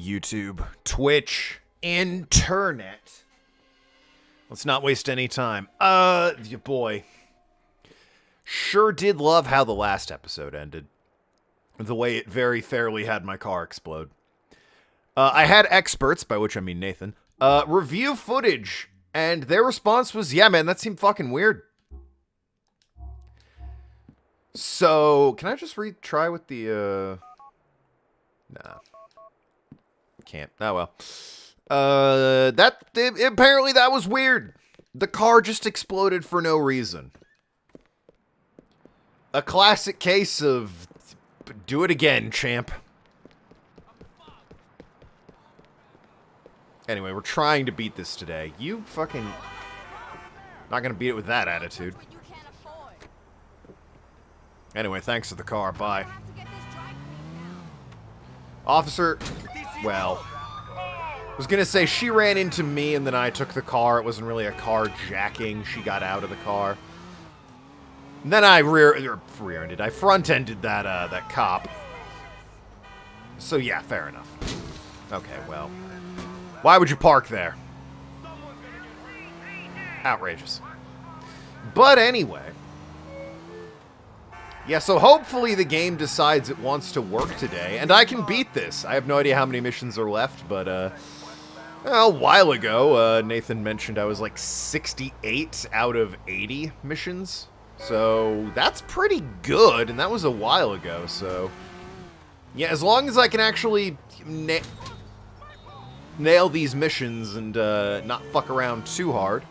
YouTube, Twitch, internet. Let's not waste any time. Your boy. Sure did love how the last episode ended. The way it very fairly had my car explode. I had experts, by which I mean Nathan, review footage, and their response was, yeah, man, that seemed fucking weird. So, can I just retry with the, Nah. Can't. Oh, well. Apparently that was weird. The car just exploded for no reason. A classic case of, do it again, champ. Anyway, we're trying to beat this today. You fucking... Not gonna beat it with that attitude. Anyway, thanks to the car. Bye. Officer... Well... I was gonna say, she ran into me and then I took the car. It wasn't really a carjacking. She got out of the car. And then I rear-ended. I front-ended that cop. So yeah, fair enough. Okay, well... Why would you park there? Outrageous. But anyway. Yeah, so hopefully the game decides it wants to work today, and I can beat this. I have no idea how many missions are left, but, a while ago, Nathan mentioned I was like 68 out of 80 missions. So, that's pretty good, and that was a while ago, so... Yeah, as long as I can actually nail these missions and not fuck around too hard,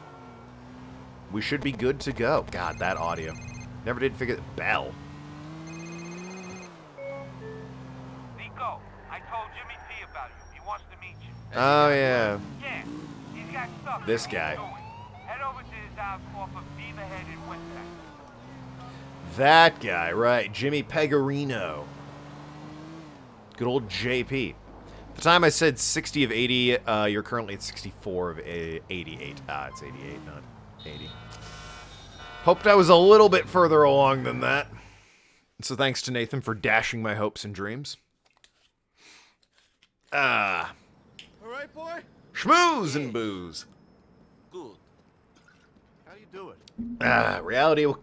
we should be good to go. God, that audio. Never did figure... Bell. Nico, I told Jimmy P about you. He wants to meet you. Oh, yeah. Yeah, he's got stuff. This guy. Head over to his house off of Beaverhead in Winter. That guy, right. Jimmy Pegarino. Good old JP. At the time I said 60 of 80, you're currently at 64 of 88. It's 88, not 80. Hoped I was a little bit further along than that. So thanks to Nathan for dashing my hopes and dreams. All right, boy? Schmooze and booze. Good. How do you do it? Reality will...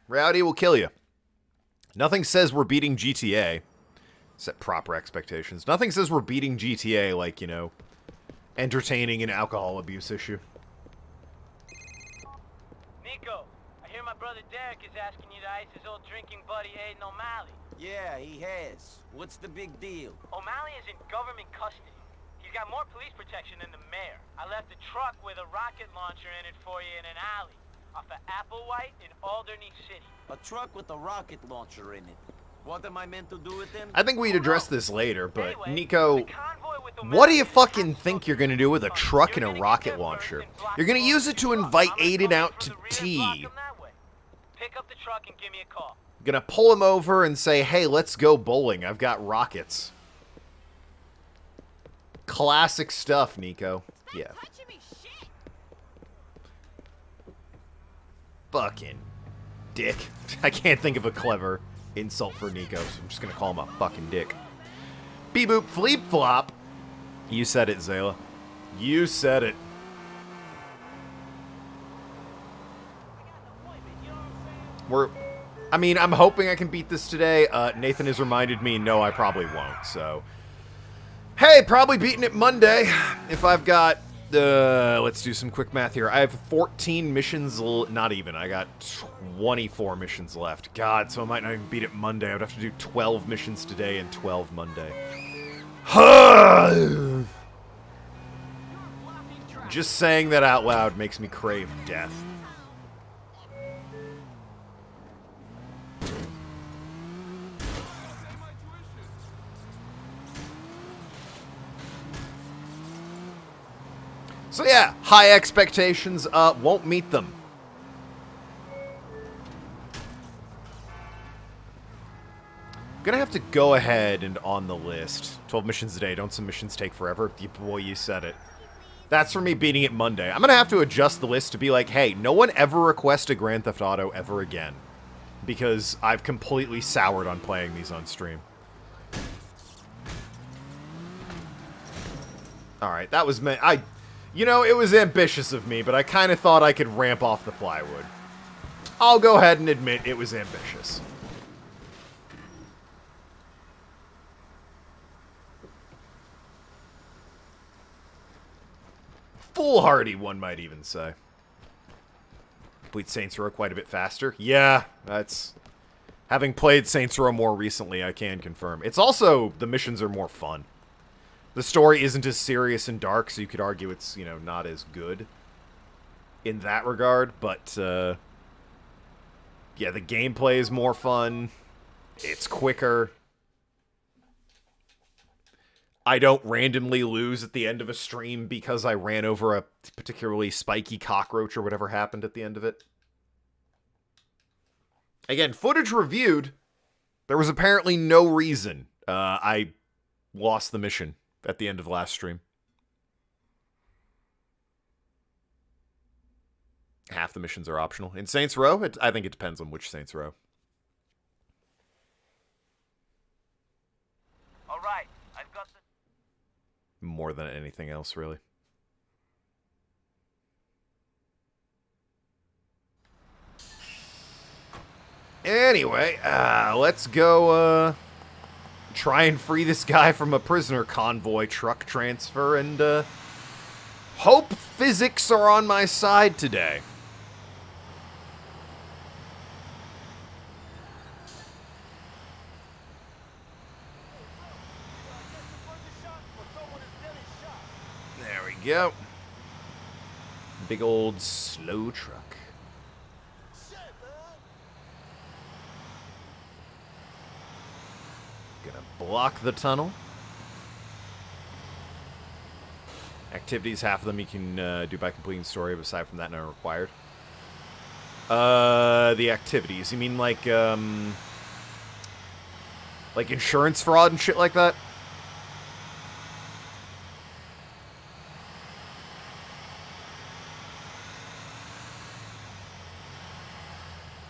Reality will kill you. Nothing says we're beating GTA. Set proper expectations. Nothing says we're beating GTA like, you know, entertaining an alcohol abuse issue. Nico, I hear my brother Derek is asking you to ice his old drinking buddy Aiden O'Malley. Yeah, he has. What's the big deal? O'Malley is in government custody. He's got more police protection than the mayor. I left a truck with a rocket launcher in it for you in an alley off of Applewhite in Alderney City. A truck with a rocket launcher in it. What am I meant to do with him? I think we'd address this later, but Anyway, Nico, the convoy with what do you O'Malley fucking is think you're gonna do with a truck and a You're gonna rocket get there launcher? first and block You're gonna them use off it to with your invite truck. I'm gonna Aiden come out in to from the rear, block tea. them that way. Pick up the truck and give me a call. Gonna pull him over and say, hey, let's go bowling. I've got rockets. Classic stuff, Nico. Yeah. Fucking dick. I can't think of a clever insult for Nico, so I'm just gonna call him a fucking dick. Beep boop fleep flop. You said it, Zayla. You said it. I'm hoping I can beat this today. Nathan has reminded me, no, I probably won't, so. Hey, probably beating it Monday. If I've got, let's do some quick math here. I have 14 missions, not even. I got 24 missions left. God, so I might not even beat it Monday. I would have to do 12 missions today and 12 Monday. Just saying that out loud makes me crave death. So yeah, high expectations, won't meet them. Gonna have to go ahead and on the list. 12 missions a day, don't some missions take forever? Boy, you said it. That's for me beating it Monday. I'm gonna have to adjust the list to be like, hey, no one ever request a Grand Theft Auto ever again. Because I've completely soured on playing these on stream. Alright, that was meant... You know, it was ambitious of me, but I kind of thought I could ramp off the plywood. I'll go ahead and admit it was ambitious. Foolhardy, one might even say. Complete Saints Row quite a bit faster. Yeah, that's... Having played Saints Row more recently, I can confirm. It's also... The missions are more fun. The story isn't as serious and dark, so you could argue it's, you know, not as good in that regard, but, yeah, the gameplay is more fun. It's quicker. I don't randomly lose at the end of a stream because I ran over a particularly spiky cockroach or whatever happened at the end of it. Again, footage reviewed. There was apparently no reason I lost the mission at the end of the last stream. Half the missions are optional. In Saints Row, I think it depends on which Saints Row. All right, I've got the... More than anything else, really. Anyway, let's go, try and free this guy from a prisoner convoy truck transfer, and, hope physics are on my side today. There we go. Big old slow truck. Block the tunnel. Activities, half of them you can do by completing the story, but aside from that, none are required. The activities. You mean like insurance fraud and shit like that?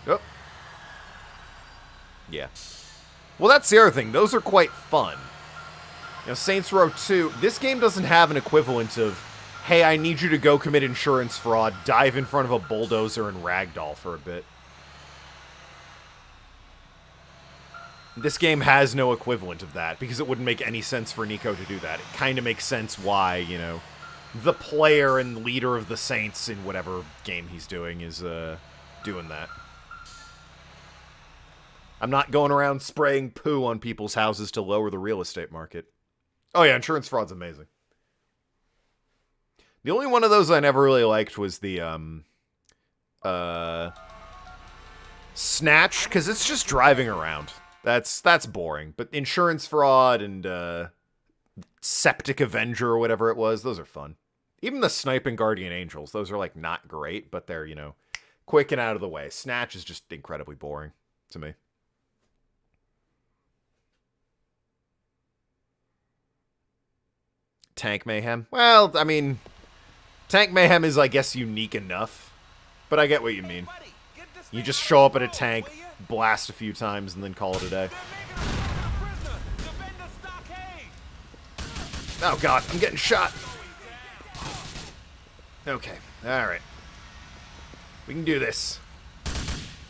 Oh. Yeah. Well, that's the other thing. Those are quite fun. You know, Saints Row 2, this game doesn't have an equivalent of, hey, I need you to go commit insurance fraud, dive in front of a bulldozer, and ragdoll for a bit. This game has no equivalent of that, because it wouldn't make any sense for Nico to do that. It kind of makes sense why, you know, the player and leader of the Saints in whatever game he's doing is doing that. I'm not going around spraying poo on people's houses to lower the real estate market. Oh yeah, insurance fraud's amazing. The only one of those I never really liked was the, Snatch, because it's just driving around. That's boring. But insurance fraud and, Septic Avenger or whatever it was, those are fun. Even the Sniping Guardian Angels, those are, like, not great, but they're, you know, quick and out of the way. Snatch is just incredibly boring to me. Tank Mayhem? Well, I mean, Tank Mayhem is, I guess, unique enough. But I get what you mean. You just show up at a tank, blast a few times, and then call it a day. Oh god, I'm getting shot. Okay, alright. We can do this.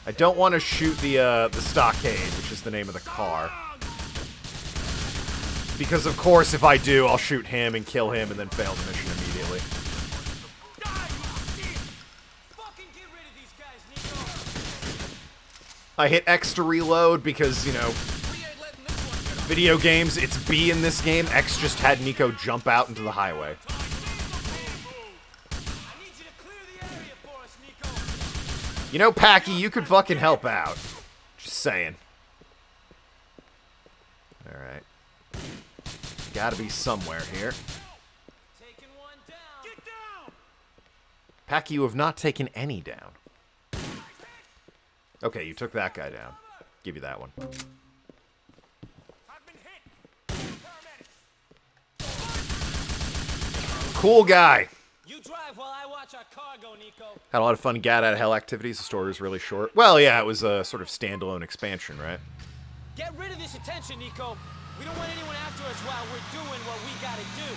I don't want to shoot the stockade, which is the name of the car. Because, of course, if I do, I'll shoot him and kill him and then fail the mission immediately. I hit X to reload because, you know, video games, it's B in this game. X just had Nico jump out into the highway. You know, Packy, you could fucking help out. Just saying. Alright. Gotta be somewhere here. Packy, you have not taken any down. Okay, you took that guy down. Give you that one. Cool guy. You drive while I watch our cargo, Nico. Had a lot of fun Gat Out of Hell activities. The story was really short. Well, yeah, it was a sort of standalone expansion, right? Get rid of this attention, Nico. We don't want anyone after us while we're doing what we gotta do.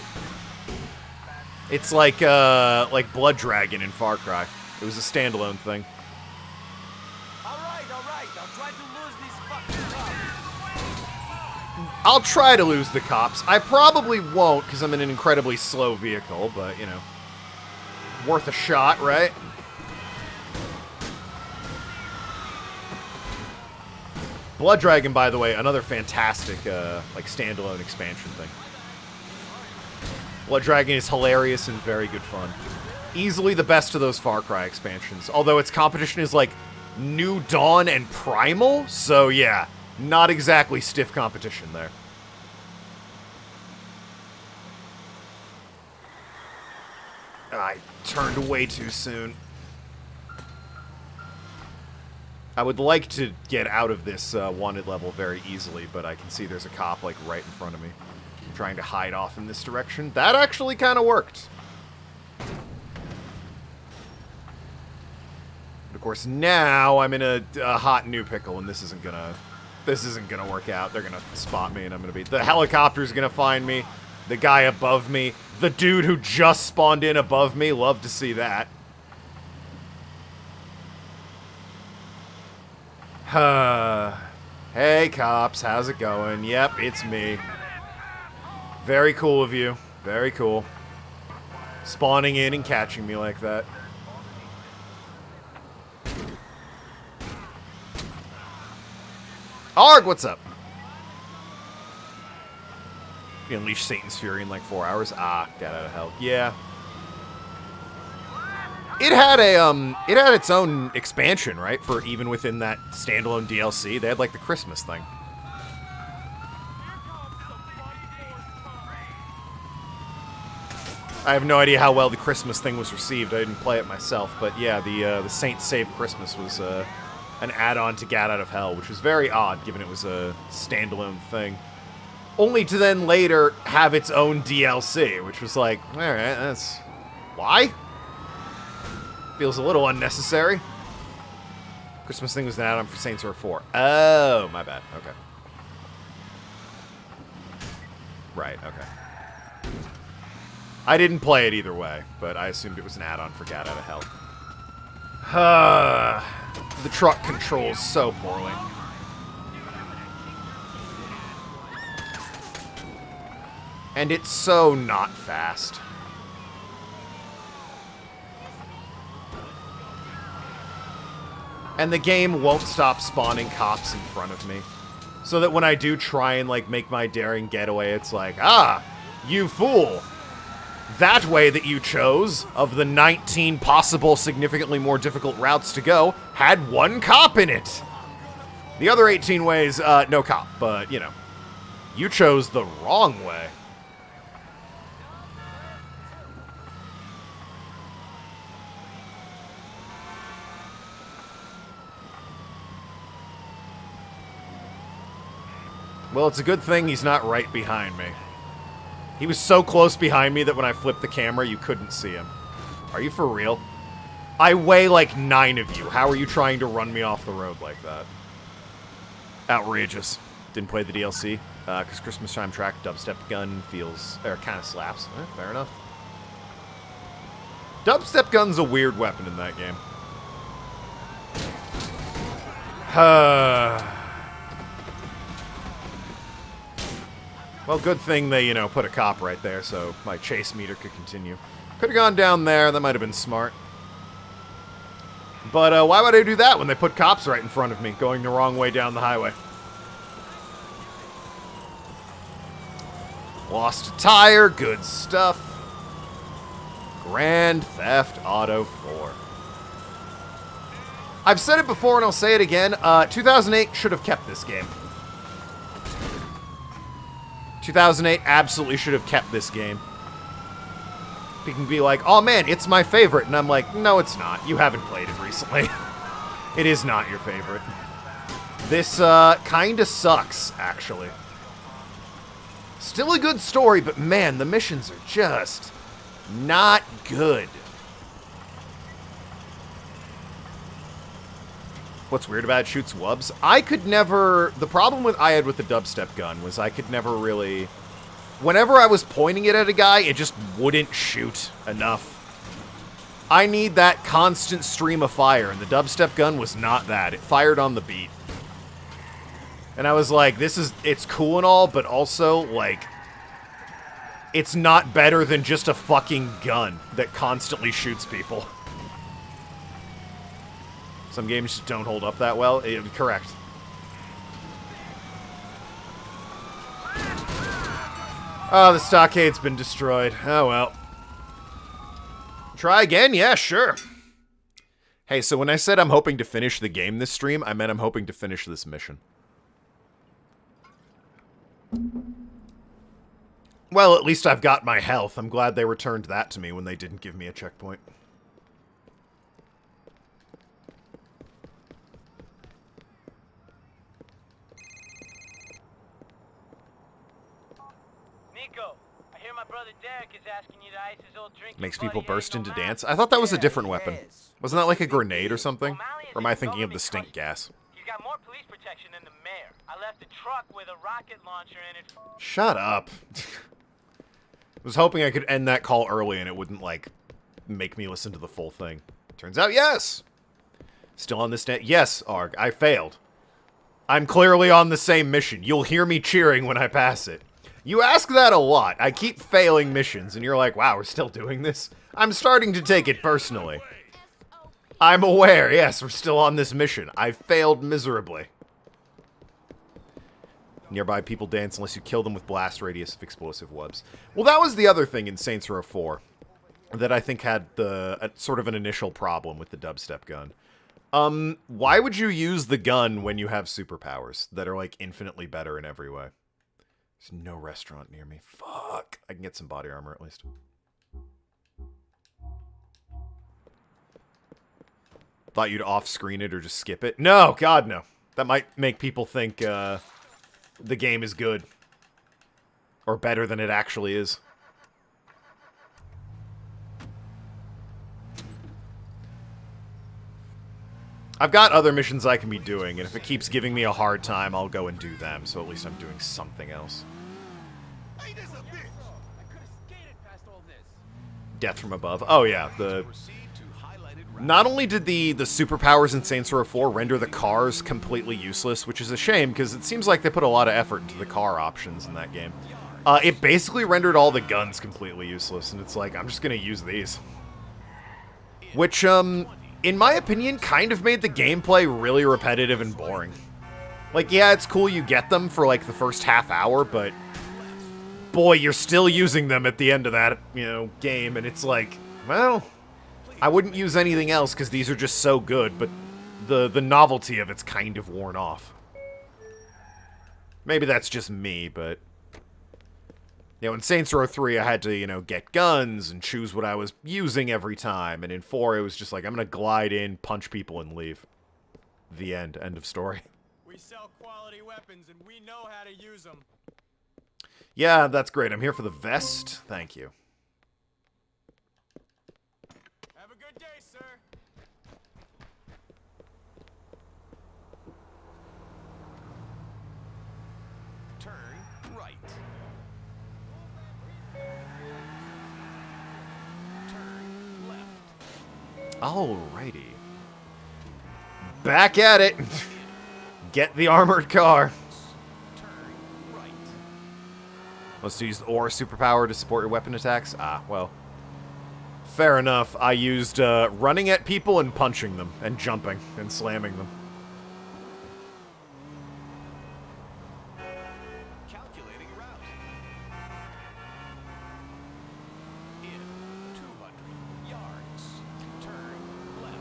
It's like Blood Dragon in Far Cry. It was a standalone thing. Alright. I'll try to lose these fucking cops. I'll try to lose the cops. I probably won't because I'm in an incredibly slow vehicle, but, you know, worth a shot, right? Blood Dragon, by the way, another fantastic, like, standalone expansion thing. Blood Dragon is hilarious and very good fun. Easily the best of those Far Cry expansions, although its competition is, like, New Dawn and Primal, so yeah, not exactly stiff competition there. I turned way too soon. I would like to get out of this wanted level very easily, but I can see there's a cop, like, right in front of me. I'm trying to hide off in this direction. That actually kind of worked. Of course, now I'm in a hot new pickle, and this isn't gonna work out. They're gonna spot me, and I'm gonna be... The helicopter's gonna find me. The guy above me. The dude who just spawned in above me. Love to see that. Hey, cops, how's it going? Yep, it's me. Very cool of you. Very cool. Spawning in and catching me like that. Arg, what's up? You unleash Satan's fury in like 4 hours. Ah, got out of hell. Yeah. It had its own expansion, right? For even within that standalone DLC, they had like the Christmas thing. I have no idea how well the Christmas thing was received. I didn't play it myself, but yeah, the Saints Save Christmas was an add-on to Get Out of Hell, which was very odd, given it was a standalone thing. Only to then later have its own DLC, which was like, all right, that's why. Feels a little unnecessary. Christmas thing was an add-on for Saints Row 4. Oh, my bad. Okay. Right, okay. I didn't play it either way, but I assumed it was an add-on for Get Out of Hell. The truck controls so poorly. And it's so not fast. And the game won't stop spawning cops in front of me. So that when I do try and, like, make my daring getaway, it's like, ah, you fool. That way that you chose, of the 19 possible significantly more difficult routes to go, had one cop in it. The other 18 ways, no cop, but, you know, you chose the wrong way. Well, it's a good thing he's not right behind me. He was so close behind me that when I flipped the camera, you couldn't see him. Are you for real? I weigh like 9 of you. How are you trying to run me off the road like that? Outrageous. Didn't play the DLC, because Christmas Time Track Dubstep Gun feels, or kind of slaps. Fair enough. Dubstep Gun's a weird weapon in that game. Well, good thing they, you know, put a cop right there so my chase meter could continue. Could have gone down there. That might have been smart. But why would I do that when they put cops right in front of me, going the wrong way down the highway? Lost a tire. Good stuff. Grand Theft Auto 4. I've said it before and I'll say it again. 2008 should have kept this game. 2008 absolutely should have kept this game. You can be like, oh man, it's my favorite. And I'm like, no, it's not. You haven't played it recently. It is not your favorite. This kind of sucks, actually. Still a good story, but man, the missions are just not good. What's weird about it shoots wubs? I could never... The problem I had with the dubstep gun was I could never really Whenever I was pointing it at a guy, it just wouldn't shoot enough. I need that constant stream of fire, and the dubstep gun was not that. It fired on the beat. And I was like, it's cool and all, but also, like, it's not better than just a fucking gun that constantly shoots people. Some games just don't hold up that well. Correct. Oh, the stockade's been destroyed. Oh, well. Try again? Yeah, sure. Hey, so when I said I'm hoping to finish the game this stream, I meant I'm hoping to finish this mission. Well, at least I've got my health. I'm glad they returned that to me when they didn't give me a checkpoint. Nico, I hear my brother Derek is asking you to ice his old drink. Makes people burst into dance. I thought that was a different weapon. Wasn't that like a grenade or something? Or am I thinking of the stink gas? He's got more police protection than the mayor. I left a truck with a rocket launcher in it. Shut up. I was hoping I could end that call early and it wouldn't, like, make me listen to the full thing. Turns out, yes! Still on this net? Yes, Arg, I failed. I'm clearly on the same mission. You'll hear me cheering when I pass it. You ask that a lot. I keep failing missions, and you're like, wow, we're still doing this? I'm starting to take it personally. I'm aware, yes, we're still on this mission. I failed miserably. Nearby people dance unless you kill them with blast radius of explosive webs. Well, that was the other thing in Saints Row 4 that I think had sort of an initial problem with the dubstep gun. Why would you use the gun when you have superpowers that are, like, infinitely better in every way? There's no restaurant near me. Fuck. I can get some body armor at least. Thought you'd off-screen it or just skip it. No, God, no. That might make people think, the game is good. Or better than it actually is. I've got other missions I can be doing, and if it keeps giving me a hard time, I'll go and do them, so at least I'm doing something else. Death from above. Oh yeah, not only did the superpowers in Saints Row 4 render the cars completely useless, which is a shame, because it seems like they put a lot of effort into the car options in that game. It basically rendered all the guns completely useless, and it's like, I'm just gonna use these. Which, in my opinion, kind of made the gameplay really repetitive and boring. Like, yeah, it's cool you get them for, like, the first half hour, but boy, you're still using them at the end of that, you know, game, and it's like, well, I wouldn't use anything else because these are just so good, but the novelty of it's kind of worn off. Maybe that's just me, but you know, in Saints Row 3, I had to, you know, get guns and choose what I was using every time, and in 4, it was just like, I'm gonna glide in, punch people, and leave. The end. End of story. We sell quality weapons, and we know how to use them. Yeah, that's great. I'm here for the vest. Thank you. Have a good day, sir. Turn right. Turn left. Alrighty. Back at it. Get the armored car. Turn right. Let's use the ore superpower to support your weapon attacks. Ah, well. Fair enough. I used running at people and punching them, and jumping, and slamming them. Calculating route. In 200 yards. Turn left.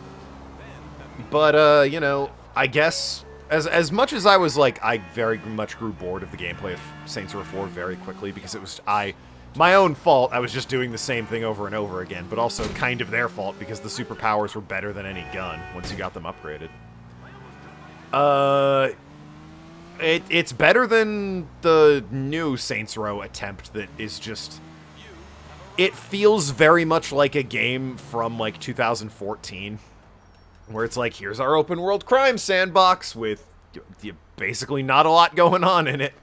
Then But, you know, I guess, as much as I was like, I very much grew bored of the gameplay of Saints Row 4 very quickly, because it was, my own fault, I was just doing the same thing over and over again, but also kind of their fault, because the superpowers were better than any gun, once you got them upgraded. It's better than the new Saints Row attempt that is just... It feels very much like a game from, like, 2014. Where it's like, here's our open world crime sandbox with basically not a lot going on in it.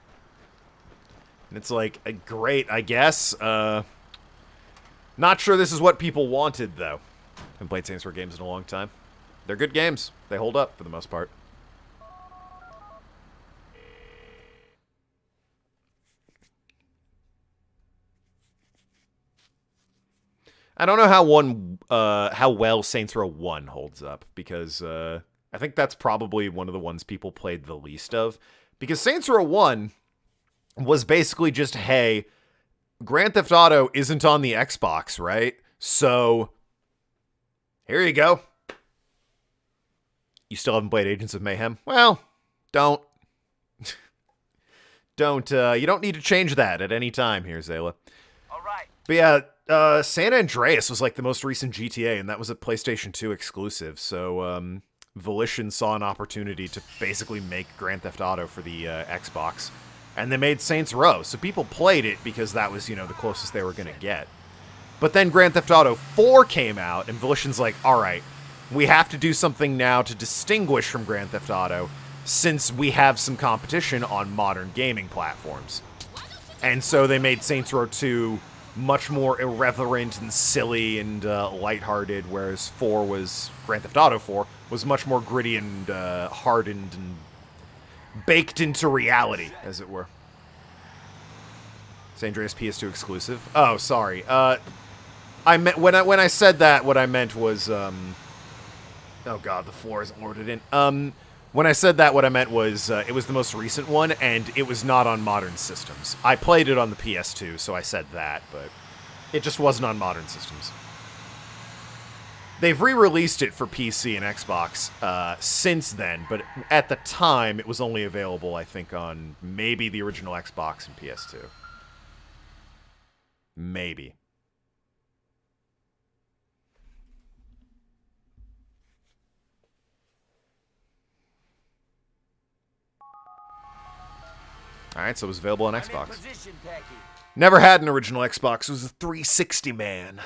And it's like, great, I guess. Not sure this is what people wanted, though. Haven't played Saints Row games in a long time. They're good games. They hold up, for the most part. I don't know how well Saints Row 1 holds up, because I think that's probably one of the ones people played the least of. Because Saints Row 1 was basically just, hey, Grand Theft Auto isn't on the Xbox, right? So, here you go. You still haven't played Agents of Mayhem? Well, don't. You don't need to change that at any time here, Zayla. All right. But yeah, San Andreas was like the most recent GTA, and that was a PlayStation 2 exclusive, so Volition saw an opportunity to basically make Grand Theft Auto for the Xbox, and they made Saints Row, so people played it because that was, the closest they were going to get. But then Grand Theft Auto 4 came out, and Volition's like, alright, we have to do something now to distinguish from Grand Theft Auto, since we have some competition on modern gaming platforms. And so they made Saints Row 2 much more irreverent and silly and lighthearted, whereas Grand Theft Auto 4 was much more gritty and hardened and baked into reality, as it were. San Andreas PS2 exclusive. Oh, sorry. I meant when I said that, what I meant was oh god, the floor isn't loaded in. When I said that, what I meant was it was the most recent one, and it was not on modern systems. I played it on the PS2, so I said that, but it just wasn't on modern systems. They've re-released it for PC and Xbox since then, but at the time, it was only available, I think, on maybe the original Xbox and PS2. Maybe. Alright, so it was available on Xbox. Never had an original Xbox. It was a 360 man.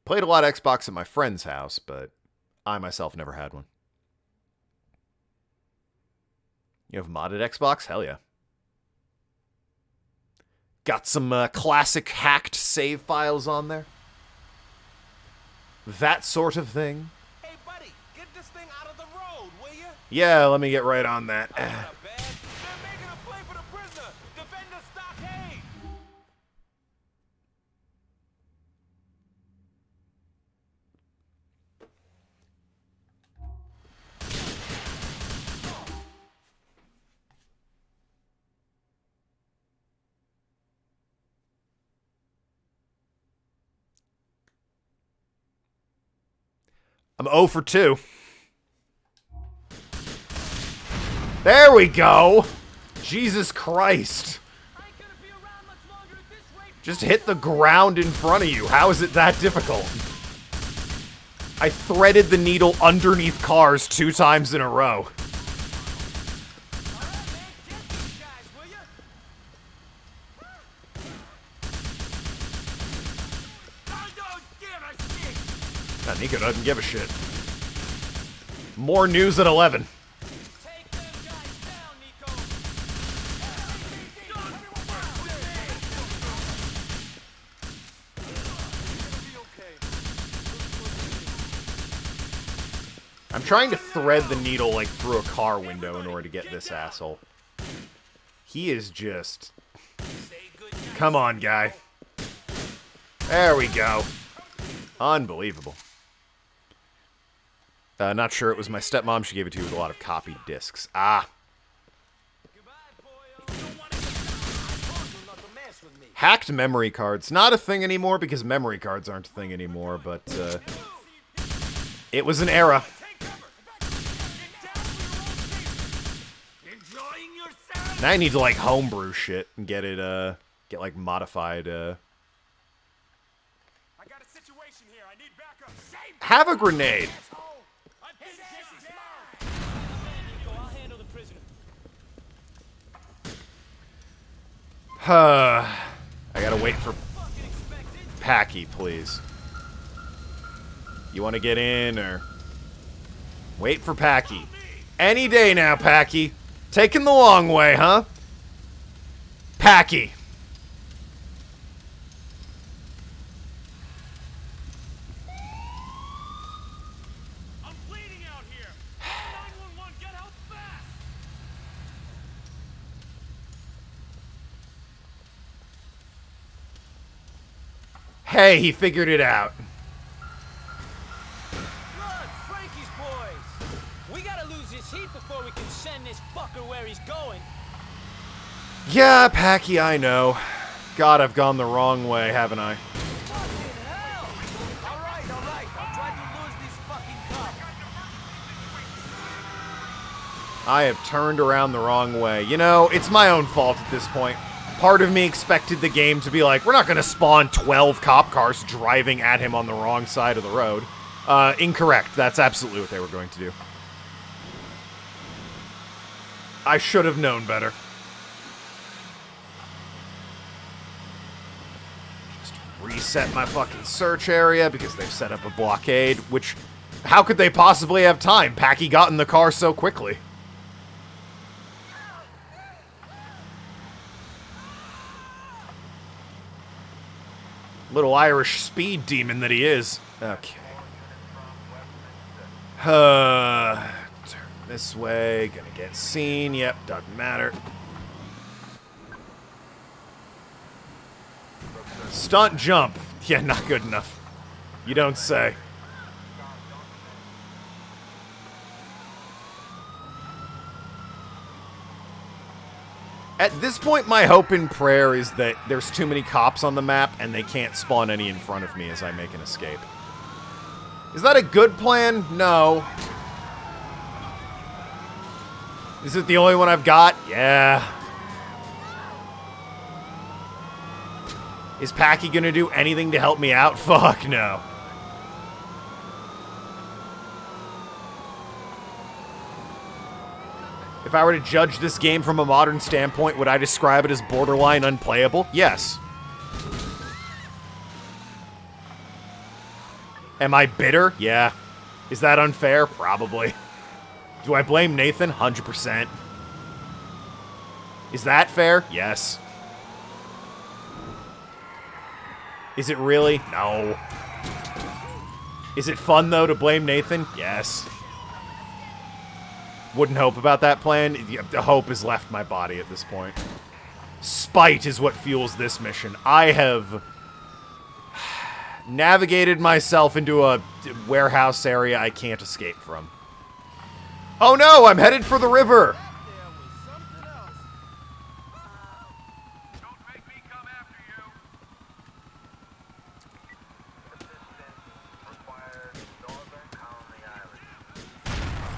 Played a lot of Xbox at my friend's house, but I myself never had one. You have modded Xbox? Hell yeah. Got some classic hacked save files on there. That sort of thing. Hey, buddy, get this thing out of the road, will you? Yeah, let me get right on that. They're making a play for the prisoner. Defend the stockade. I'm 0 for 2. There we go! Jesus Christ. Just hit the ground in front of you. How is it that difficult? I threaded the needle underneath cars 2 times in a row. God, Nico doesn't give a shit. More news at 11. I'm trying to thread the needle, like, through a car window in order to get this asshole. He is just... Come on, guy. There we go. Unbelievable. Not sure it was my stepmom. She gave it to you with a lot of copied discs. Ah. Hacked memory cards. Not a thing anymore because memory cards aren't a thing anymore, but it was an era. Now I need to, like, homebrew shit and get it, get, like, modified, Have a grenade. I gotta wait for Packy, please. You want to get in, or... Wait for Packy. Any day now, Packy. Taking the long way, huh? Packy. I'm bleeding out here. 911, get help fast. Hey, he figured it out. Look, Frankie's boys! We gotta lose his heat before we can send this fucker where he's going. Yeah, Packy, I know. God, I've gone the wrong way, haven't I? Fucking hell! All right. I'll try to lose this fucking cop. I have turned around the wrong way. You know, it's my own fault at this point. Part of me expected the game to be like, we're not going to spawn 12 cop cars driving at him on the wrong side of the road. Incorrect. That's absolutely what they were going to do. I should have known better. Just reset my fucking search area because they've set up a blockade, which... How could they possibly have time? Packy got in the car so quickly. Little Irish speed demon that he is. Okay. Turn this way. Gonna get seen. Yep, doesn't matter. Stunt jump. Yeah, not good enough. You don't say. At this point, my hope and prayer is that there's too many cops on the map and they can't spawn any in front of me as I make an escape. Is that a good plan? No. Is it the only one I've got? Yeah. Is Packy gonna do anything to help me out? Fuck no. If I were to judge this game from a modern standpoint, would I describe it as borderline unplayable? Yes. Am I bitter? Yeah. Is that unfair? Probably. Do I blame Nathan? 100%. Is that fair? Yes. Is it really? No. Is it fun, though, to blame Nathan? Yes. Wouldn't hope about that plan. The hope has left my body at this point. Spite is what fuels this mission. I have navigated myself into a warehouse area I can't escape from. Oh no, I'm headed for the river! Don't make me come after you.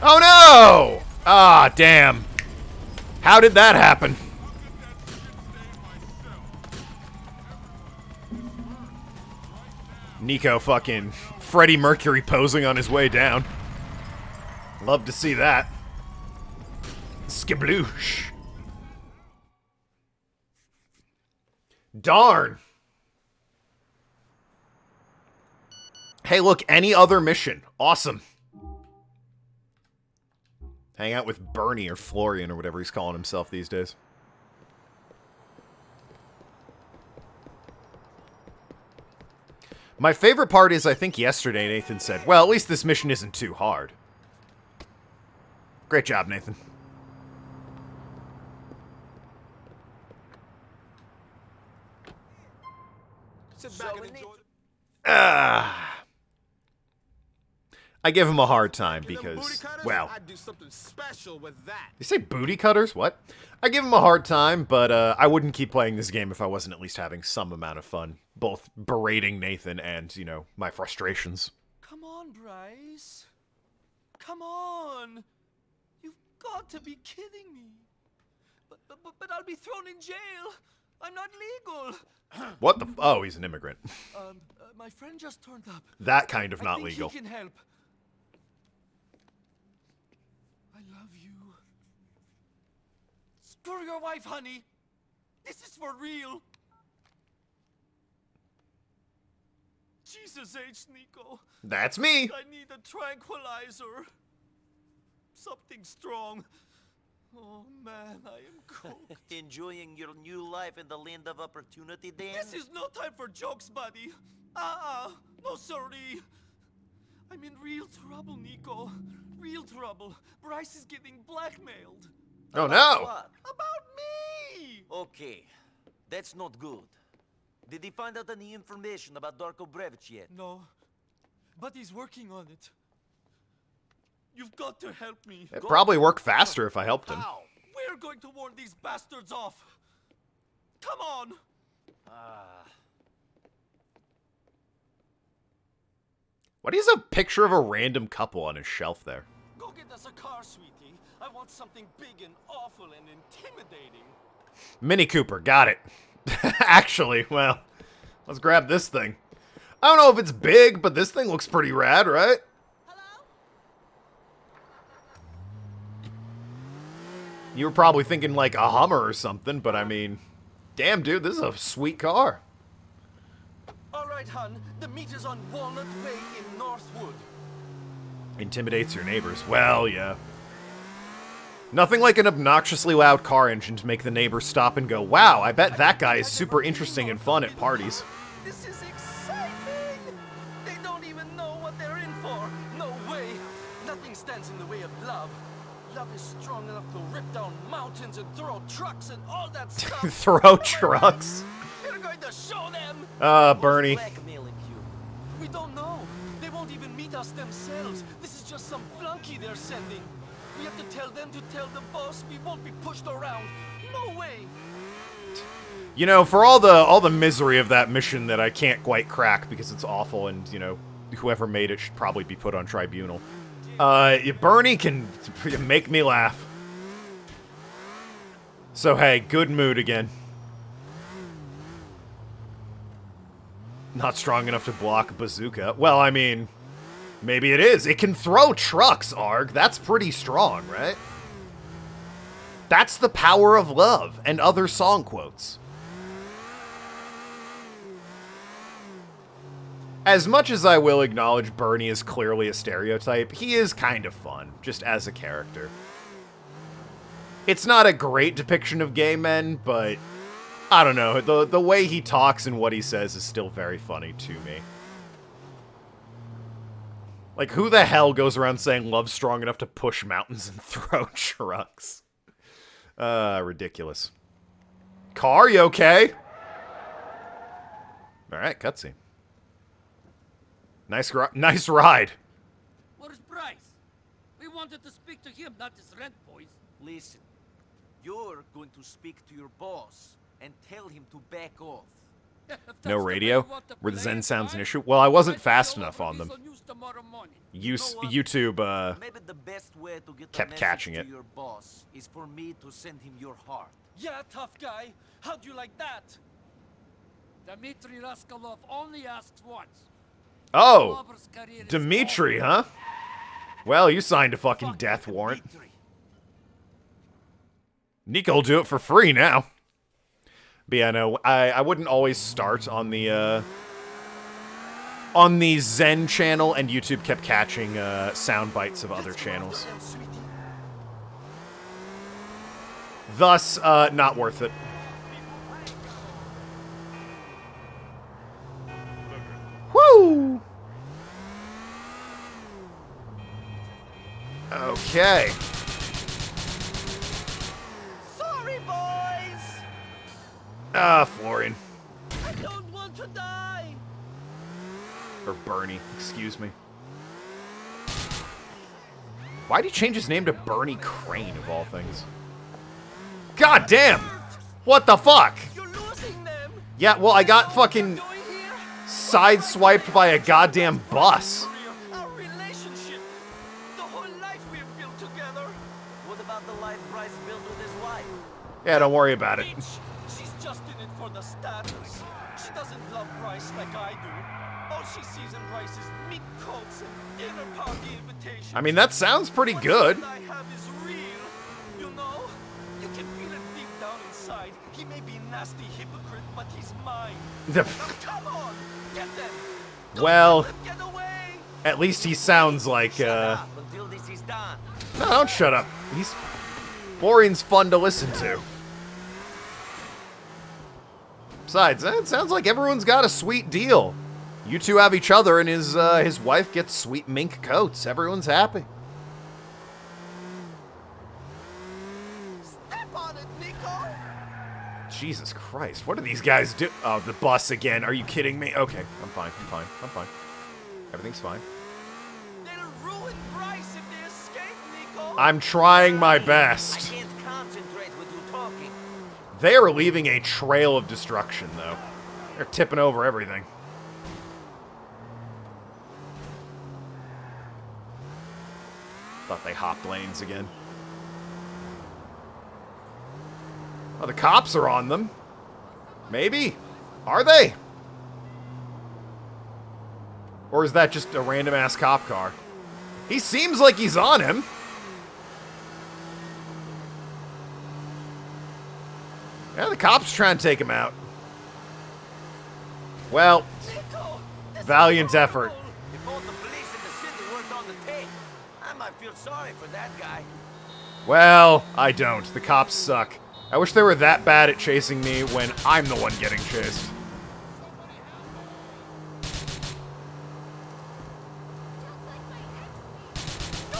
Oh no! Ah, damn. How did that happen? Nico fucking Freddie Mercury posing on his way down. Love to see that. Skibloosh. Darn. Hey, look, any other mission. Awesome. Hang out with Bernie or Florian or whatever he's calling himself these days. My favorite part is, I think yesterday Nathan said, well, at least this mission isn't too hard. Great job, Nathan. Sit back and enjoy. I give him a hard time because, well... I'd do something special with that. You say booty cutters? What? I give him a hard time, but I wouldn't keep playing this game if I wasn't at least having some amount of fun. Both berating Nathan and, you know, my frustrations. Come on, Bryce. Come on. You've got to be kidding me. But I'll be thrown in jail. I'm not legal. What the... Oh, he's an immigrant. My friend just turned up. That kind of I not think legal. He can help. I love you. Screw your wife, honey. This is for real. Jesus H, Nico. That's me. I need a tranquilizer. something strong. Oh man, I am cooked. Enjoying your new life in the land of opportunity, Dan? This is no time for jokes, buddy. No sorry. I'm in real trouble, Nico. Real trouble. Bryce is getting blackmailed. Oh no! What? About me! Okay, that's not good. Did he find out any information about Darko Brevich yet? No, but he's working on it. You've got to help me. It'd probably work faster if I helped him. How? We're going to warn these bastards off. Come on! Why do you have a picture of a random couple on his shelf there? Go get us a car, sweetie. I want something big and awful and intimidating. Mini Cooper, got it. Actually, well, let's grab this thing. I don't know if it's big, but this thing looks pretty rad, right? You were probably thinking like a Hummer or something, but I mean, damn, dude, this is a sweet car. All right, hon. The meet is on Walnut Way in Northwood. Intimidates your neighbors. Well, yeah. Nothing like an obnoxiously loud car engine to make the neighbors stop and go, wow, I bet that guy is super interesting and fun at parties. This is exciting! They don't even know what they're in for. No way. Nothing stands in the way of love. Love is strong enough to rip down mountains and throw trucks and all that stuff. Throw trucks. We're going to show them. Bernie. Blackmailing you. We don't know. They won't even meet us themselves. This is just some flunky they're sending. We have to tell them to tell the boss we won't be pushed around. No way. You know, for all the misery of that mission that I can't quite crack because it's awful and, you know, whoever made it should probably be put on tribunal. Bernie can make me laugh. So hey, good mood again. Not strong enough to block a bazooka. Well, I mean, maybe it is. It can throw trucks, Arg. That's pretty strong, right? That's the power of love and other song quotes. As much as I will acknowledge Bernie is clearly a stereotype, he is kind of fun, just as a character. It's not a great depiction of gay men, but I don't know, the way he talks and what he says is still very funny to me. Like, who the hell goes around saying love's strong enough to push mountains and throw trucks? Ridiculous. Car, you okay? Alright, cutscene. Nice ride. Where's Bryce? We wanted to speak to him, not his rent boys. Listen, you're going to speak to your boss and tell him to back off. No radio? Were the Zen sounds an issue? Well, I wasn't fast enough on them. YouTube, Maybe the best way to get kept the message catching to it. your boss is for me to send him your heart. Yeah, tough guy. How'd you like that? Dmitry Raskolov only asks once. Oh! Lover's career is Dmitri, huh? Well, you signed a fucking death warrant. Victory. Nico will do it for free now. But yeah, no, I wouldn't always start on the Zen channel, and YouTube kept catching sound bites of other channels. Thus, not worth it. Woo! Okay. Sorry, boys. Florian. I don't want to die. Or Bernie, excuse me. Why'd he change his name to Bernie Crane, of all things? God damn! What the fuck? You're losing them. Yeah, well, I got fucking Doing here? sideswiped by a goddamn bus. Our relationship, the whole life we've built together. What about the life Bryce built with his wife? Yeah, don't worry about it. Bitch, she's just in it for the status. She doesn't love Bryce like I do. All she sees in Bryce is meat coats and dinner party invitations. I mean, that sounds pretty good. What I have is real. You know, you can feel it deep down inside. He may be a nasty hypocrite, but he's mine. Now come on, get them. Don't Well, let them get away. at least he sounds like, Shut up until this is done. No, don't shut up. Florian's fun to listen to. Besides, it sounds like everyone's got a sweet deal. You two have each other, and his wife gets sweet mink coats. Everyone's happy. Step on it, Nico! Jesus Christ, what do these guys do? Oh, the bus again. Are you kidding me? Okay, I'm fine. Everything's fine. They'll ruin Bryce if they escape, Nico! I'm trying my I best. can't concentrate with you talking. They are leaving a trail of destruction, though. They're tipping over everything. Thought they hopped lanes again. Oh, the cops are on them. Maybe. Are they? Or is that just a random-ass cop car? He seems like he's on him. Yeah, the cops trying to take him out. Well, Nico! This valiant is effort. horrible. If all the police in the city weren't on the tape, I might feel sorry for that guy. Well, I don't. The cops suck. I wish they were that bad at chasing me when I'm the one getting chased. Go!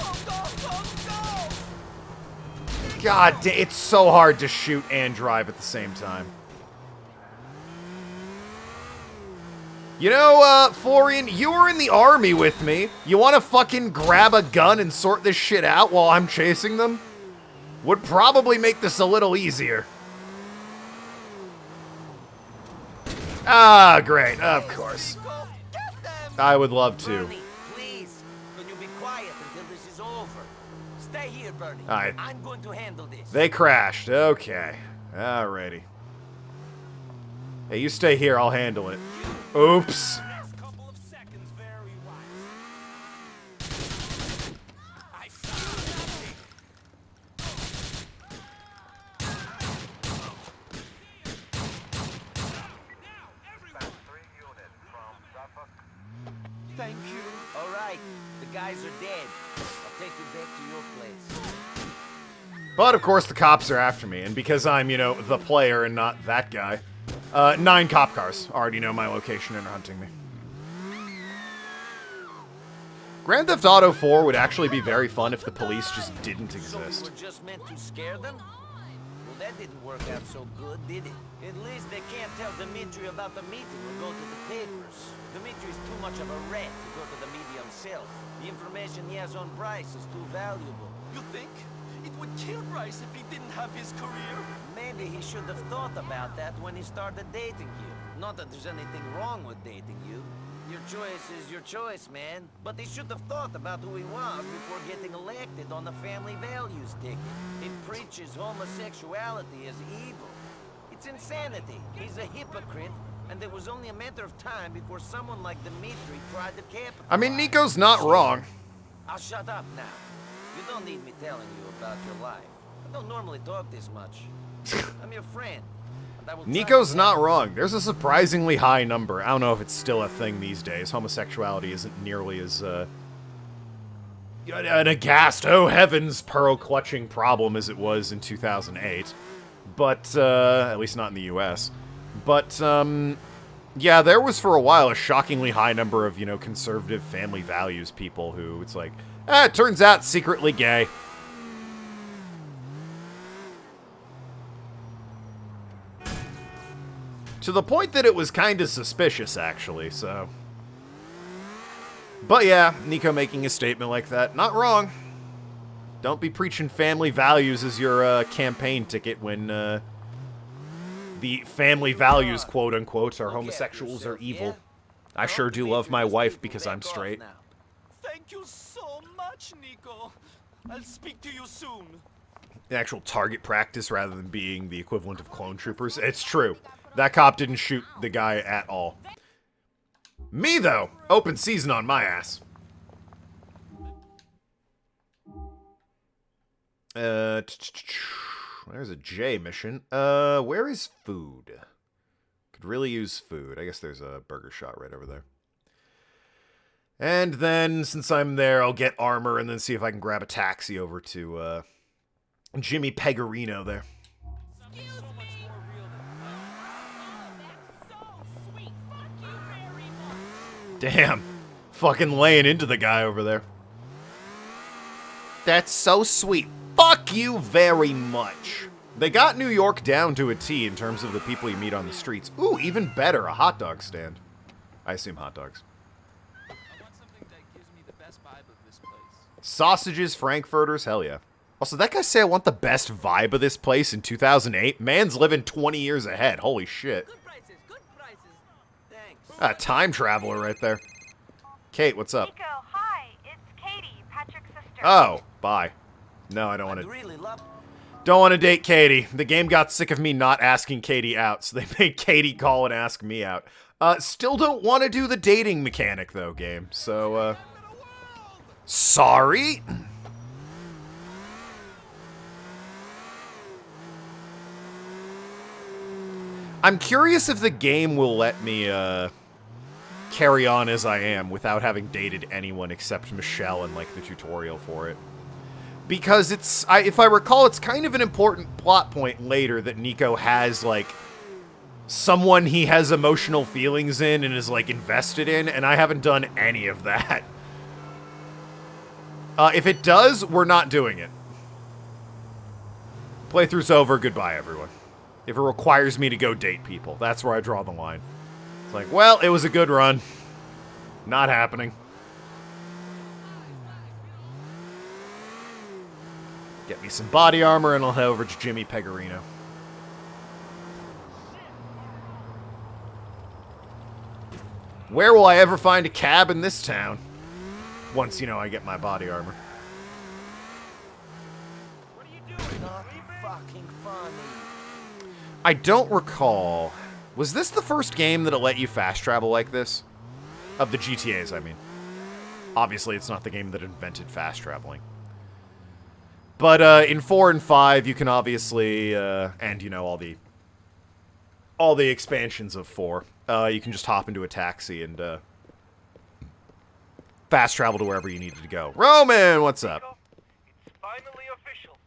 God, it's so hard to shoot and drive at the same time. You know, Florian, you were in the army with me. You want to fucking grab a gun and sort this shit out while I'm chasing them? Would probably make this a little easier. Ah, great. Of course. Nico, get them! I would love to. Bernie, please, can you be quiet until this is over? Stay here, Bernie. Alright. I'm going to handle this. They crashed. Okay. Alrighty. Hey, you stay here. I'll handle it. Oops. Next couple of seconds, very wise. I Thank you. All right, the guys are dead. I'll take you back to your place. But, of course, the cops are after me. And because I'm, you know, the player and not that guy, 9 cop cars already know my location and are hunting me. Grand Theft Auto 4 would actually be very fun if the police just didn't So we exist. were just meant to scare them? Well, that didn't work out so good, did it? At least they can't tell Dimitri about the meeting or go to the papers. Dimitri's too much of a rat to go to the media himself. The information he has on Bryce is too valuable. You think? It would kill Bryce if he didn't have his career? Maybe he should have thought about that when he started dating you. Not that there's anything wrong with dating you. Your choice is your choice, man. But he should have thought about who he was before getting elected on the family values ticket. It preaches homosexuality as evil. It's insanity. He's a hypocrite, and it was only a matter of time before someone like Dimitri tried to capitalize. I mean, Nico's not wrong. I'll shut up now. You don't need me telling you about your life. I don't normally talk this much. I'm your friend. And I will try Nico's to not help. wrong. There's a surprisingly high number. I don't know if it's still a thing these days. Homosexuality isn't nearly as, an aghast, oh heavens, pearl-clutching problem as it was in 2008. But, at least not in the US. But, yeah, there was for a while a shockingly high number of, you know, conservative family values people who, it's like, it turns out secretly gay. To the point that it was kind of suspicious, actually, so... But yeah, Nico making a statement like that, not wrong. Don't be preaching family values as your campaign ticket when the family values, quote-unquote, are Look after homosexuals are yourself, evil. yeah? I sure do love my wife because I'm straight. Thank you so much, Nico. I'll speak to you soon. Actual target practice rather than being the equivalent of clone troopers. It's true. That cop didn't shoot the guy at all. Me, though. Open season on my ass. There's a J mission. Where is food? Could really use food. I guess there's a burger shot right over there. And then, since I'm there, I'll get armor and then see if I can grab a taxi over to Jimmy Pegarino there. Damn. Fucking laying into the guy over there. That's so sweet. Fuck you very much. They got New York down to a T in terms of the people you meet on the streets. Ooh, even better, a hot dog stand. I assume hot dogs. I want something that gives me the best vibe of this place. Sausages, frankfurters, hell yeah. Also, that guy say I want the best vibe of this place in 2008? Man's living 20 years ahead. Holy shit. Good prices, good prices. Thanks. A time traveler right there. Kate, what's up? Nico, hi. It's Katie, Patrick's sister. Oh, bye. No, I don't want I'd to. really love. Don't want to date Katie. The game got sick of me not asking Katie out, so they made Katie call and ask me out. Still don't want to do the dating mechanic, though, game. So, sorry. I'm curious if the game will let me, carry on as I am without having dated anyone except Michelle in, like, the tutorial for it. Because it's, if I recall, it's kind of an important plot point later that Nico has, like, someone he has emotional feelings in and is, like, invested in, and I haven't done any of that. If it does, we're not doing it. Playthrough's over, goodbye, everyone. If it requires me to go date people, that's where I draw the line. It's like, well, it was a good run. Not happening. Get me some body armor and I'll head over to Jimmy Pegarino. Where will I ever find a cab in this town? Once, you know, I get my body armor. Not fucking funny. I don't recall. Was this the first game that it let you fast travel like this? Of the GTAs, I mean. Obviously, it's not the game that invented fast traveling. But in 4 and 5, you can obviously, and you know, all the expansions of 4, you can just hop into a taxi and fast travel to wherever you needed to go. Roman, what's up? It's finally official.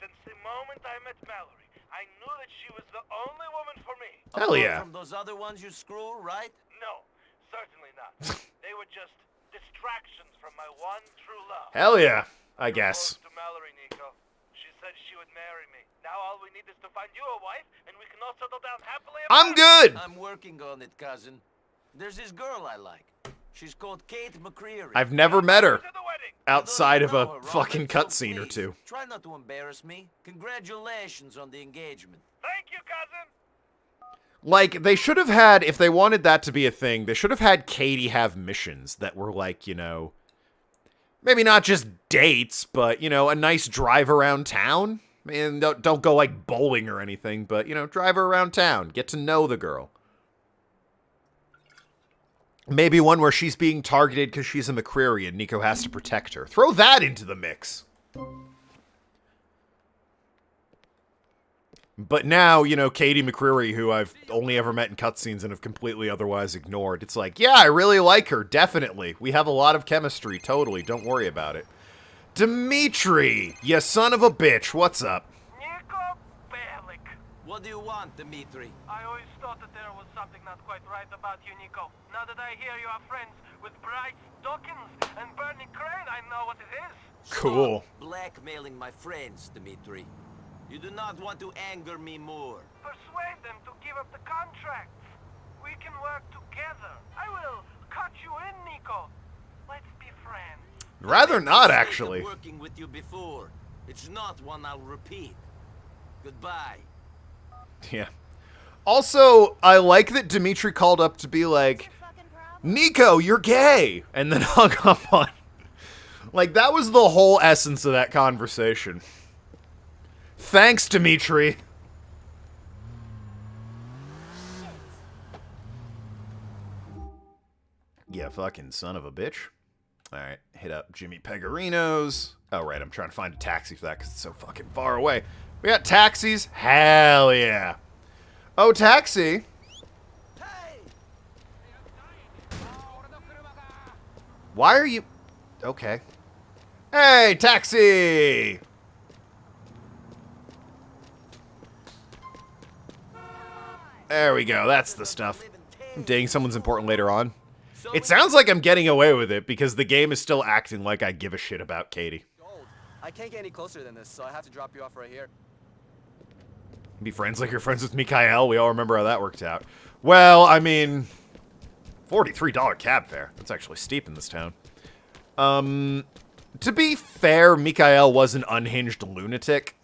Since the moment I met Mallory, I knew that she was the only woman for me. Hell yeah. From those other ones you screw, right? No, certainly not. They were just distractions from my one true love. Hell yeah, I guess. To Mallory, Nico. She said she would marry me. Now all we need is to find you a wife, and we can all settle down happily. I'm good! I'm working on it, cousin. There's this girl I like. She's called Kate McCreary. I've never met her. To the wedding. Outside of a Know her, Robert, fucking so cutscene or please, two. Try not to embarrass me. Congratulations on the engagement. Thank you, cousin. Like, they should have had, if they wanted that to be a thing, they should have had Katie have missions that were like, you know, maybe not just dates, but, you know, a nice drive around town. I mean, don't go, like, bowling or anything, but, you know, drive her around town. Get to know the girl. Maybe one where she's being targeted because she's a McCreary and Nico has to protect her. Throw that into the mix. But now, you know, Katie McCreary, who I've only ever met in cutscenes and have completely otherwise ignored, it's like, yeah, I really like her, definitely. We have a lot of chemistry, totally, don't worry about it. Dimitri, you son of a bitch, what's up? Nico Bellic. What do you want, Dimitri? I always thought that there was something not quite right about you, Nico. Now that I hear you are friends with Bryce Dawkins and Bernie Crane, I know what it is. Cool. Stop blackmailing my friends, Dimitri. You do not want to anger me more. Persuade them to give up the contract. We can work together. I will cut you in, Nico. Let's be friends. Rather not, Mistake of actually. Working with you before. It's not one I'll repeat. Goodbye. Yeah. Also, I like that Dimitri called up to be like, Nico, you're gay! And then hung up on. Like, that was the whole essence of that conversation. Thanks, Dimitri. Yeah, fucking son of a bitch. Alright, hit up Jimmy Pegarino's. Oh, right, I'm trying to find a taxi for that because it's so fucking far away. We got taxis? Hell yeah. Oh, taxi. Hey! Why are you... Okay. Hey, taxi! There we go. That's the stuff. I'm dating someone's important later on. It sounds like I'm getting away with it because the game is still acting like I give a shit about Katie. I can't get any closer than this, so I have to drop you off right here. Be friends like you're friends with Mikael. We all remember how that worked out. Well, I mean, $43 cab fare. That's actually steep in this town. To be fair, Mikael was an unhinged lunatic.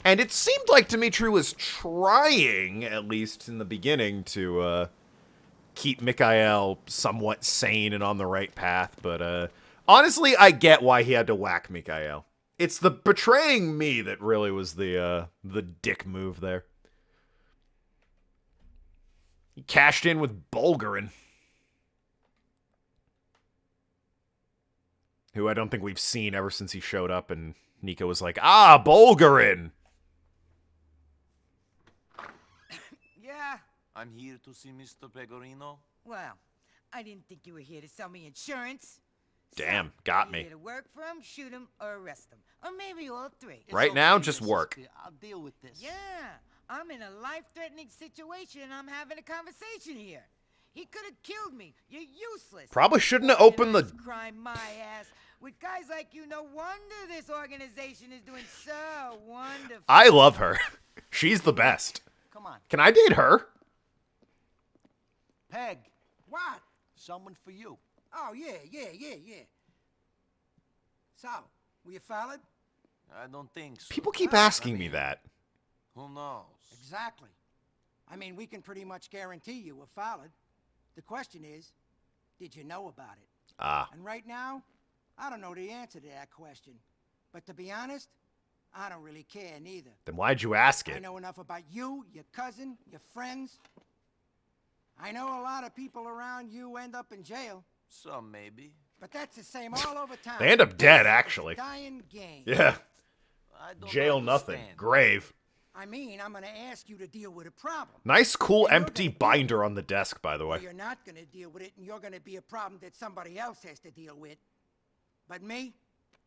And it seemed like Dimitri was trying, at least in the beginning, to keep Mikael somewhat sane and on the right path. But honestly, I get why he had to whack Mikael. It's the betraying me that really was the dick move there. He cashed in with Bulgarin, who I don't think we've seen ever since he showed up, and Nico was like, "Ah, Bulgarin!" Yeah? I'm here to see Mr. Pegorino. Well, I didn't think you were here to sell me insurance. Damn, So, got you me. here to work for him, shoot him, or arrest him. Or maybe all three. Right now, just work. I'll deal with this. Yeah, I'm in a life-threatening situation and I'm having a conversation here. He could have killed me. You're useless. Probably shouldn't have opened the... Organized crime, my ass. With guys like you, no wonder this organization is doing so wonderful. I love her. She's the best. Come on. Can I date her? Peg, What? someone for you. Oh, yeah. So, were you followed? I don't think so. People keep asking me that. Who knows? Exactly. I mean, we can pretty much guarantee you were followed. The question is, did you know about it? Ah. And right now, I don't know the answer to that question. But to be honest, I don't really care neither. Then why'd you ask I it? know enough about you, your cousin, your friends. I know a lot of people around you end up in jail. Some maybe. But that's the same all over town. They end up dead, It's a actually. dying game. Yeah. I don't Jail nothing. understand. Grave. I mean, I'm gonna ask you to deal with a problem. Nice, cool, You're empty gonna- binder on the desk, by the Or way. you're not gonna deal with it, and you're gonna be a problem that somebody else has to deal with. But me,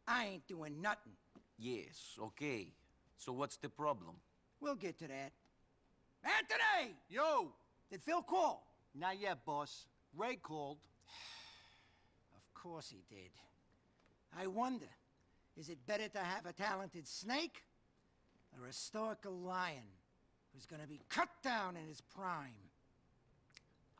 I ain't doing nothing. Yes, okay. So what's the problem? We'll get to that. Anthony! Yo! Did Phil call? Not yet, boss. Ray called. Of course he did. I wonder, is it better to have a talented snake or a stoical lion who's gonna be cut down in his prime?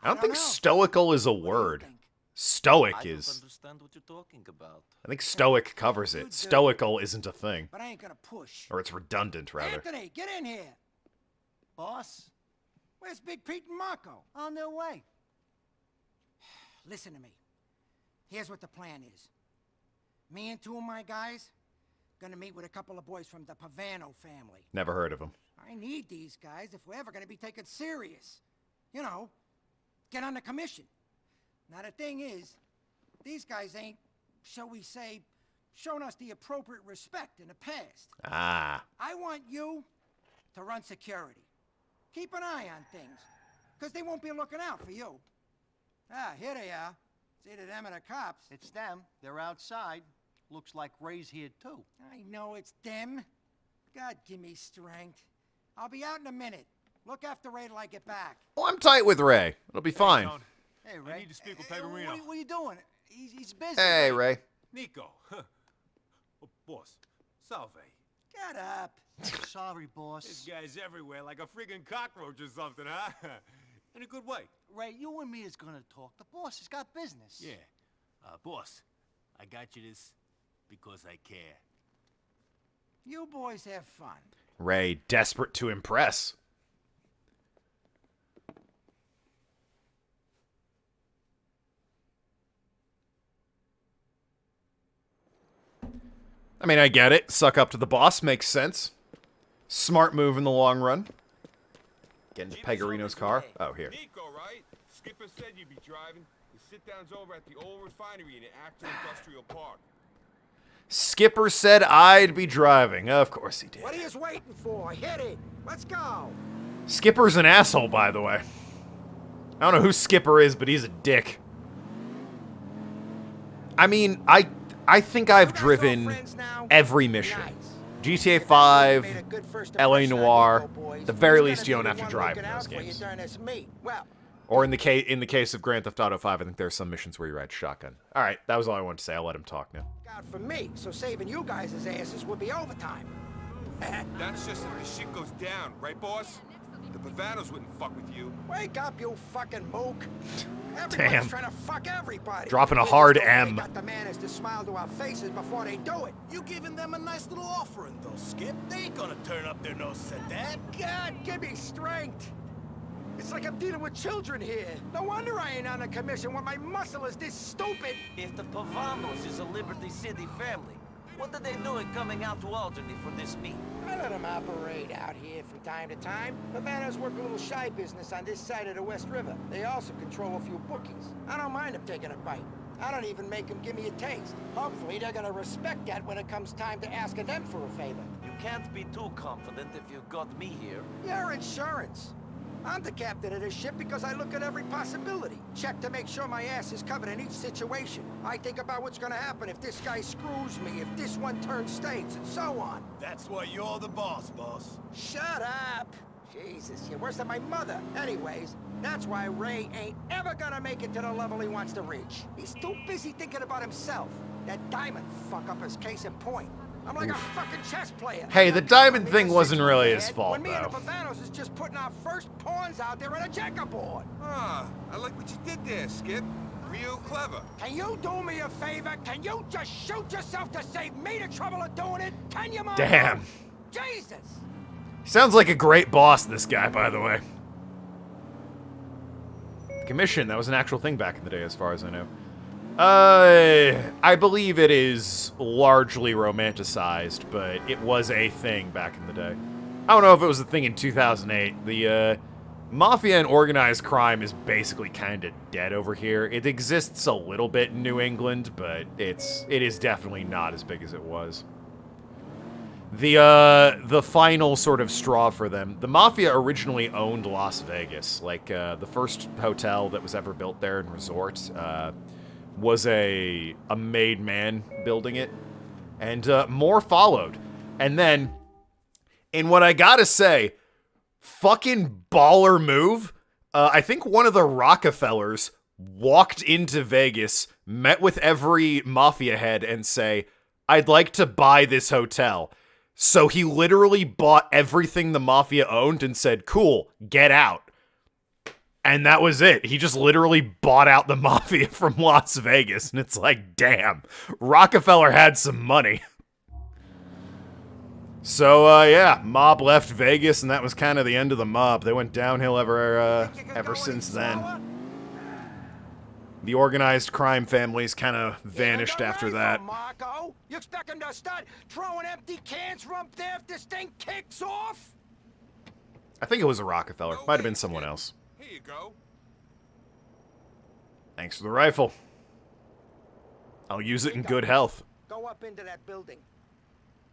I don't think know. stoical is a What do you word. think? Stoic I don't is. understand what you're talking about. I think stoic covers You it. do. Stoical isn't a thing. But I ain't gonna push. Or it's redundant, rather. Anthony, get in here! Boss? Where's Big Pete and Marco? On their way. Listen to me. Here's what the plan is. Me and two of my guys gonna meet with a couple of boys from the Pavano family. Never heard of him. I need these guys if we're ever gonna be taken serious. You know, get on the commission. Now the thing is, these guys ain't, shall we say, shown us the appropriate respect in the past. Ah. I want you to run security. Keep an eye on things, because they won't be looking out for you. Ah, here they are. It's either them or the cops. It's them. They're outside. Looks like Ray's here too. I know it's them. God, give me strength. I'll be out in a minute. Look after Ray till I get back. Well, I'm tight with Ray. It'll be fine. Hey, Ray. I need to speak with Hey, Pegorino. what are you doing? He's busy. Hey, Ray. Nico. Oh, boss. Salve. Get up. Sorry, This boss. guy's everywhere like a freaking cockroach or something, huh? In a good way. Ray, you and me is gonna talk. The boss has got business. Yeah. Boss, I got you this because I care. You boys have fun. Ray, desperate to impress. I mean, I get it. Suck up to the boss makes sense. Smart move in the long run. Get into Pegorino's car. Oh, here. Nico, right? Skipper said you'd be driving. The sit-down's over at the old refinery in the Acton Industrial Park. Skipper said I'd be driving. Of course he did. What are you waiting for? Hit it. Let's go. Skipper's an asshole, by the way. I don't know who Skipper is, but he's a dick. I mean, I think I've driven every mission. GTA 5, LA Noire. The very least, you don't have to drive in those games. Or in the case of Grand Theft Auto 5, I think there are some missions where you ride shotgun. All right, that was all I wanted to say. I'll let him talk now. God for me, so saving you guys' asses would be overtime. That's just if the shit goes down, right, boss? The Pavanos wouldn't fuck with you. Wake up, you fucking mook. Damn. Everybody's trying to fuck everybody. Dropping a hard M. They got the manners to smile to our faces before they do it. You giving them a nice little offering, though, Skip. They ain't gonna turn up their noses at that. God, give me strength. It's like I'm dealing with children here. No wonder I ain't on a commission when my muscle is this stupid. If the Pavanos is a Liberty City family, what are they doing coming out to Albany for this meet? I let them operate out here from time to time. Pavanos work a little shy business on this side of the West River. They also control a few bookies. I don't mind them taking a bite. I don't even make them give me a taste. Hopefully they're gonna respect that when it comes time to asking them for a favor. You can't be too confident if you've got me here. Your insurance. I'm the captain of this ship because I look at every possibility. Check to make sure my ass is covered in each situation. I think about what's gonna happen if this guy screws me, if this one turns states, and so on. That's why you're the boss. Shut up! Jesus, you're worse than my mother. Anyways, that's why Ray ain't ever gonna make it to the level he wants to reach. He's too busy thinking about himself. That diamond fuck-up is case in point. I'm like a fucking chess player. Hey, the diamond thing wasn't really his fault, when me and the though. Pavanos is just putting our first pawns out there on a checkerboard. Ah, I like what you did there, Skip. Real clever. Can you do me a favor? Can you just shoot yourself to save me the trouble of doing it? Can you, Mom? Damn. Jesus! He sounds like a great boss, this guy, by the way. The commission, that was an actual thing back in the day, as far as I know. I believe it is largely romanticized, but it was a thing back in the day. I don't know if it was a thing in 2008. The, mafia and organized crime is basically kind of dead over here. It exists a little bit in New England, but it is definitely not as big as it was. The final sort of straw for them, the Mafia originally owned Las Vegas. Like, the first hotel that was ever built there and resort, was a made man building it. And, more followed. And then, in what I gotta say, fucking baller move, I think one of the Rockefellers walked into Vegas, met with every Mafia head and say, I'd like to buy this hotel. So he literally bought everything the Mafia owned and said, cool, get out. And that was it. He just literally bought out the Mafia from Las Vegas. And it's like, damn, Rockefeller had some money. So, yeah, mob left Vegas, and that was kind of the end of the mob. They went downhill ever since then. The organized crime families kind of vanished after that. Marco, you expect him to start throwing empty cans from up there if this thing kicks off? I think it was a Rockefeller. Might have been someone else. Here you go. Thanks for the rifle. I'll use it in good health. Go up into that building.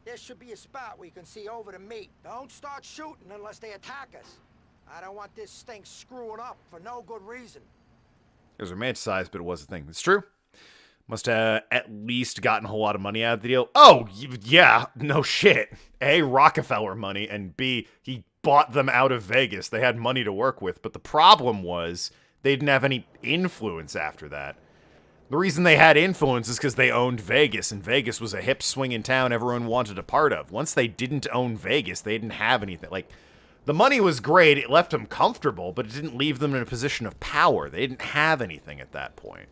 There should be a spot where you can see over the meat. Don't start shooting unless they attack us. I don't want this thing screwing up for no good reason. It was romanticized, but it was a thing. It's true. Must have at least gotten a whole lot of money out of the deal. Oh, yeah, no shit. A, Rockefeller money, and B, he bought them out of Vegas. They had money to work with, but the problem was they didn't have any influence after that. The reason they had influence is because they owned Vegas, and Vegas was a hip swinging town everyone wanted a part of. Once they didn't own Vegas, they didn't have anything. Like, the money was great, it left them comfortable, but it didn't leave them in a position of power. They didn't have anything at that point.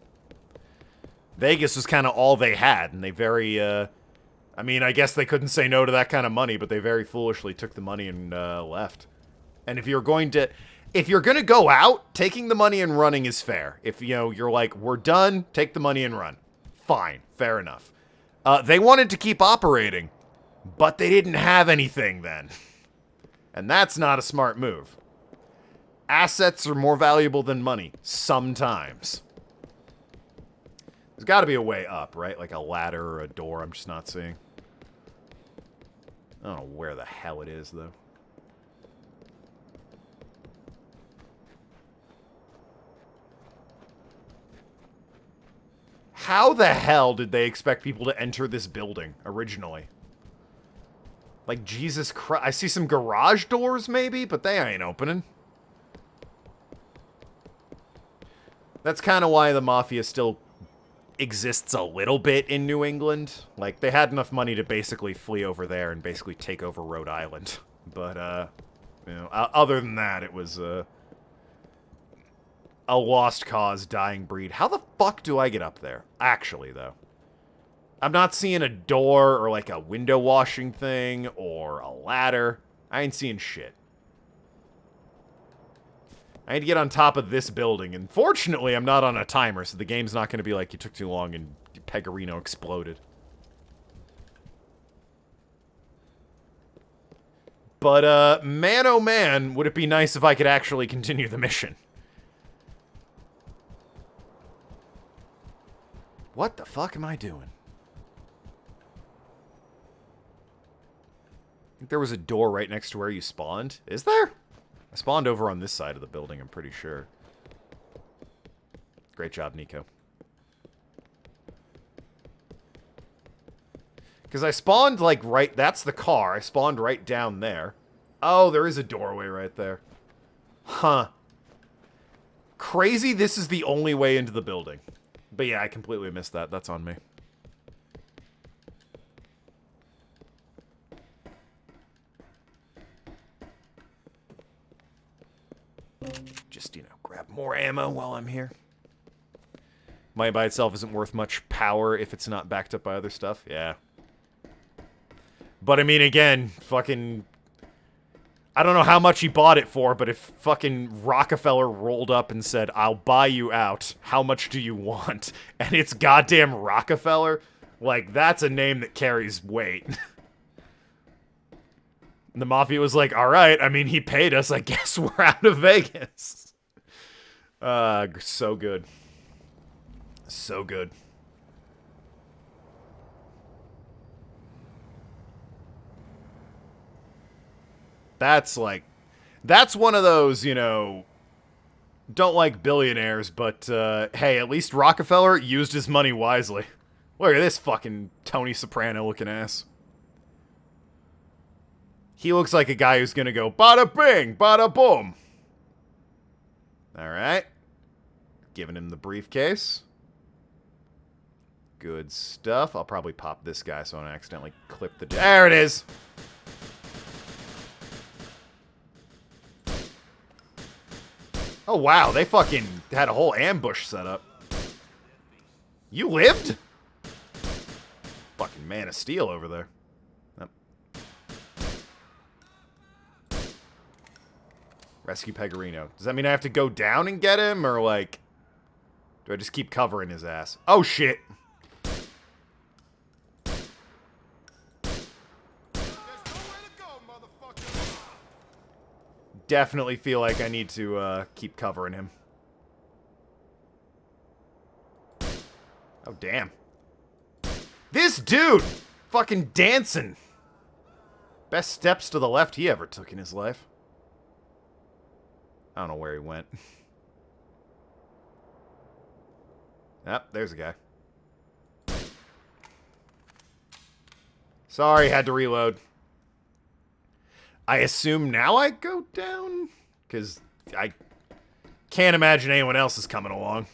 Vegas was kind of all they had, and they very, I mean, I guess they couldn't say no to that kind of money, but they very foolishly took the money and left. And if you're going to go out, taking the money and running is fair. If, you know, you're like, we're done, take the money and run. Fine, fair enough. They wanted to keep operating, but they didn't have anything then. And that's not a smart move. Assets are more valuable than money, sometimes. There's got to be a way up, right? Like a ladder or a door I'm just not seeing. I don't know where the hell it is, though. How the hell did they expect people to enter this building originally? Like, Jesus Christ. I see some garage doors, maybe, but they ain't opening. That's kind of why the Mafia still exists a little bit in New England. Like, they had enough money to basically flee over there and basically take over Rhode Island. But, you know, other than that, it was, a lost cause, dying breed. How the fuck do I get up there? Actually, though. I'm not seeing a door or, like, a window washing thing or a ladder. I ain't seeing shit. I need to get on top of this building, and fortunately, I'm not on a timer, so the game's not going to be like, you took too long and Pegarino exploded. But, man oh man, would it be nice if I could actually continue the mission. What the fuck am I doing? I think there was a door right next to where you spawned. Is there? I spawned over on this side of the building, I'm pretty sure. Great job, Nico. Because I spawned, like, right... That's the car. I spawned right down there. Oh, there is a doorway right there. Huh. Crazy this is the only way into the building. But yeah, I completely missed that. That's on me. Just, you know, grab more ammo while I'm here. Money by itself isn't worth much power if it's not backed up by other stuff. Yeah. But, I mean, again, fucking... I don't know how much he bought it for, but if fucking Rockefeller rolled up and said, I'll buy you out, how much do you want? And it's goddamn Rockefeller, like, that's a name that carries weight. The Mafia was like, alright, I mean, he paid us, I guess we're out of Vegas. So good. So good. That's like, that's one of those, you know, don't like billionaires, but, hey, at least Rockefeller used his money wisely. Look at this fucking Tony Soprano looking ass. He looks like a guy who's gonna go, bada bing, bada boom. Alright. Giving him the briefcase. Good stuff. I'll probably pop this guy so I don't accidentally clip the... There it is! Oh, wow, they fucking had a whole ambush set up. You lived? Fucking Man of Steel over there. Yep. Rescue Pegarino. Does that mean I have to go down and get him, or, like... Do I just keep covering his ass? Oh, shit! Definitely feel like I need to keep covering him. Oh, damn. This dude! Fucking dancing! Best steps to the left he ever took in his life. I don't know where he went. Yep, there's a guy. Sorry, had to reload. I assume now I go down? Because I can't imagine anyone else is coming along.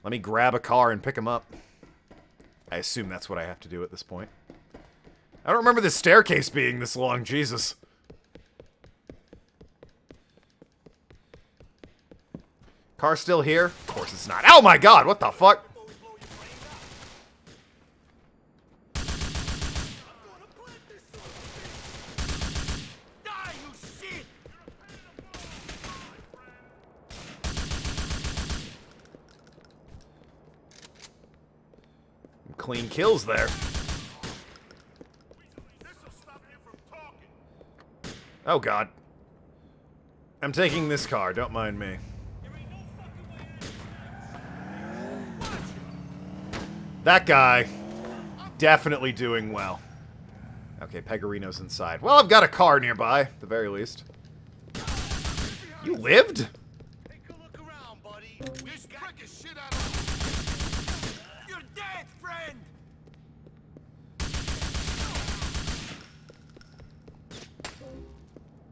Let me grab a car and pick him up. I assume that's what I have to do at this point. I don't remember this staircase being this long, Jesus. Car still here? Of course it's not. Oh my god, what the fuck? Clean kills there. Oh god. I'm taking this car, don't mind me. That guy, definitely doing well. Okay, Pegarino's inside. Well, I've got a car nearby, at the very least. You lived? Take a look around, buddy. This prick is shit out of... You're dead, friend!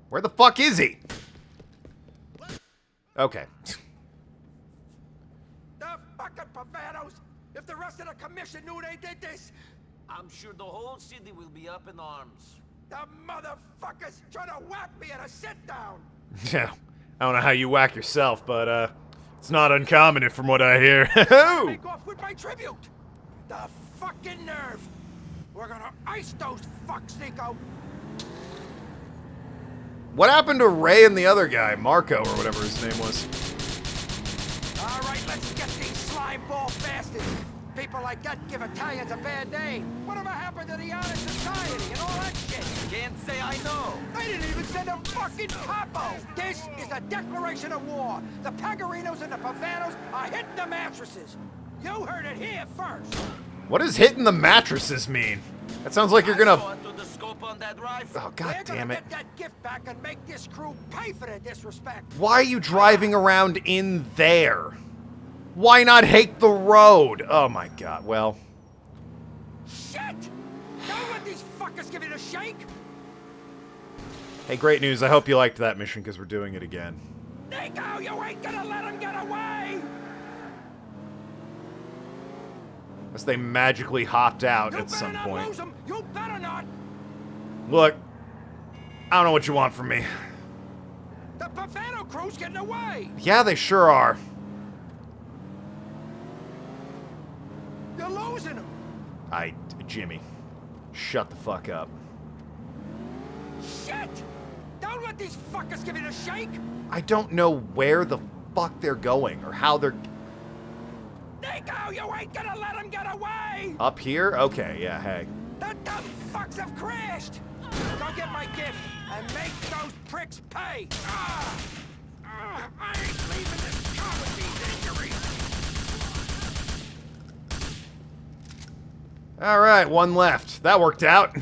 Where the fuck is he? Okay. The fucking Pavanos! If the rest of the commission knew they did this, I'm sure the whole city will be up in arms. the motherfuckers trying to whack me at a sit-down! Yeah. I don't know how you whack yourself, but, it's not uncommon from what I hear. Take off with my tribute! The fucking nerve! We're gonna ice those fucks, Nico! What happened to Ray and the other guy, Marco, or whatever his name was? Alright, let's get these slime ball bastards! People like that give Italians a bad name. Whatever happened to the honor society and all that shit? Can't say I know. They didn't even send a fucking capo! This is a declaration of war. The Pagarinos and the Pavanos are hitting the mattresses. You heard it here first. What does hitting the mattresses mean? That sounds like you're gonna... The scope on that rifle. Oh, god damn it. Get that gift back and make this crew pay for their disrespect. Why are you driving around in there? Why not hate the road? Oh my god, well... Shit! Don't let these fuckers give you the shake! Hey, great news. I hope you liked that mission, because we're doing it again. Nico, you ain't gonna let him get away! Unless they magically hopped out at some point. Lose him. You better not! Look, I don't know what you want from me. The Pavano crew's getting away! Yeah, they sure are. You're losing them! Jimmy, shut the fuck up. Shit! Don't let these fuckers give you the shake! I don't know where the fuck they're going, or how they're... Nico, you ain't gonna let them get away! Up here? Okay, yeah, hey. The dumb fucks have crashed! Go get my gift and make those pricks pay! I ain't leaving this car with these injuries! Alright, one left. That worked out.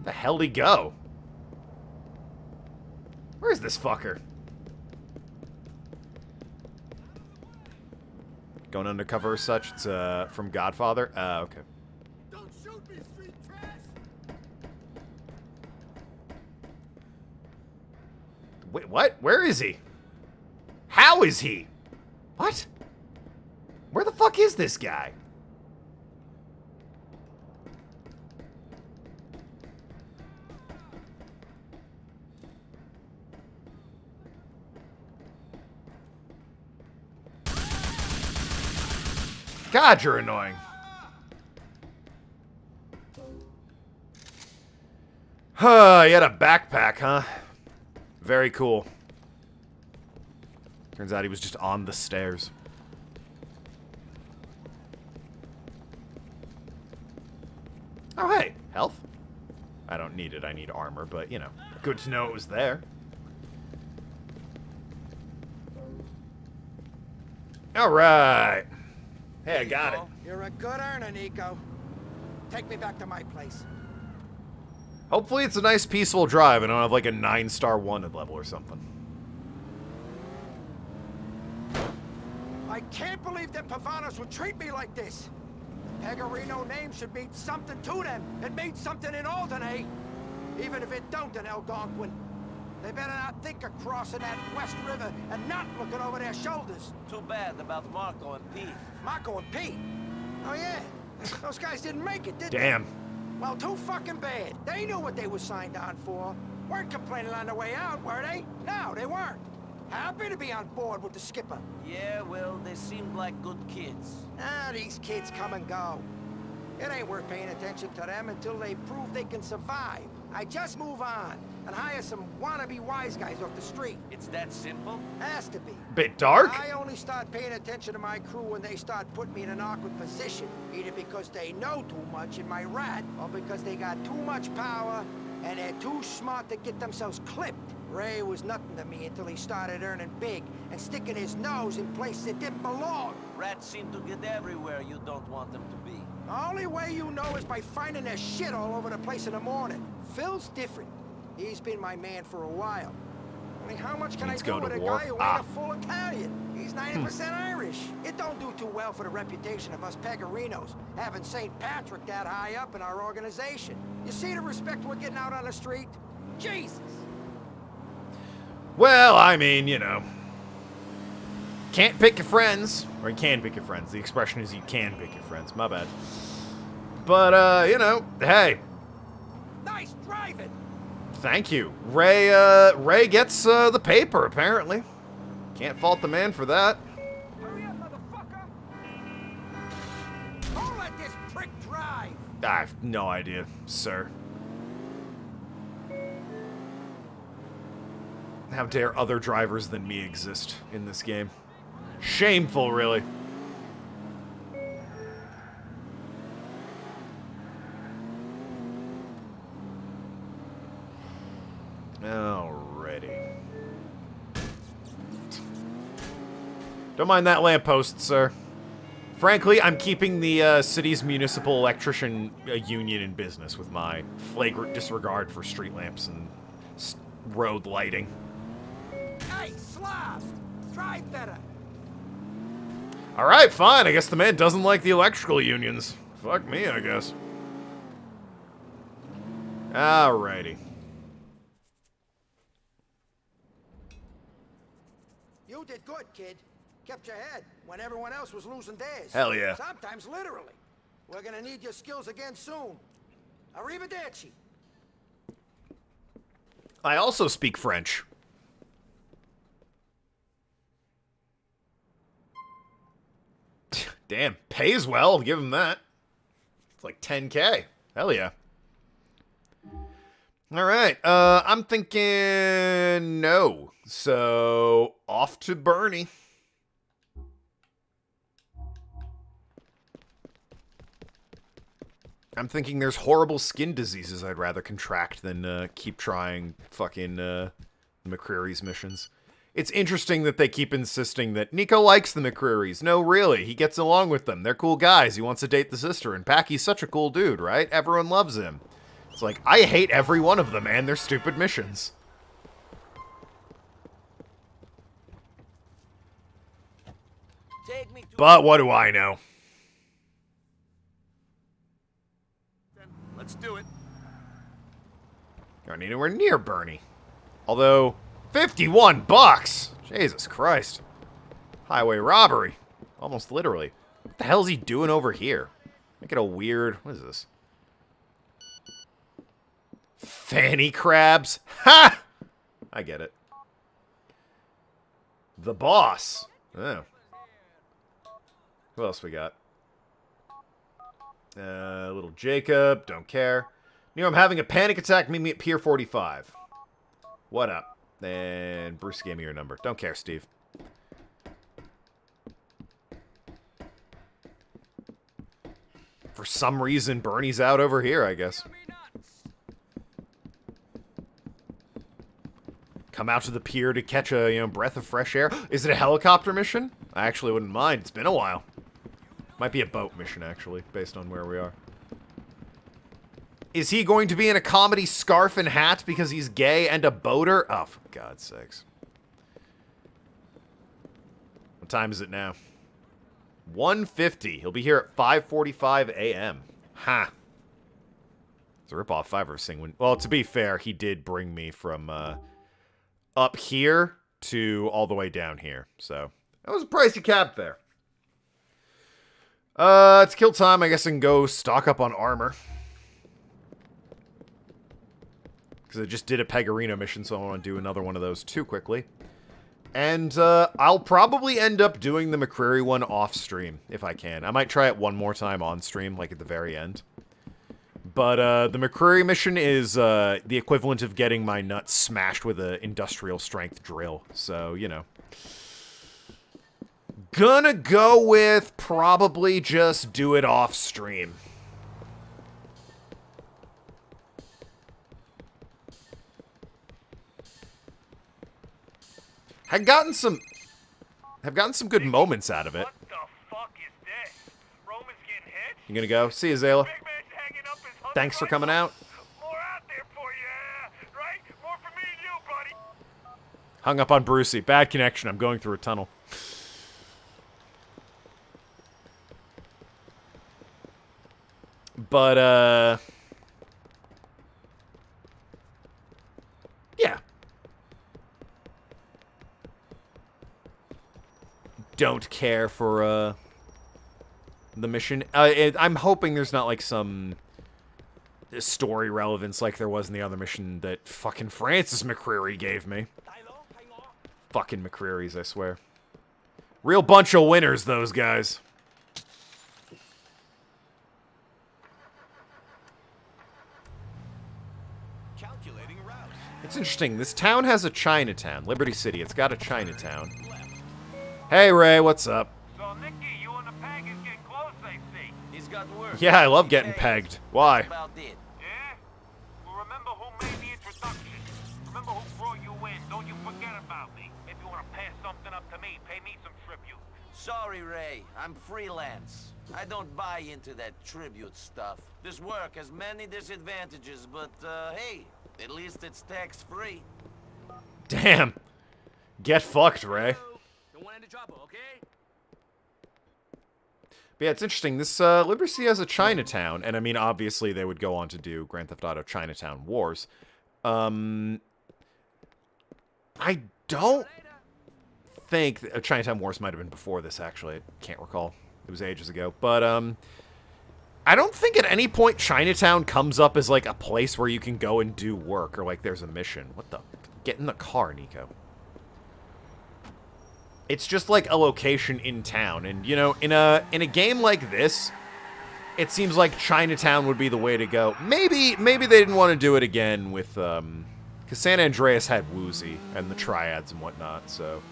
The hell'd he go? Where's this fucker? Going undercover or such? It's, from Godfather? Okay. Don't shoot me, street trash! Wait, what? Where is he? How is he? What? Where the fuck is this guy? God, you're annoying. Huh, you had a backpack, huh? Very cool. Turns out he was just on the stairs. Oh, hey, health. I don't need it, I need armor, but, you know, good to know it was there. Alright. Hey, I got it. You're a good earner, Nico. Take me back to my place. Hopefully it's a nice peaceful drive and I don't have like a 9-star wanted level or something. I can't believe that Pavanos would treat me like this. Pegarino name should mean something to them. It means something in Alderney. Even if it don't in Algonquin. They better not think of crossing that West River and not looking over their shoulders. Too bad about Marco and Pete. Marco and Pete? Oh yeah. Those guys didn't make it, did Damn. they? Well, too fucking bad. They knew what they were signed on for. Weren't complaining on the way out, were they? No, they weren't. Happy to be on board with the skipper. Yeah, well, they seemed like good kids. Ah, these kids come and go. It ain't worth paying attention to them until they prove they can survive. I just move on and hire some wannabe wise guys off the street. It's that simple? Has to be. Bit dark? I only start paying attention to my crew when they start putting me in an awkward position. Either because they know too much in my rat, or because they got too much power and they're too smart to get themselves clipped. Ray was nothing to me until he started earning big and sticking his nose in places that didn't belong. Rats seem to get everywhere you don't want them to be. The only way you know is by finding their shit all over the place in the morning. Phil's different. He's been my man for a while. I mean, how much can Needs I to do go with to a war. guy who ain't a full Italian? He's 90% Irish. It don't do too well for the reputation of us Pegarinos, having St. Patrick that high up in our organization. You see the respect we're getting out on the street? Jesus! Well, I mean, you know. Can't pick your friends. Or you can pick your friends. The expression is you can pick your friends. My bad. But, you know, hey. Nice driving! Thank you. Ray gets the paper, apparently. Can't fault the man for that. Hurry up, motherfucker! Don't let this prick drive! I have no idea, sir. How dare other drivers than me exist in this game? Shameful, really. Alrighty. Don't mind that lamppost, sir. Frankly, I'm keeping the city's municipal electrician union in business with my flagrant disregard for street lamps and road lighting. Hey, Slav! Drive better! Alright, fine. I guess the man doesn't like the electrical unions. Fuck me, I guess. Alrighty. You did good, kid. Kept your head when everyone else was losing theirs. Hell yeah. Sometimes literally. We're gonna need your skills again soon. Arrivederci. I also speak French. Damn, pays well, I'll give him that. It's like 10K. Hell yeah. Alright, I'm thinking no. So, off to Bernie. I'm thinking there's horrible skin diseases I'd rather contract than keep trying fucking McCreary's missions. It's interesting that they keep insisting that Nico likes the McCrearys. No, really, he gets along with them. They're cool guys. He wants to date the sister, and Packy's such a cool dude, right? Everyone loves him. It's like, I hate every one of them and their stupid missions. But what do I know? Let's do it. Aren't anywhere near Bernie. Although, $51! Jesus Christ. Highway robbery. Almost literally. What the hell is he doing over here? Make it a weird... What is this? Fanny crabs? Ha! I get it. The boss. Oh. Who else we got? Little Jacob. Don't care. You know, I'm having a panic attack. Meet me at Pier 45. What up? And Bruce gave me your number. Don't care, Steve. For some reason, Bernie's out over here, I guess. Come out to the pier to catch a, breath of fresh air. Is it a helicopter mission? I actually wouldn't mind. It's been a while. Might be a boat mission, actually, based on where we are. Is he going to be in a comedy scarf and hat because he's gay and a boater? Oh, for God's sakes. What time is it now? 1:50. He'll be here at 5:45 a.m. Ha. It's a ripoff if I've ever seen one. Well, to be fair, he did bring me from up here to all the way down here. So, that was a pricey cab fare. It's kill time. I guess I can go stock up on armor. Because I just did a Pegarino mission, so I want to do another one of those too quickly. And I'll probably end up doing the McCreary one off stream, if I can. I might try it one more time on stream, like at the very end. But the McCreary mission is the equivalent of getting my nuts smashed with an industrial strength drill. So, Gonna go with probably just do it off stream. Have gotten some good moments out of it. What the fuck is this? Roman's getting hit? You gonna go? See you, Zayla. Big man's hanging up his Thanks for coming out. More out there for you, right? Hung up on Brucey. Bad connection. I'm going through a tunnel. But, yeah. Don't care for, the mission. I'm hoping there's not, like, some story relevance like there was in the other mission that fucking Francis McCreary gave me. Fucking McCreary's, I swear. Real bunch of winners, those guys. Calculating route. It's interesting. This town has a Chinatown. Liberty City. It's got a Chinatown. Hey, Ray, what's up? So, Nicky, you and the peg is getting close, I see. He's got work. Yeah, I love getting pegged. Why? About it. Yeah? Well, remember who made the introduction? Remember who brought you in? Don't you forget about me. If you want to pass something up to me, pay me some tribute. Sorry, Ray. I'm freelance. I don't buy into that tribute stuff. This work has many disadvantages, but, hey, at least it's tax-free. Damn. Get fucked, Ray. Don't want any trouble, okay? But yeah, it's interesting. This Liberty City has a Chinatown, and I mean, obviously, they would go on to do Grand Theft Auto Chinatown Wars. I don't think Chinatown Wars might have been before this. Actually, I can't recall. It was ages ago, but I don't think at any point Chinatown comes up as like a place where you can go and do work or like there's a mission. What the? Get in the car, Nico. It's just like a location in town, and you know, in a game like this, it seems like Chinatown would be the way to go. Maybe they didn't want to do it again with because San Andreas had Woozy and the Triads and whatnot, so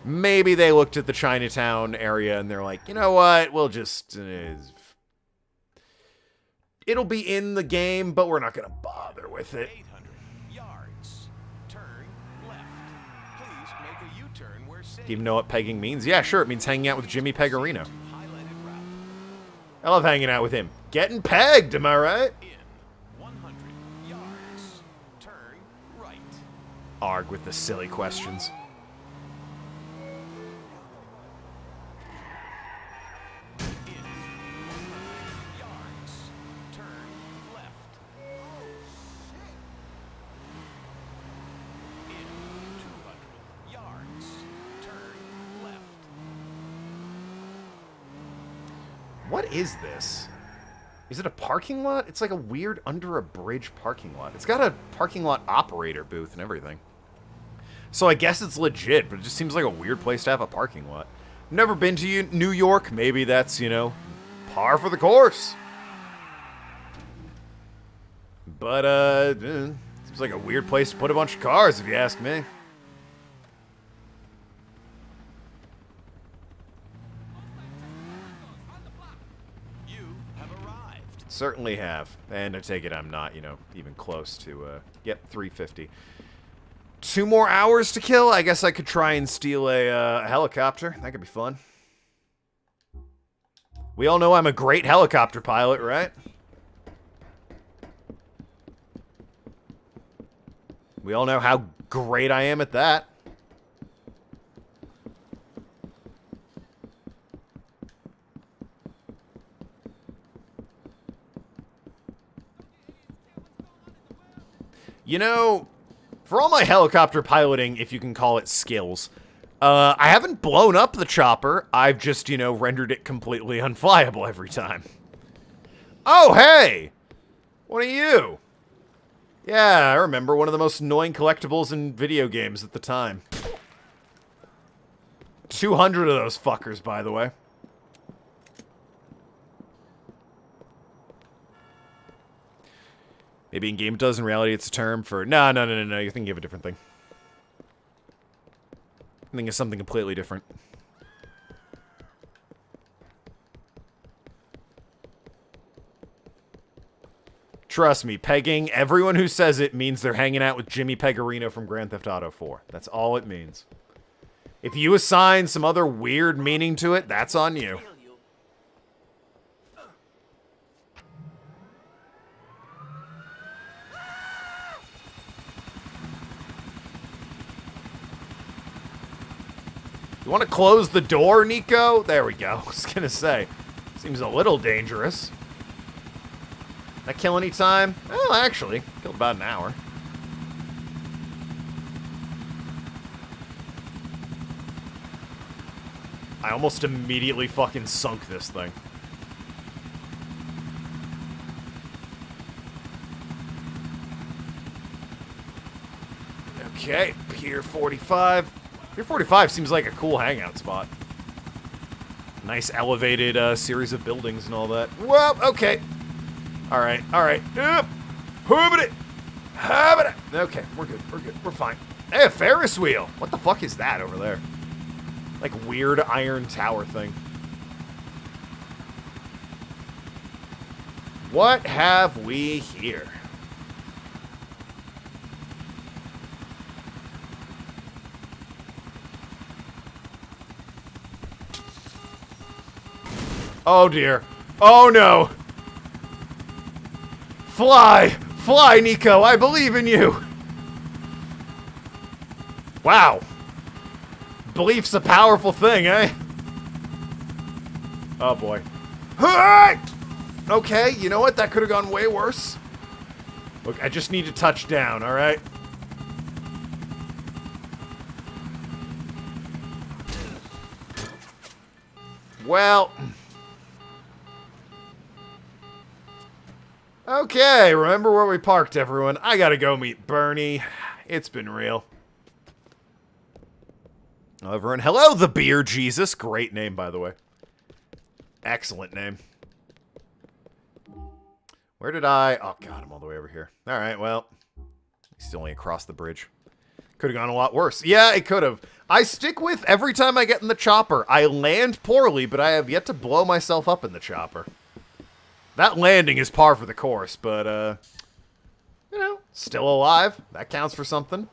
maybe they looked at the Chinatown area and they're like, you know what, we'll just it'll be in the game, but we're not gonna bother with it. 800 yards. Turn left. Please make a U-turn where safe. Do you even know what pegging means? Yeah, sure, it means hanging out with Jimmy Pegorino. Highlighted route. I love hanging out with him. Getting pegged, am I right? In 100 yards. Turn right. Arg with the silly questions. In 100 yards. Turn left. In 200 yards. Turn left. What is this? Is it a parking lot? It's like a weird under a bridge parking lot. It's got a parking lot operator booth and everything. So I guess it's legit, but it just seems like a weird place to have a parking lot. Never been to New York. Maybe that's, you know, par for the course. But, seems like a weird place to put a bunch of cars, if you ask me. You have arrived. Certainly have. And I take it I'm not, you know, even close to, yep, 350. 2 more hours to kill? I guess I could try and steal a helicopter. That could be fun. We all know I'm a great helicopter pilot, right? We all know how great I am at that. You know, for all my helicopter piloting, if you can call it skills, I haven't blown up the chopper. I've just, you know, rendered it completely unflyable every time. Oh, hey! What are you? Yeah, I remember, one of the most annoying collectibles in video games at the time. 200 of those fuckers, by the way. Maybe in game it does, in reality it's a term for... No, you're thinking of a different thing. I'm thinking of something completely different. Trust me, pegging, everyone who says it means they're hanging out with Jimmy Pegorino from Grand Theft Auto 4. That's all it means. If you assign some other weird meaning to it, that's on you. You want to close the door, Nico? There we go. I was gonna say. Seems a little dangerous. That kill any time? Well, actually, killed about an hour. I almost immediately fucking sunk this thing. Okay, Pier 45. Pier 45 seems like a cool hangout spot. Nice elevated series of buildings and all that. Well, okay. Alright, alright. Okay, we're good, we're fine. Hey, a Ferris wheel! What the fuck is that over there? Like weird iron tower thing. What have we here? Oh dear. Oh no. Fly! Fly, Nico! I believe in you! Wow. Belief's a powerful thing, eh? Oh boy. Okay, you know what? That could have gone way worse. Look, I just need to touch down, alright? Well... Okay, remember where we parked, everyone. I gotta go meet Bernie. It's been real. Everyone, hello, the Beer Jesus. Great name, by the way. Excellent name. Where did I... Oh, God, I'm all the way over here. All right, well. He's only across the bridge. Could have gone a lot worse. Yeah, it could have. I stick with every time I get in the chopper. I land poorly, but I have yet to blow myself up in the chopper. That landing is par for the course, but, you know, still alive. That counts for something.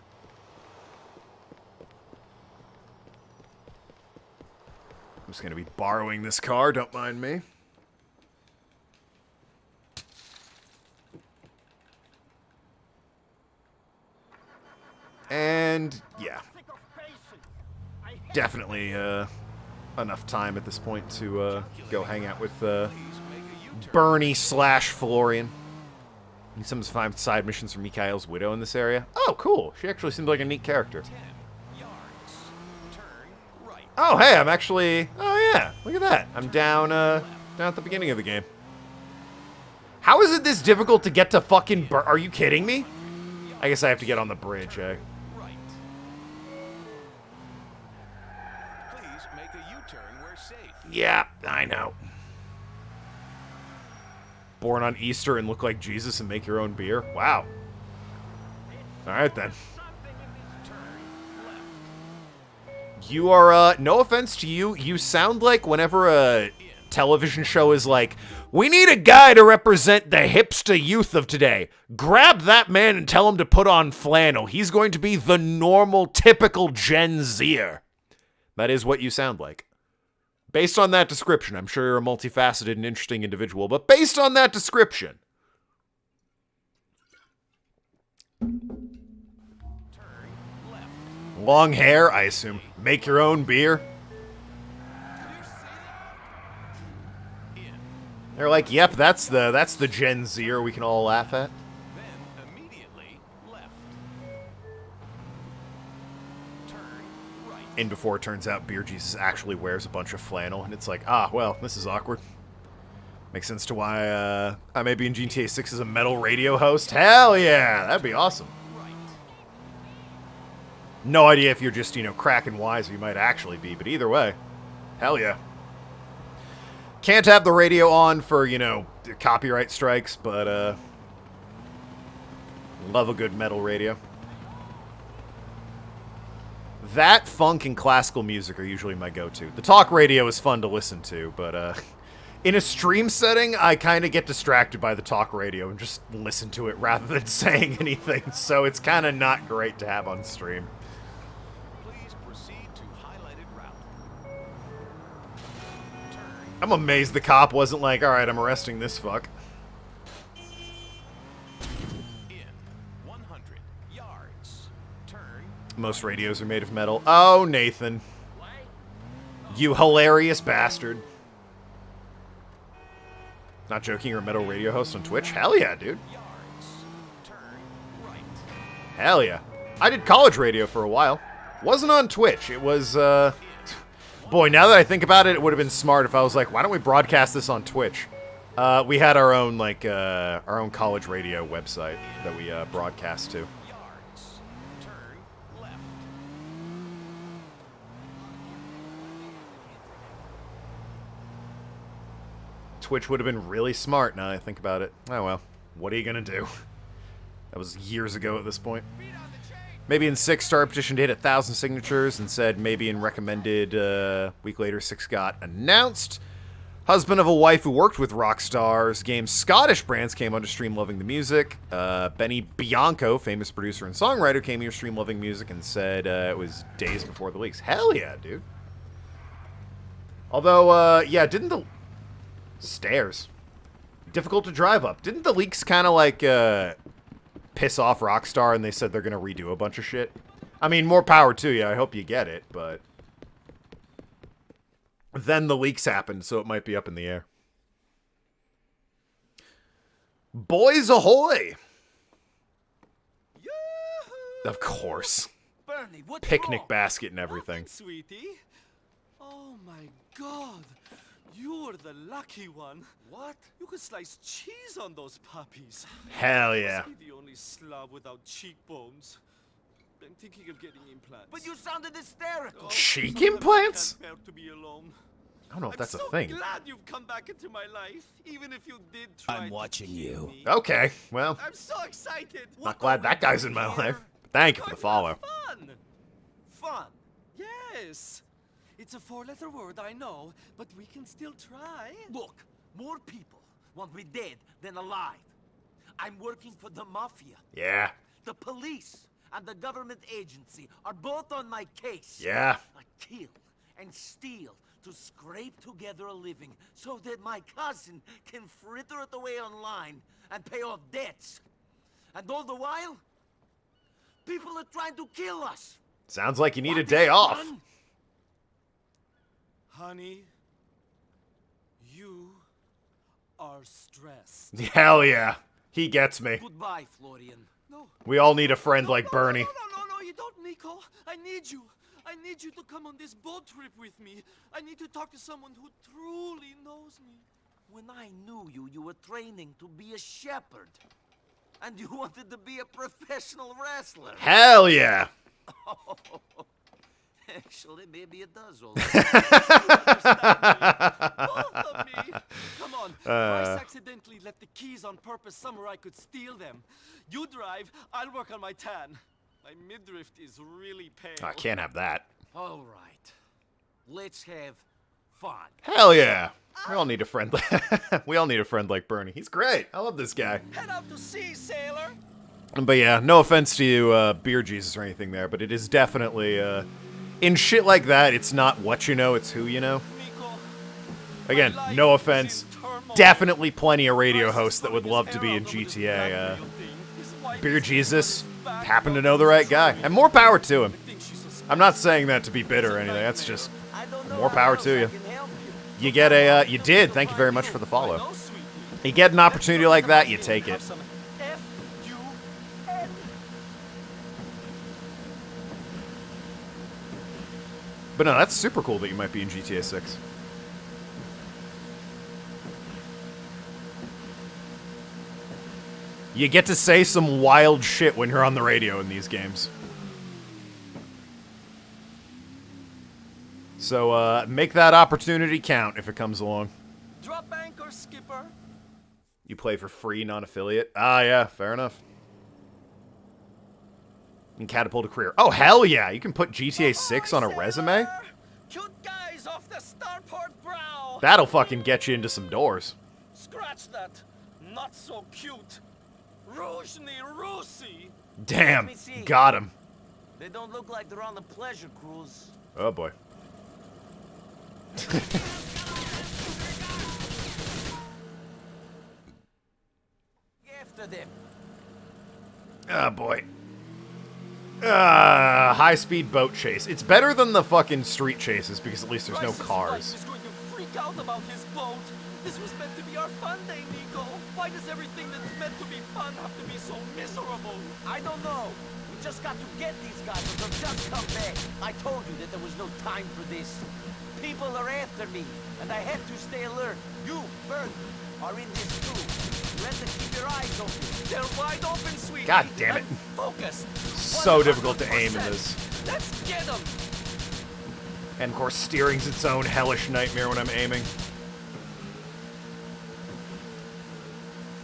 I'm just going to be borrowing this car, don't mind me. And, yeah. Definitely, enough time at this point to, go hang out with, Bernie / Florian. Need some side missions for Mikhail's widow in this area. Oh, cool. She actually seems like a neat character. Oh, hey, I'm actually... Oh, yeah. Look at that. I'm down at the beginning of the game. How is it this difficult to get to fucking... Are you kidding me? I guess I have to get on the bridge, eh? Yeah, I know. Born on Easter and look like Jesus and make your own beer? Wow. Alright then. You are, no offense to you, you sound like whenever a television show is like, we need a guy to represent the hipster youth of today. Grab that man and tell him to put on flannel. He's going to be the normal, typical Gen Zer. That is what you sound like. Based on that description, I'm sure you're a multifaceted and interesting individual, but based on that description... Long hair, I assume. Make your own beer. They're like, yep, that's the Gen Zer we can all laugh at. And before it turns out Beer Jesus actually wears a bunch of flannel, and it's like, ah, well, this is awkward. Makes sense to why I may be in GTA 6 as a metal radio host. Hell yeah, that'd be awesome. No idea if you're just, you know, cracking wise or you might actually be, but either way, hell yeah. Can't have the radio on for, you know, copyright strikes, but, love a good metal radio. That, funk, and classical music are usually my go-to. The talk radio is fun to listen to, but, in a stream setting, I kind of get distracted by the talk radio and just listen to it rather than saying anything, so it's kind of not great to have on stream. Please proceed to highlighted route. I'm amazed the cop wasn't like, alright, I'm arresting this fuck. Most radios are made of metal. Oh, Nathan. You hilarious bastard. Not joking, you're a metal radio host on Twitch? Hell yeah, dude. Hell yeah. I did college radio for a while. Wasn't on Twitch. It was, boy, now that I think about it, it would have been smart if I was like, why don't we broadcast this on Twitch? We had our own, like, our own college radio website that we, broadcast to. Twitch would have been really smart now that I think about it. Oh well, what are you gonna do? That was years ago at this point. Maybe in 6, started a petition to hit 1,000 signatures and said maybe in recommended, week later 6 got announced. Husband of a wife who worked with Rockstar's game's Scottish brands came onto stream loving the music. Benny Bianco, famous producer and songwriter, came here stream loving music and said it was days before the leaks. Hell yeah, dude. Although, yeah, didn't the... Stairs. Difficult to drive up. Didn't the leaks kind of like piss off Rockstar and they said they're going to redo a bunch of shit? I mean, more power to you. I hope you get it, but... Then the leaks happened, so it might be up in the air. Boys ahoy! Yoo-hoo! Of course. Bernie, what's Picnic wrong? basket and everything. Nothing, sweetie. Oh my God. You're the lucky one. What? You could slice cheese on those puppies. Hell yeah. Must be the only slob without cheekbones. I'm thinking of getting implants. But you sounded hysterical. Cheek implants? I can't bear to be alone. I don't know if that's I'm a so thing. glad you've come back into my life, even if you did try I'm to watching kill you. me. Okay, well, I'm so excited. not glad that guy's in my life. But thank you for the follow. Fun. Fun. Yes. It's a 4-letter word, I know, but we can still try. Look, more people want me dead than alive. I'm working for the mafia. Yeah. The police and the government agency are both on my case. Yeah. I kill and steal to scrape together a living so that my cousin can fritter it away online and pay off debts. And all the while, people are trying to kill us. Sounds like you need a Want day this off. fun? Honey, you are stressed. Hell yeah. He gets me. Goodbye, Florian. No. We all need a friend like Bernie. No, you don't, Nico. I need you. I need you to come on this boat trip with me. I need to talk to someone who truly knows me. When I knew you, you were training to be a shepherd. And you wanted to be a professional wrestler. Hell yeah. Actually, maybe it does all Both of me. Come on. Bryce accidentally left the keys on purpose somewhere I could steal them. You drive, I'll work on my tan. My midriff is really pale. I can't have that. All right. Let's have fun. Hell yeah. We all need a friend. We all need a friend like Bernie. He's great. I love this guy. Head out to sea, sailor. But yeah, no offense to you, Beer Jesus or anything there, but it is definitely, in shit like that, it's not what you know, it's who you know. Again, no offense. Definitely plenty of radio hosts that would love to be in GTA. Beer Jesus happened to know the right guy. And more power to him. I'm not saying that to be bitter or anything. That's just more power to you. You get a, you did. Thank you very much for the follow. You get an opportunity like that, you take it. But no, that's super cool that you might be in GTA 6. You get to say some wild shit when you're on the radio in these games. So, make that opportunity count if it comes along. Drop anchor, skipper. You play for free, non-affiliate? Ah, yeah, fair enough. You can catapult a career. Oh, hell yeah! You can put GTA 6 on a resume? Cute guys off the starport brow. That'll fucking get you into some doors. Scratch that. Not so cute. Ruzhny Rusi. Damn, got him. They don't look like they're on a pleasure cruise. Oh, boy. After them. Oh, boy. High-speed boat chase. It's better than the fucking street chases because at least there's no cars. He's going to freak out about his boat. This was meant to be our fun day, Nico. Why does everything that's meant to be fun have to be so miserable? I don't know. We just got to get these guys or they'll just come back. I told you that there was no time for this. People are after me, and I have to stay alert. You, Bert, are in this too. You have to keep your eyes open. They're wide open, sweetie. God damn it. Focus. So difficult to aim in this. Let's get them. And of course, steering's its own hellish nightmare when I'm aiming.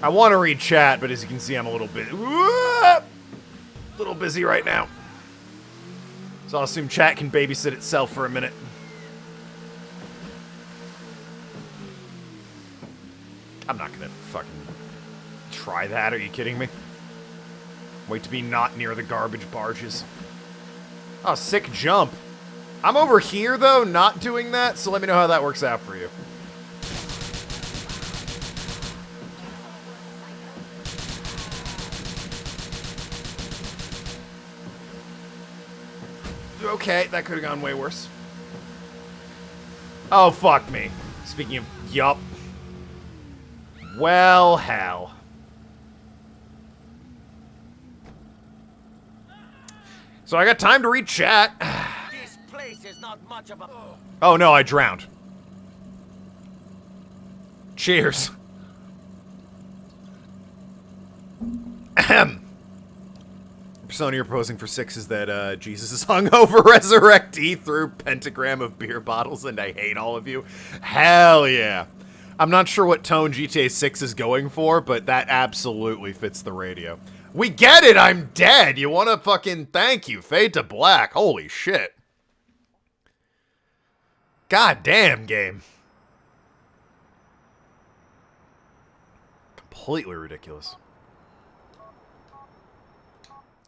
I want to read chat, but as you can see, I'm a little busy right now. So I'll assume chat can babysit itself for a minute. I'm not gonna fucking try that, are you kidding me? Wait to be not near the garbage barges. Oh, sick jump. I'm over here, though, not doing that, so let me know how that works out for you. Okay, that could have gone way worse. Oh, fuck me. Speaking of yup. Well, hell. So I got time to read chat. This place is not much of a... Oh no, I drowned. Cheers. Ahem. The persona you're posing for 6 is that Jesus is hungover resurrectee through pentagram of beer bottles, and I hate all of you. Hell yeah. I'm not sure what tone GTA 6 is going for, but that absolutely fits the radio. We get it, I'm dead! You wanna fucking thank you, Fade to Black. Holy shit. God damn, game. Completely ridiculous.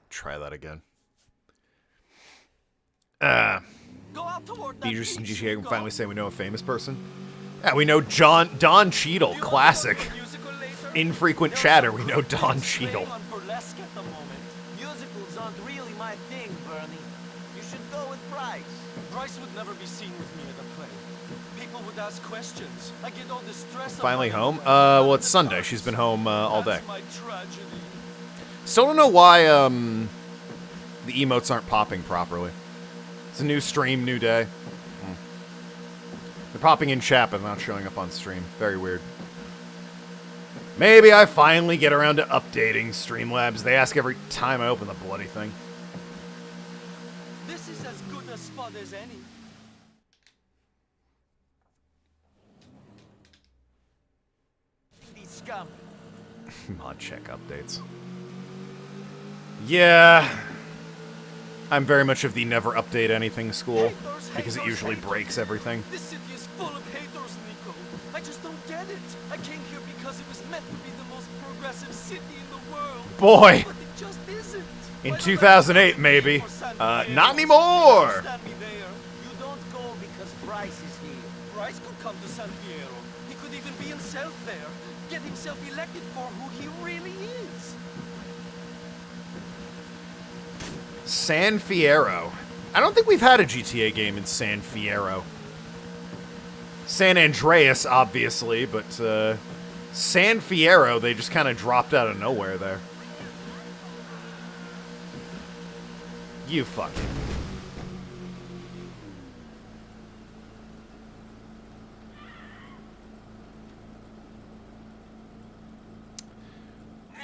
Try that again. Beatrice and GTA can finally say we know a famous person. Yeah, we know Don Cheadle, classic. Infrequent chatter, we know Don Cheadle. Musicals aren't really my thing, Bernie. You should go with Bryce. Bryce would never be seen with me at a play. People would ask questions. I get all the stress. Finally home? Well, it's Sunday. She's been home all day. Still don't know why the emotes aren't popping properly. It's a new stream, new day. They're popping in chat, but not showing up on stream. Very weird. Maybe I finally get around to updating Streamlabs. They ask every time I open the bloody thing. This is as good a spot as any. These scum. Mod check updates. Yeah. I'm very much of the never update anything school, because it usually breaks everything. This city is full of haters, Nico. I just don't get it. I came here because it was meant to be the most progressive city in the world. Boy! But it just isn't. In 2008, maybe. Not anymore! You don't go because Bryce is here. Bryce could come to San Fierro. He could even be himself there. Get himself elected for who he really is. San Fierro. I don't think we've had a GTA game in San Fierro. San Andreas, obviously, but San Fierro, they just kind of dropped out of nowhere there. You fucking...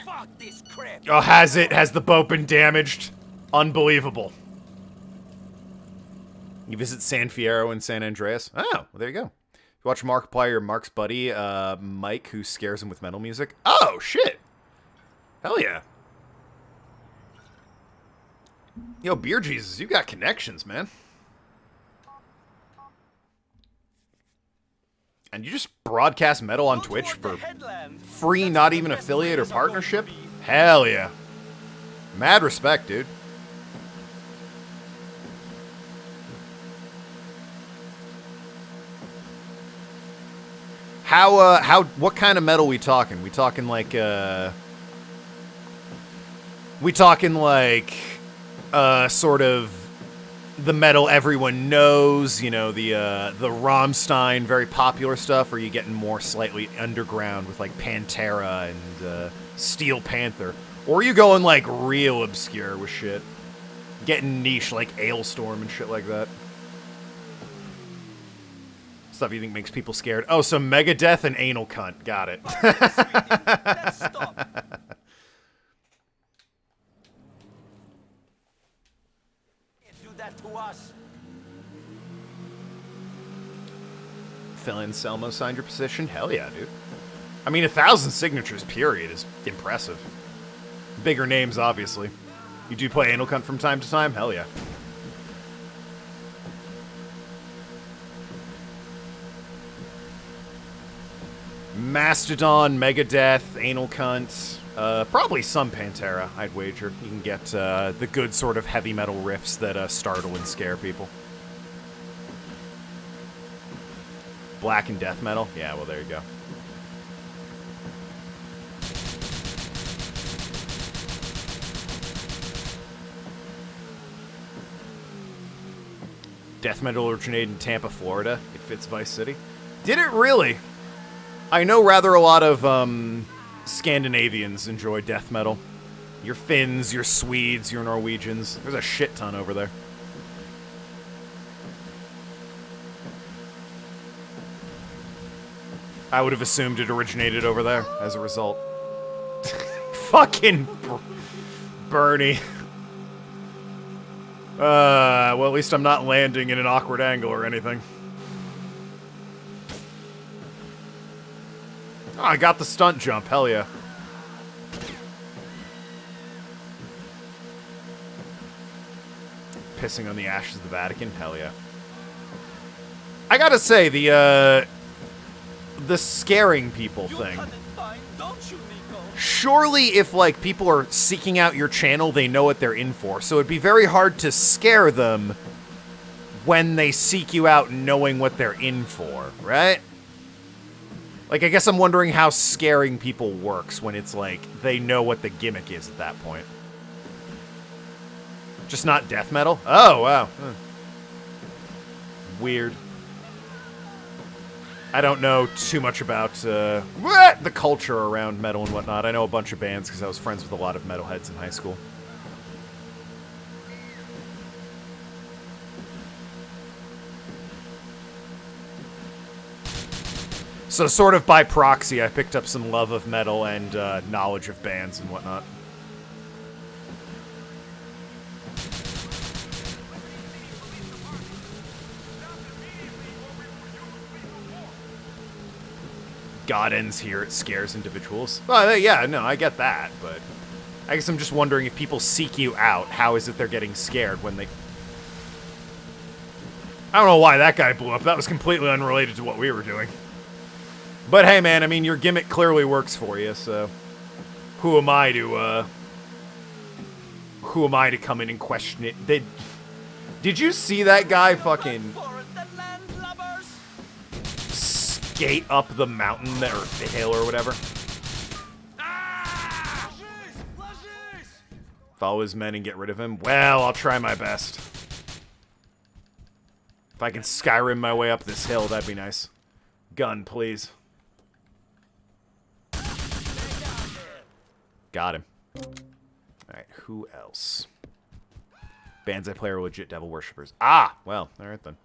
Fuck this crap. Oh, has it? Has the boat been damaged? Unbelievable. You visit San Fierro and San Andreas? Oh, well, there you go. You watch Markiplier, Mark's buddy, Mike, who scares him with metal music. Oh, shit. Hell yeah. Yo, Beer Jesus, you got connections, man. And you just broadcast metal on Twitch for free, not even affiliate or partnership? Hell yeah. Mad respect, dude. What kind of metal we talking? We talking like sort of the metal everyone knows, you know, the Rammstein, very popular stuff, or are you getting more slightly underground with, like, Pantera and Steel Panther? Or are you going, like, real obscure with shit? Getting niche, like Ailstorm and shit like that? Stuff you think makes people scared. Oh, so Megadeth and Anal Cunt. Got it. Let's stop. Can't do that to us. Phil Anselmo signed your position? Hell yeah, dude. I mean, 1,000 signatures, period, is impressive. Bigger names, obviously. You do play Anal Cunt from time to time? Hell yeah. Mastodon, Megadeth, Anal Cunt, probably some Pantera, I'd wager. You can get the good sort of heavy metal riffs that startle and scare people. Black and death metal? Yeah, well, there you go. Death metal originated in Tampa, Florida. It fits Vice City. Did it really? I know rather a lot of Scandinavians enjoy death metal. Your Finns, your Swedes, your Norwegians. There's a shit ton over there. I would have assumed it originated over there as a result. Fucking Bernie. Well, at least I'm not landing in an awkward angle or anything. Oh, I got the stunt jump. Hell yeah. Pissing on the ashes of the Vatican. Hell yeah. I gotta say, the scaring people thing. Surely if, like, people are seeking out your channel, they know what they're in for. So it'd be very hard to scare them when they seek you out knowing what they're in for, right? Like, I guess I'm wondering how scaring people works when it's like, they know what the gimmick is at that point. Just not death metal? Oh, wow. Huh. Weird. I don't know too much about the culture around metal and whatnot. I know a bunch of bands because I was friends with a lot of metalheads in high school. So sort of by proxy, I picked up some love of metal and knowledge of bands and whatnot. God ends here, it scares individuals. Well, yeah, no, I get that, but I guess I'm just wondering if people seek you out, how is it they're getting scared when they... I don't know why that guy blew up. That was completely unrelated to what we were doing. But hey, man, I mean, your gimmick clearly works for you, so... Who am I to come in and question it? Did you see that guy fucking... skate up the mountain there, or the hill or whatever? Follow his men and get rid of him? Well, I'll try my best. If I can Skyrim my way up this hill, that'd be nice. Gun, please. Got him. Alright, who else? Bands I play are legit devil worshippers. Ah! Well, alright then.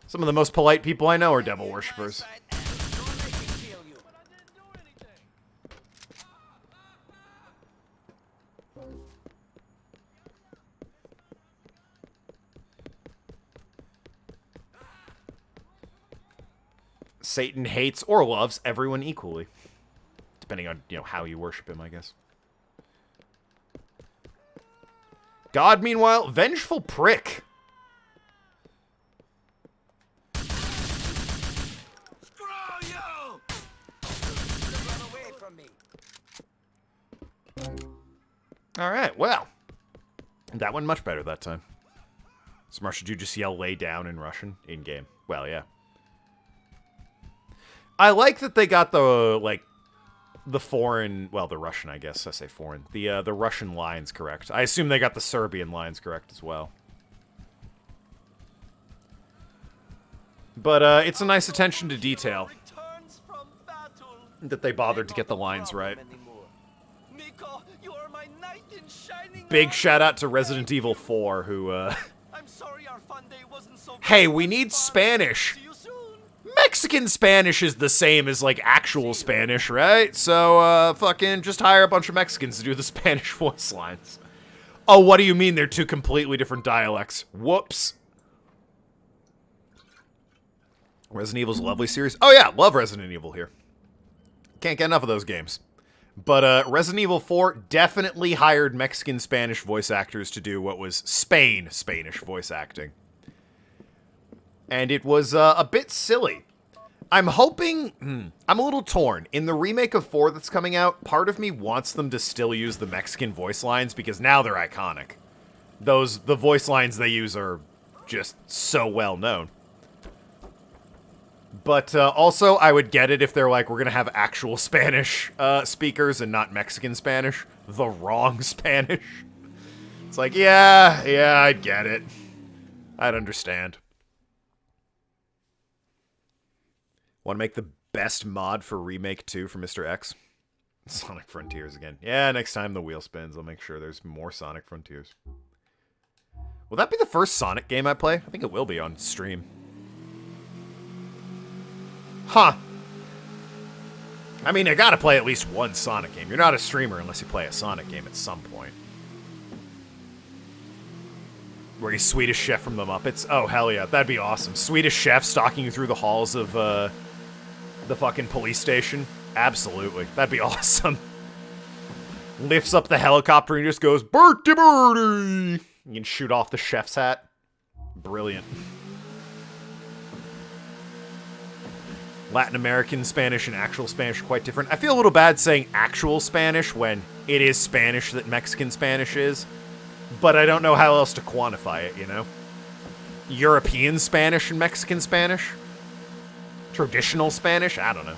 Some of the most polite people I know are devil worshippers. Satan hates or loves everyone equally. Depending on, you know, how you worship him, I guess. God, meanwhile, vengeful prick. Alright, well. That went much better that time. Smart, should you just yell lay down in Russian in-game? Well, yeah. I like that they got the, like, the foreign, well, the Russian, I guess. I say foreign. The Russian lines correct. I assume they got the Serbian lines correct as well. But it's a nice attention to detail that they bothered to get the lines right. Nico, you are my knight in shining Big shout out to Resident Evil 4, who, I'm sorry our fun day wasn't so hey, we need Spanish. Mexican Spanish is the same as, like, actual Spanish, right? So, fucking just hire a bunch of Mexicans to do the Spanish voice lines. Oh, what do you mean they're two completely different dialects? Whoops. Resident Evil's a lovely series. Oh, yeah, love Resident Evil here. Can't get enough of those games. But Resident Evil 4 definitely hired Mexican Spanish voice actors to do what was Spanish voice acting. And it was a bit silly. I'm hoping... I'm a little torn. In the remake of 4 that's coming out, part of me wants them to still use the Mexican voice lines because now they're iconic. The voice lines they use are just so well known. But also, I would get it if they're like, we're going to have actual Spanish speakers and not Mexican Spanish. The wrong Spanish. It's like, yeah, I'd get it. I'd understand. Want to make the best mod for Remake 2 for Mr. X? Sonic Frontiers again. Yeah, next time the wheel spins, I'll make sure there's more Sonic Frontiers. Will that be the first Sonic game I play? I think it will be on stream. Huh. I mean, I gotta play at least one Sonic game. You're not a streamer unless you play a Sonic game at some point. Where he's Swedish Chef from the Muppets. Oh, hell yeah. That'd be awesome. Swedish Chef stalking you through the halls of, the fucking police station. Absolutely. That'd be awesome. Lifts up the helicopter and just goes, Bertie Birdie! You can shoot off the chef's hat. Brilliant. Latin American Spanish and actual Spanish are quite different. I feel a little bad saying actual Spanish when it is Spanish that Mexican Spanish is. But I don't know how else to quantify it, you know? European Spanish and Mexican Spanish? Traditional Spanish? I don't know.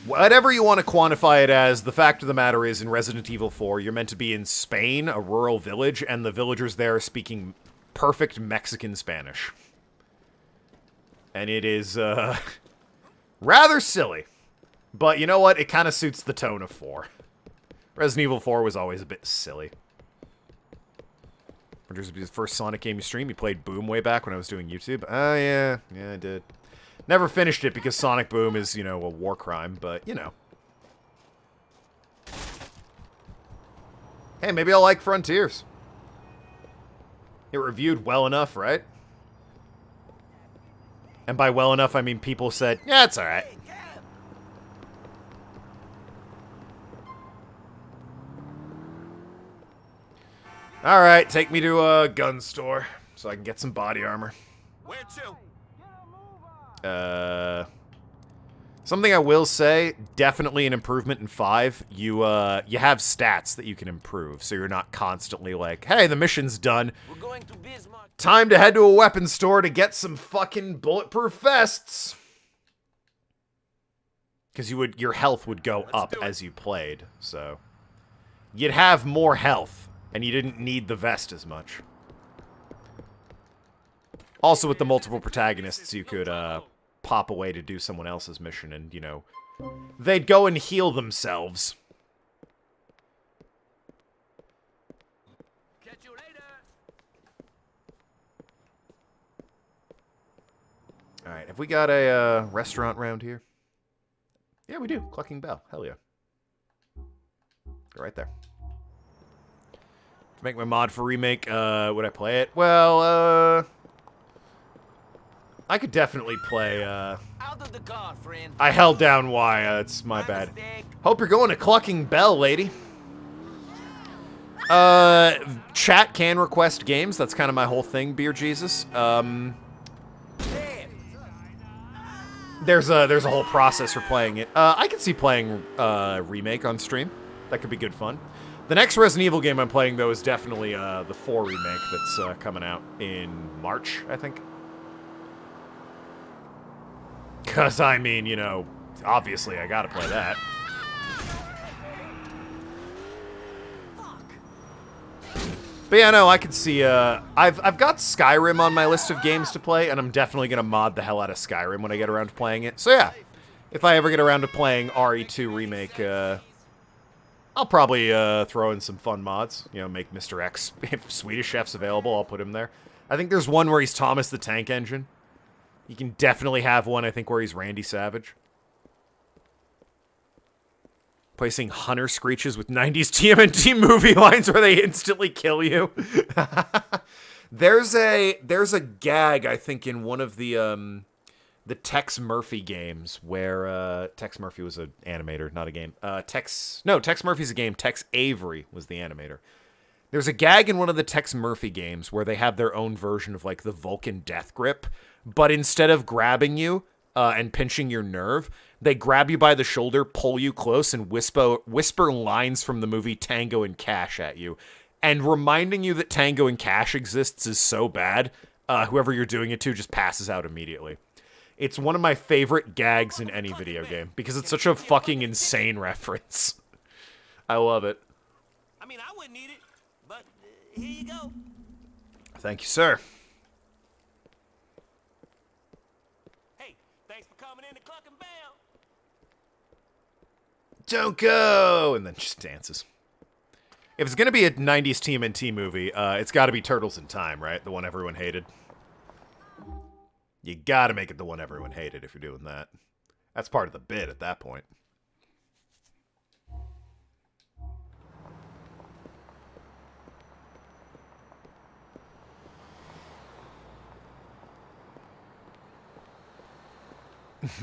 Whatever you want to quantify it as, the fact of the matter is, in Resident Evil 4, you're meant to be in Spain, a rural village, and the villagers there are speaking perfect Mexican Spanish. And it is, rather silly. But you know what? It kind of suits the tone of 4. Resident Evil 4 was always a bit silly. Wonders would be the first Sonic game you streamed. You played Boom way back when I was doing YouTube. Oh, yeah. Yeah, I did. Never finished it because Sonic Boom is, you know, a war crime, but, you know. Hey, maybe I'll like Frontiers. It reviewed well enough, right? And by well enough, I mean people said, yeah, it's alright. Alright, take me to a gun store so I can get some body armor. Where to? Something I will say, definitely an improvement in 5. You have stats that you can improve, so you're not constantly like, hey, the mission's done. We're going to Bismarck. Time to head to a weapons store to get some fucking bulletproof vests. Because your health would go up as you played, so you'd have more health, and you didn't need the vest as much. Also, with the multiple protagonists, you could pop away to do someone else's mission, and, you know, they'd go and heal themselves. Catch you later. Alright, have we got a restaurant around here? Yeah, we do. Clucking Bell. Hell yeah. Go right there. To make my mod for Remake, would I play it? Well, I could definitely play, Out of the car, friend. I held down Y, it's my bad. Hope you're going to Clucking Bell, lady. Chat can request games, that's kind of my whole thing, Beer Jesus. There's a whole process for playing it. I could see playing, Remake on stream. That could be good fun. The next Resident Evil game I'm playing, though, is definitely, the 4 remake that's, coming out in March, I think. Because, I mean, you know, obviously I gotta play that. But yeah, no, I can see, I've got Skyrim on my list of games to play, and I'm definitely gonna mod the hell out of Skyrim when I get around to playing it. So yeah, if I ever get around to playing RE2 Remake, I'll probably, throw in some fun mods. You know, make Mr. X, if Swedish Chef's available, I'll put him there. I think there's one where he's Thomas the Tank Engine. You can definitely have one, I think, where he's Randy Savage. Placing Hunter screeches with 90s TMNT movie lines where they instantly kill you. There's a gag, I think, in one of the Tex Murphy games where Tex Murphy was an animator, not a game. Tex Murphy's a game. Tex Avery was the animator. There's a gag in one of the Tex Murphy games where they have their own version of like the Vulcan death grip, but instead of grabbing you and pinching your nerve, they grab you by the shoulder, pull you close, and whisper lines from the movie Tango and Cash at you. And reminding you that Tango and Cash exists is so bad, whoever you're doing it to just passes out immediately. It's one of my favorite gags in any video game, because it's such a fucking insane reference. I love it. I mean, I wouldn't eat it, but here you go. Thank you, sir. Hey, thanks for coming in to Cluck and Bam. Don't go! And then just dances. If it's gonna be a 90s TMNT movie, it's gotta be Turtles in Time, right? The one everyone hated. You gotta make it the one everyone hated if you're doing that. That's part of the bit at that point.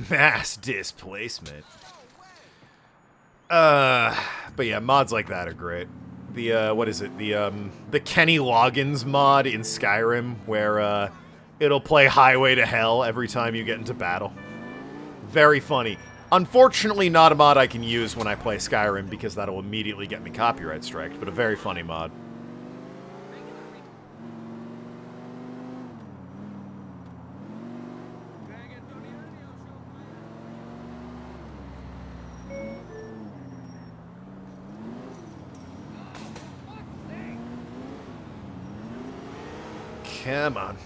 Mass displacement. But yeah, mods like that are great. The, what is it? The Kenny Loggins mod in Skyrim, where, it'll play Highway to Hell every time you get into battle. Very funny. Unfortunately, not a mod I can use when I play Skyrim, because that'll immediately get me copyright striked, but a very funny mod. Come on.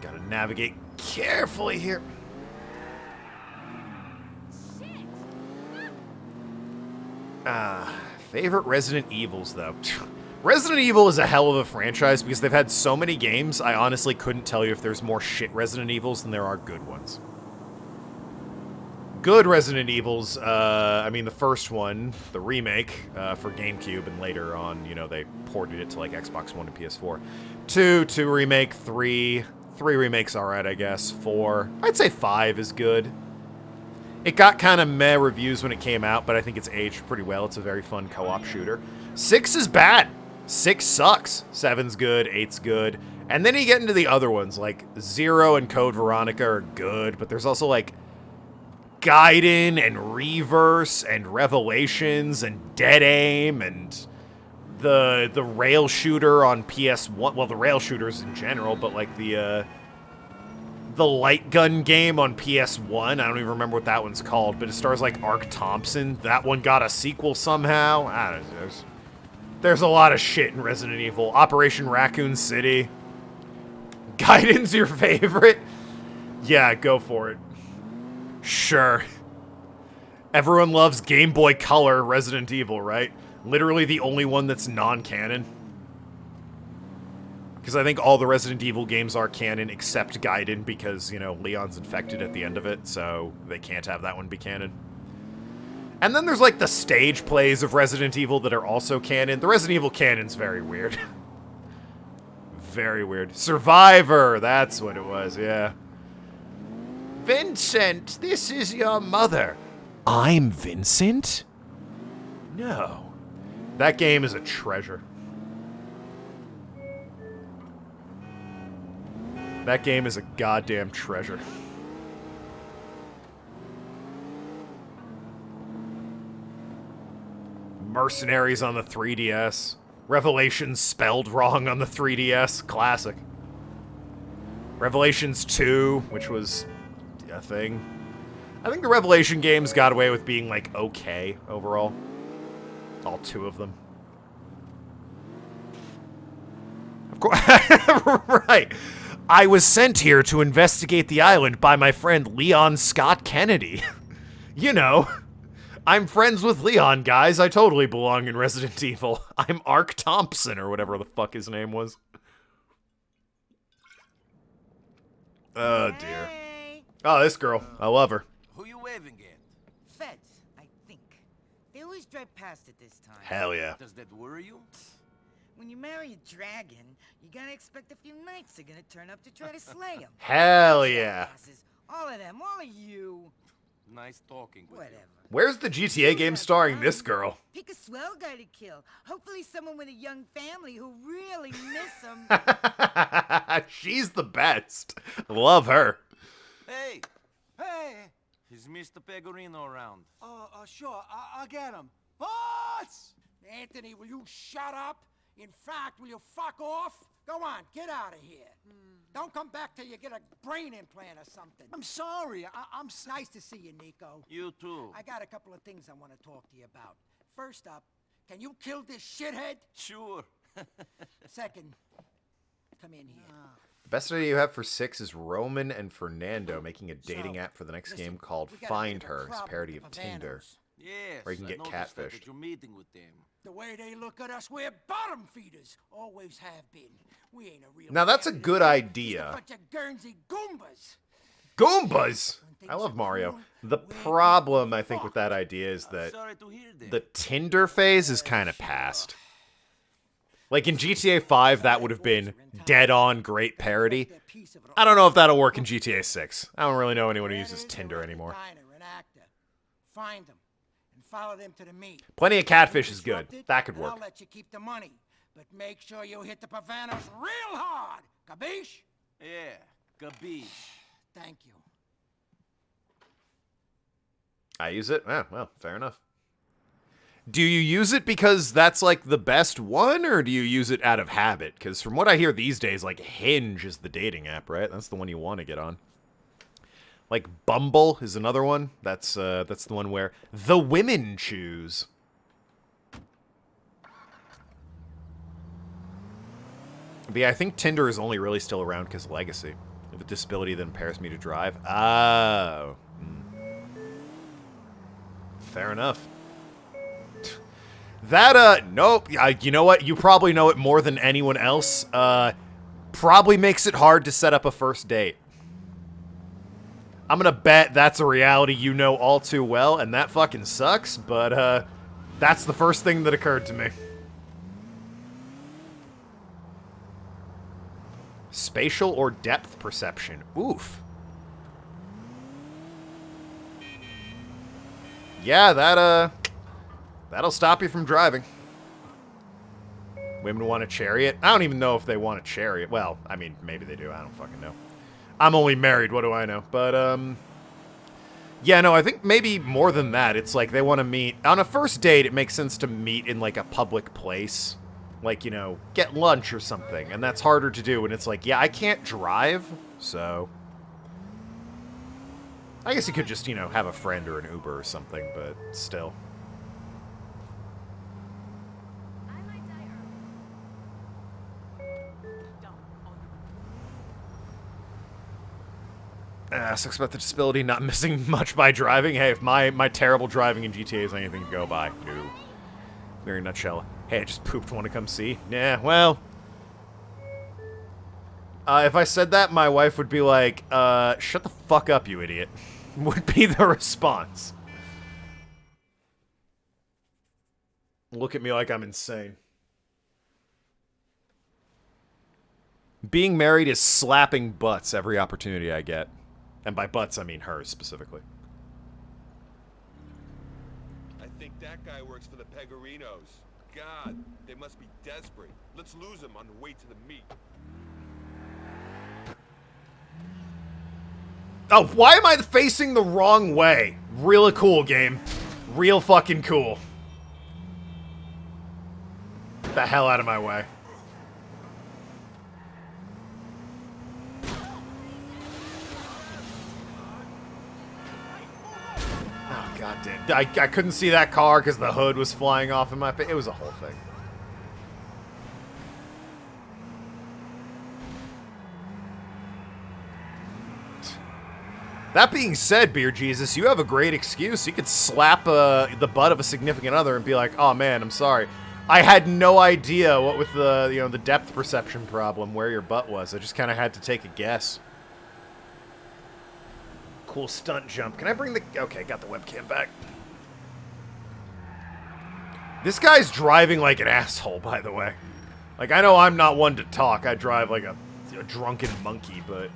Gotta navigate carefully here. Favorite Resident Evils, though. Resident Evil is a hell of a franchise because they've had so many games, I honestly couldn't tell you if there's more shit Resident Evils than there are good ones. Good Resident Evils, I mean, the first one, the remake, for GameCube, and later on, you know, they ported it to, like, Xbox One and PS4. 2 remake, 3 remakes alright, I guess, 4, I'd say 5 is good. It got kind of meh reviews when it came out, but I think it's aged pretty well. It's a very fun co-op shooter. 6 is bad. 6 sucks. 7's good, 8's good. And then you get into the other ones, like 0 and Code Veronica are good, but there's also, like, Gaiden and Reverse and Revelations and Dead Aim and the rail shooter on PS1. Well, the rail shooters in general, but like the light gun game on PS1. I don't even remember what that one's called, but it stars like Ark Thompson. That one got a sequel somehow. I don't know. There's a lot of shit in Resident Evil. Operation Raccoon City. Gaiden's your favorite? Yeah, go for it. Sure. Everyone loves Game Boy Color Resident Evil, right? Literally the only one that's non-canon. Because I think all the Resident Evil games are canon except Gaiden because, you know, Leon's infected at the end of it, so they can't have that one be canon. And then there's, like, the stage plays of Resident Evil that are also canon. The Resident Evil canon's very weird. Very weird. Survivor! That's what it was, yeah. Vincent, this is your mother. I'm Vincent? No. That game is a treasure. That game is a goddamn treasure. Mercenaries on the 3DS. Revelations spelled wrong on the 3DS. Classic. Revelations 2, which was a thing. I think the Revelation games got away with being, like, okay overall. All 2 of them. Of course. Right. I was sent here to investigate the island by my friend Leon Scott Kennedy. You know. I'm friends with Leon, guys. I totally belong in Resident Evil. I'm Ark Thompson, or whatever the fuck his name was. Oh, dear. Oh, this girl. I love her. Who you waving at? Feds, I think. They always drive past it this time. Hell yeah. Does that worry you? When you marry a dragon, you gotta expect a few knights are gonna turn up to try to slay him. Hell yeah. All of them, all of you. Nice talking with Whatever. you. Where's the GTA game starring this girl? Pick a swell guy to kill. Hopefully someone with a young family who really miss him. She's the best. Love her. Hey! Hey! Is Mr. Pegorino around? Sure. I'll get him. Boss! Anthony, will you shut up? In fact, will you fuck off? Go on, get out of here. Don't come back till you get a brain implant or something. I'm sorry. I'm nice to see you, Nico. You too. I got a couple of things I want to talk to you about. First up, can you kill this shithead? Sure. Second, come in here. The best idea you have for 6 is Roman and Fernando making a dating app for the next game called Find Her. It's a parody of Tinder. Yes, where you can get catfished. That you're meeting with them. The way they look at us, we're bottom feeders. Always have been. We ain't a real Now that's a good idea. A bunch of Guernsey Goombas. Goombas! I love Mario. The problem, I think, with that idea is that the Tinder phase is kind of past. Like in GTA 5, that would have been dead-on great parody. I don't know if that'll work in GTA 6. I don't really know anyone who uses Tinder anymore. Find them and follow them to the meet. Plenty of catfish is good. That could work. I'll let you keep the money, but make sure you hit the Pavanos real hard. Capiche? Yeah, capiche. Thank you. I use it? Eh, well, fair enough. Do you use it because that's, like, the best one, or do you use it out of habit? Because from what I hear these days, like, Hinge is the dating app, right? That's the one you want to get on. Like, Bumble is another one. That's the one where the women choose. But yeah, I think Tinder is only really still around because of Legacy. I have a disability that impairs me to drive. Oh. Fair enough. That, nope. You know what? You probably know it more than anyone else. Probably makes it hard to set up a first date. I'm gonna bet that's a reality you know all too well, and that fucking sucks, but, that's the first thing that occurred to me. Spatial or depth perception. Oof. Yeah, that'll stop you from driving. Women want a chariot? I don't even know if they want a chariot. Well, I mean, maybe they do. I don't fucking know. I'm only married. What do I know? But, yeah, no, I think maybe more than that. It's like they want to meet. On a first date, it makes sense to meet in, like, a public place. Like, you know, get lunch or something. And that's harder to do. And it's like, yeah, I can't drive, so... I guess you could just, you know, have a friend or an Uber or something, but still. Sucks about the disability, not missing much by driving. Hey, if my terrible driving in GTA is anything to go by. No. Very nutshell. Hey, I just pooped, want to come see? Yeah, well... if I said that, my wife would be like, shut the fuck up, you idiot. Would be the response. Look at me like I'm insane. Being married is slapping butts every opportunity I get. And by butts, I mean hers, specifically. I think that guy works for the Pegorinos. God, they must be desperate. Let's lose him on the way to the meet. Oh, why am I facing the wrong way? Real cool, game. Real fucking cool. Get the hell out of my way. God damn. I couldn't see that car because the hood was flying off in my face. It was a whole thing. That being said, Beer Jesus, you have a great excuse. You could slap the butt of a significant other and be like, "Oh man, I'm sorry. I had no idea what with the the depth perception problem where your butt was. I just kind of had to take a guess." Cool stunt jump. Can I bring the... Okay, got the webcam back. This guy's driving like an asshole, by the way. Like, I know I'm not one to talk. I drive like a drunken monkey, but...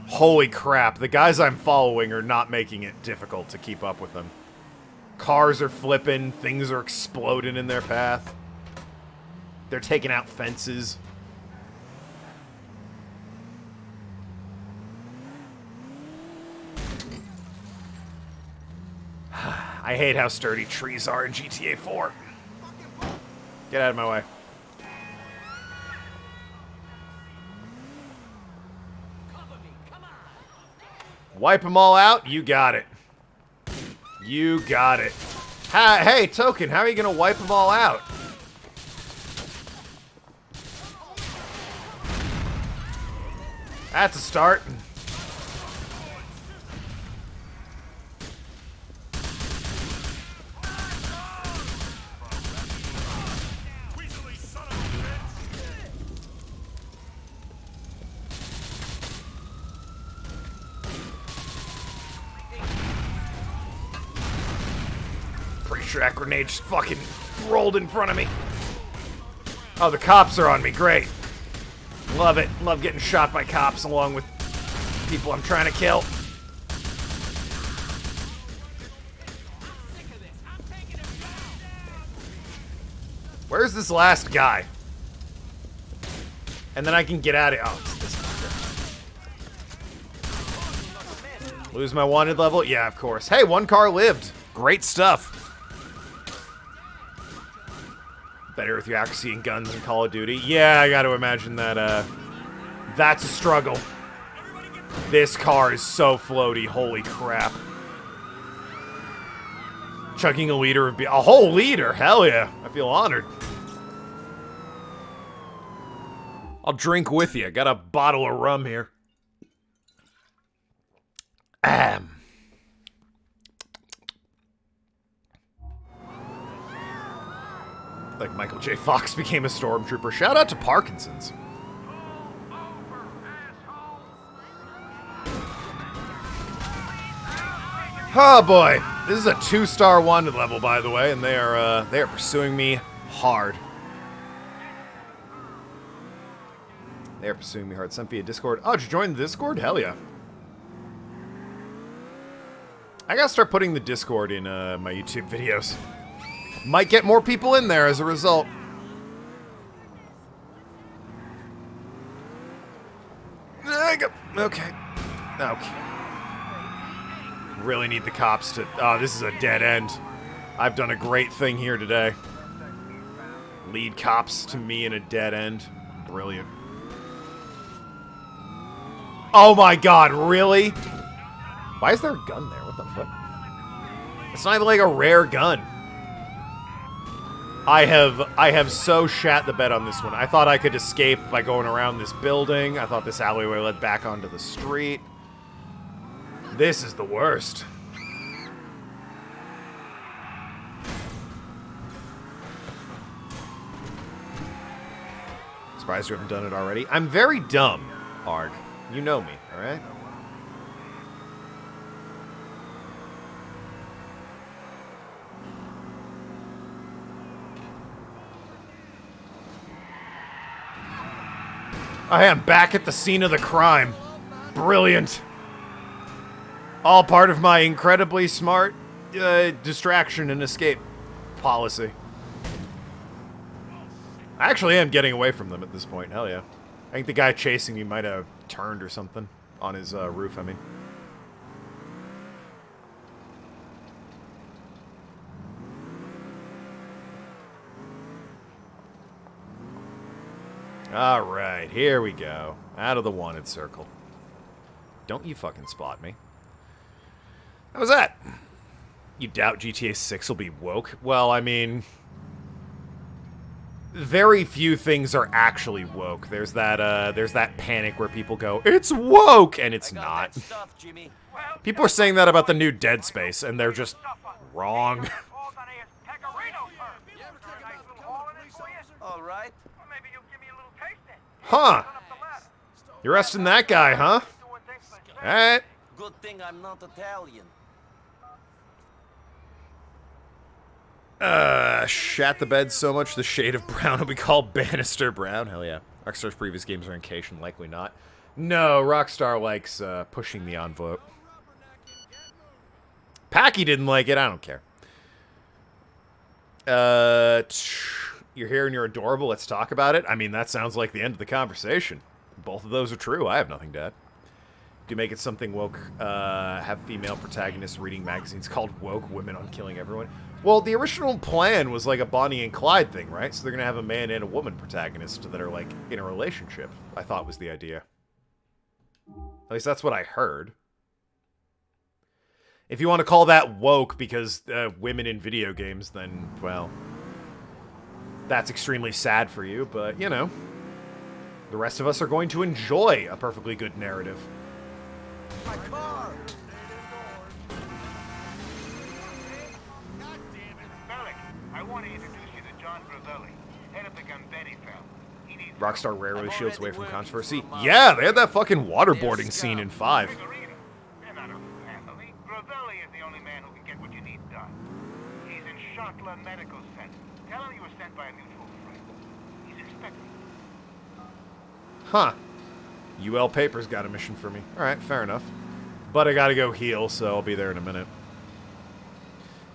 Holy crap, the guys I'm following are not making it difficult to keep up with them. Cars are flipping, things are exploding in their path. They're taking out fences. I hate how sturdy trees are in GTA 4. Get out of my way. Wipe them all out? You got it. You got it. Hey, Token, how are you going to wipe them all out? That's a start. That grenade just fucking rolled in front of me. Oh, the cops are on me. Great. Love it. Love getting shot by cops along with people I'm trying to kill. Where's this last guy? And then I can get out of here. Oh, it's this fucker. Lose my wanted level? Yeah, of course. Hey, one car lived. Great stuff. Better with your accuracy and guns in Call of Duty. Yeah, I gotta imagine that, that's a struggle. This car is so floaty, holy crap. Chugging a liter would be... A whole liter? Hell yeah. I feel honored. I'll drink with you. Got a bottle of rum here. Like Michael J. Fox became a stormtrooper. Shout out to Parkinson's. Oh boy, this is a 2-star wanted level, by the way, and they are pursuing me hard. They are pursuing me hard. Sent via Discord. Oh, did you join the Discord? Hell yeah. I gotta start putting the Discord in my YouTube videos. Might get more people in there as a result. Okay. Okay. Really need the cops to... Oh, this is a dead end. I've done a great thing here today. Lead cops to me in a dead end. Brilliant. Oh my god, really? Why is there a gun there? What the fuck? It's not even like a rare gun. I have so shat the bed on this one. I thought I could escape by going around this building. I thought this alleyway led back onto the street. This is the worst. Surprised you haven't done it already. I'm very dumb, Arg. You know me, alright? I am back at the scene of the crime. Brilliant. All part of my incredibly smart distraction and escape policy. I actually am getting away from them at this point. Hell yeah. I think the guy chasing me might have turned or something on his roof, I mean. Alright, here we go. Out of the wanted circle. Don't you fucking spot me. How was that? You doubt GTA 6 will be woke? Well, I mean, very few things are actually woke. There's that panic where people go, "It's woke," and it's not. Stuff, Jimmy. People are saying that about the new Dead Space, and they're just wrong. All right. Huh. You're arresting that guy, huh? Alright. Good thing I'm not Italian. Shat the bed so much the shade of brown will be called Bannister Brown. Hell yeah. Rockstar's previous games are in canon, likely not. No, Rockstar likes pushing the envelope. Packy didn't like it, I don't care. You're here and you're adorable, let's talk about it. I mean, that sounds like the end of the conversation. Both of those are true, I have nothing to add. Do make it something woke, have female protagonists reading magazines called Woke Women on Killing Everyone. Well, the original plan was like a Bonnie and Clyde thing, right? So they're gonna have a man and a woman protagonist that are like in a relationship, I thought was the idea. At least that's what I heard. If you want to call that woke because women in video games, then, well, that's extremely sad for you, but, you know, the rest of us are going to enjoy a perfectly good narrative. My car! I want to introduce you to John Gravelli, head of the Gambetti family. Rockstar rarely shields away from controversy. Yeah, they had that fucking waterboarding scene in 5. They're not a family. Gravelli is the only man who can get what you need done. He's in Shotland Medical Center. Tell him you were sent by a mutual friend. He's expecting. Huh. UL Paper's got a mission for me. Alright, fair enough. But I gotta go heal, so I'll be there in a minute.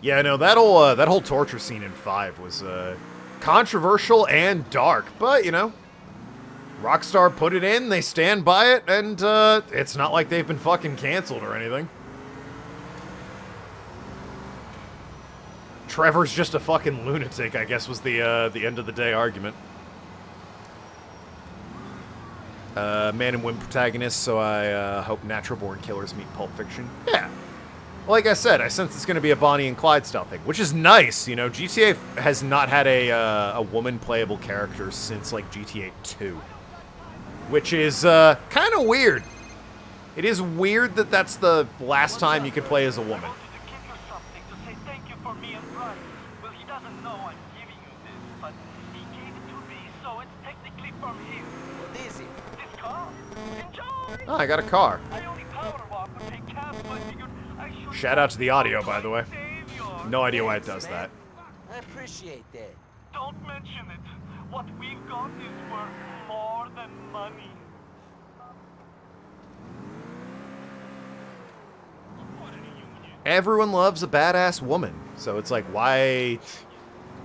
Yeah, no, that whole torture scene in 5 was controversial and dark, but, you know, Rockstar put it in, they stand by it, and it's not like they've been fucking canceled or anything. Trevor's just a fucking lunatic, I guess was the end of the day argument. Man and women protagonists, so I hope natural-born killers meet Pulp Fiction. Yeah. Like I said, I sense it's going to be a Bonnie and Clyde style thing, which is nice. You know, GTA has not had a woman playable character since, like, GTA 2. Which is kind of weird. It is weird that that's the last time you could play as a woman. Oh, I got a car. Shout out to the audio, by the way. No idea why it does that. I appreciate that. Don't mention it. What we've got is worth more than money. Everyone loves a badass woman, so it's like, why?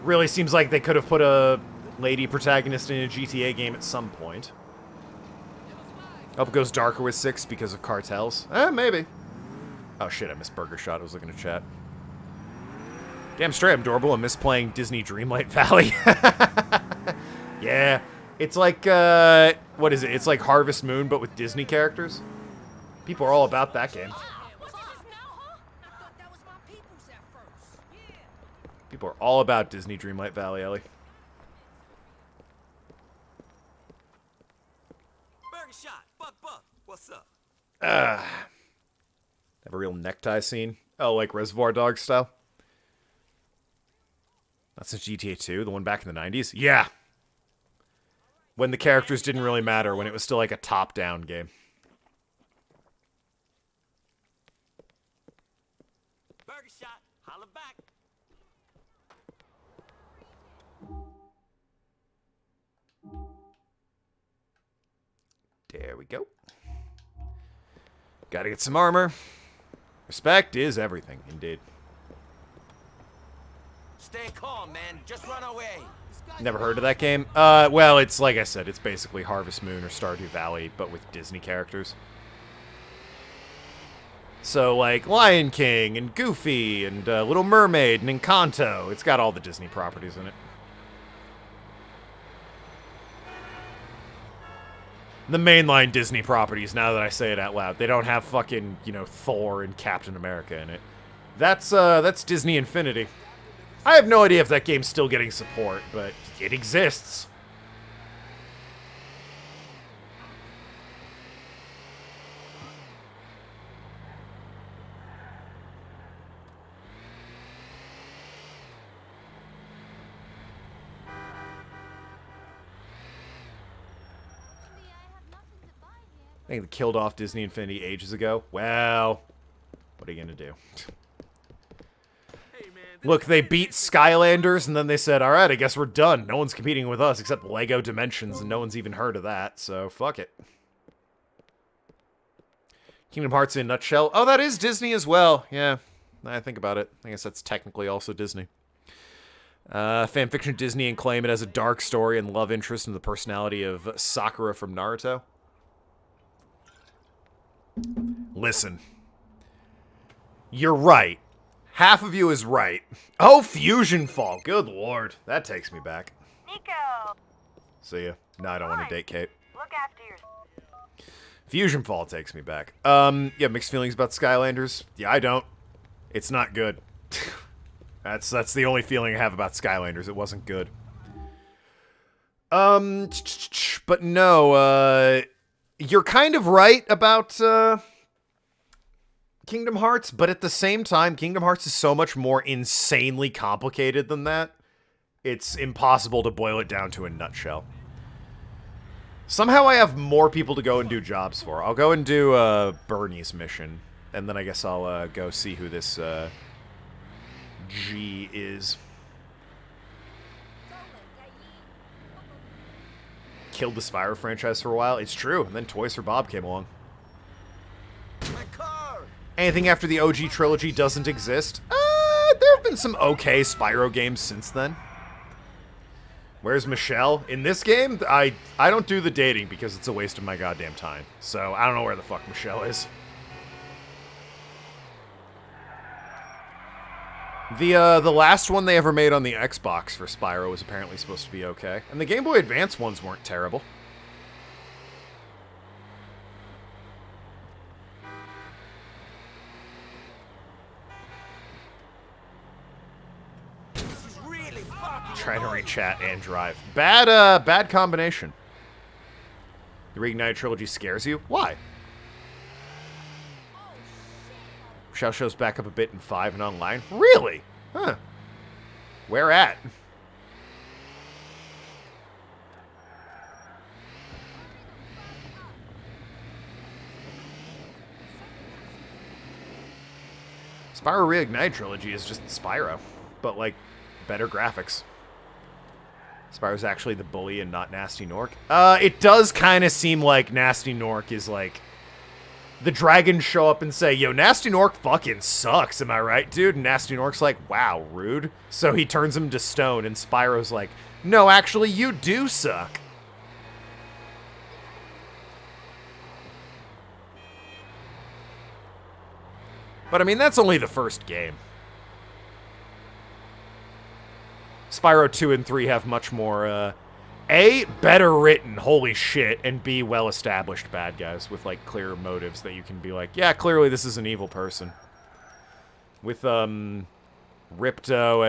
Really seems like they could have put a lady protagonist in a GTA game at some point. Hope it goes darker with 6 because of cartels. Maybe. Oh shit, I missed Burger Shot. I was looking to chat. Damn straight, I'm adorable. I miss playing Disney Dreamlight Valley. Yeah. It's like, what is it? It's like Harvest Moon, but with Disney characters. People are all about that game. People are all about Disney Dreamlight Valley, Ellie. Burger Shot, Buck, what's up? Have a real necktie scene. Oh, like Reservoir Dogs style? That's in GTA 2, the one back in the 90s? Yeah. When the characters didn't really matter, when it was still like a top-down game. Burger Shot, holla back. There we go. Gotta get some armor. Respect is everything, indeed. Stay calm, man. Just run away. Never heard of that game? Well, it's like I said, it's basically Harvest Moon or Stardew Valley, but with Disney characters. So, like, Lion King and Goofy and Little Mermaid and Encanto. It's got all the Disney properties in it. The mainline Disney properties, now that I say it out loud. They don't have fucking, you know, Thor and Captain America in it. That's Disney Infinity. I have no idea if that game's still getting support, but it exists. I think they killed off Disney Infinity ages ago. Well, what are you gonna do? Look, they beat Skylanders, and then they said, alright, I guess we're done. No one's competing with us except LEGO Dimensions, and no one's even heard of that, so fuck it. Kingdom Hearts in a nutshell. Oh, that is Disney as well. Yeah, I think about it. I guess that's technically also Disney. Fanfiction Disney and claim it as a dark story and love interest in the personality of Sakura from Naruto. Listen. You're right. Half of you is right. Oh, Fusion Fall. Good lord. That takes me back. Nico! See ya. No, I don't want to date Kate. Look after your... Fusion Fall takes me back. Yeah, mixed feelings about Skylanders. Yeah, I don't. It's not good. That's the only feeling I have about Skylanders. It wasn't good. But no, you're kind of right about, Kingdom Hearts, but at the same time, Kingdom Hearts is so much more insanely complicated than that. It's impossible to boil it down to a nutshell. Somehow I have more people to go and do jobs for. I'll go and do Bernie's mission, and then I guess I'll go see who this G is. Killed the Spyro franchise for a while. It's true, and then Toys for Bob came along. Anything after the OG trilogy doesn't exist? There have been some okay Spyro games since then. Where's Michelle? In this game, I don't do the dating because it's a waste of my goddamn time. So, I don't know where the fuck Michelle is. The last one they ever made on the Xbox for Spyro was apparently supposed to be okay. And the Game Boy Advance ones weren't terrible. Trying to read chat and drive. Bad combination. The Reignited trilogy scares you? Why? Shell shows back up a bit in 5 and online. Really? Huh. Where at? Spyro Reignited trilogy is just Spyro, but like better graphics. Spyro's actually the bully and not Nasty Nork. It does kind of seem like Nasty Nork is like... The dragons show up and say, yo, Nasty Nork fucking sucks, am I right, dude? And Nasty Nork's like, wow, rude. So he turns him to stone, and Spyro's like, no, actually, you do suck. But, I mean, that's only the first game. Spyro 2 and 3 have much more, A, better written, holy shit, and B, well-established bad guys with, like, clear motives that you can be like, yeah, clearly this is an evil person. With, Ripto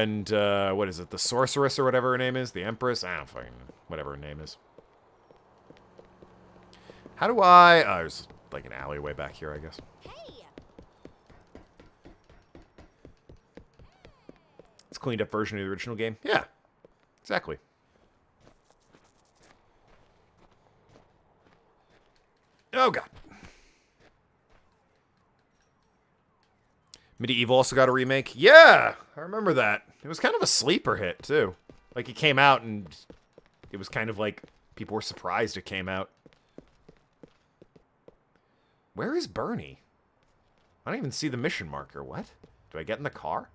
and, what is it, the Sorceress or whatever her name is? The Empress? I don't fucking know. Whatever her name is. How do I... Oh, there's, like, an alleyway back here, I guess. It's a cleaned up version of the original game. Yeah, exactly. Oh, God. Medieval also got a remake. Yeah, I remember that. It was kind of a sleeper hit, too. Like, it came out, and it was kind of like people were surprised it came out. Where is Bernie? I don't even see the mission marker. What? Do I get in the car?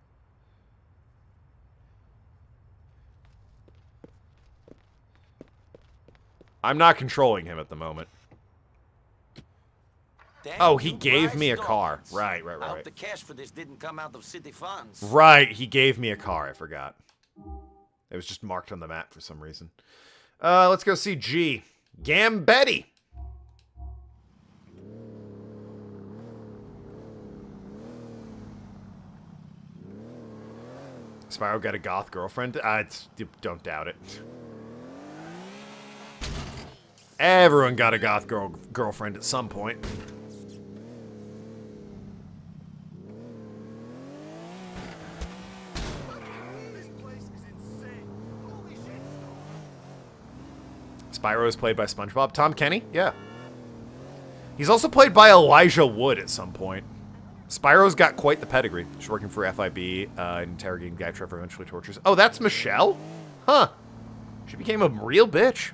I'm not controlling him at the moment. Oh, he gave me a car. Right. I hope the cash for this didn't come out of city funds. Right, he gave me a car. I forgot. It was just marked on the map for some reason. Let's go see G. Gambetti. Spyro got a goth girlfriend? Don't doubt it. Everyone got a goth girlfriend at some point. Spyro is played by SpongeBob. Tom Kenny? Yeah. He's also played by Elijah Wood at some point. Spyro's got quite the pedigree. She's working for FIB, interrogating guy Trevor eventually tortures. Oh, that's Michelle? Huh. She became a real bitch.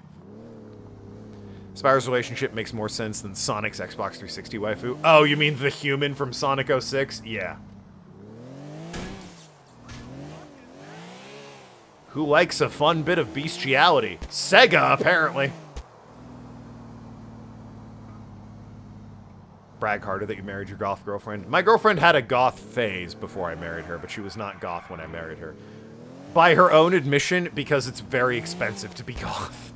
Spyro's relationship makes more sense than Sonic's Xbox 360 waifu. Oh, you mean the human from Sonic 06? Yeah. Who likes a fun bit of bestiality? Sega, apparently. Brag harder that you married your goth girlfriend. My girlfriend had a goth phase before I married her, but she was not goth when I married her. By her own admission, because it's very expensive to be goth.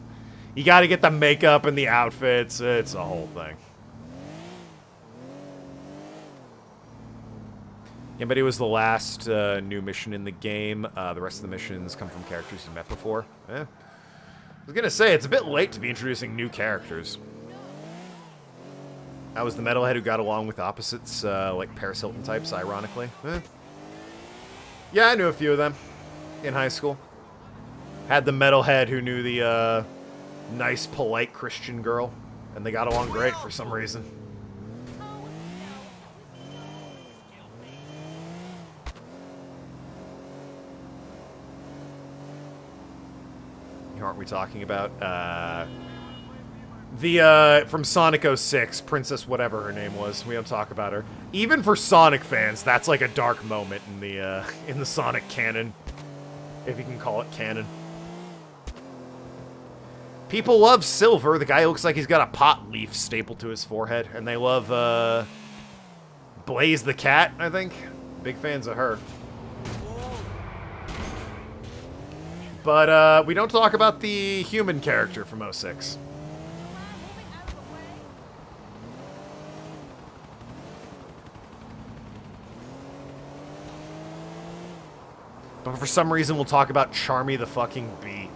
You gotta get the makeup and the outfits. It's a whole thing. Anybody was the last new mission in the game. The rest of the missions come from characters you met before. I was gonna say, it's a bit late to be introducing new characters. I was the metalhead who got along with opposites, like Paris Hilton types, ironically. Yeah, I knew a few of them in high school. Had the metalhead who knew the nice, polite Christian girl, and they got along great for some reason. Who aren't we talking about? From Sonic 06, Princess whatever her name was. We don't talk about her. Even for Sonic fans, that's like a dark moment in the Sonic canon. If you can call it canon. People love Silver, the guy who looks like he's got a pot leaf stapled to his forehead. And they love, Blaze the cat, I think. Big fans of her. But, we don't talk about the human character from 06. But for some reason, we'll talk about Charmy the fucking Bee.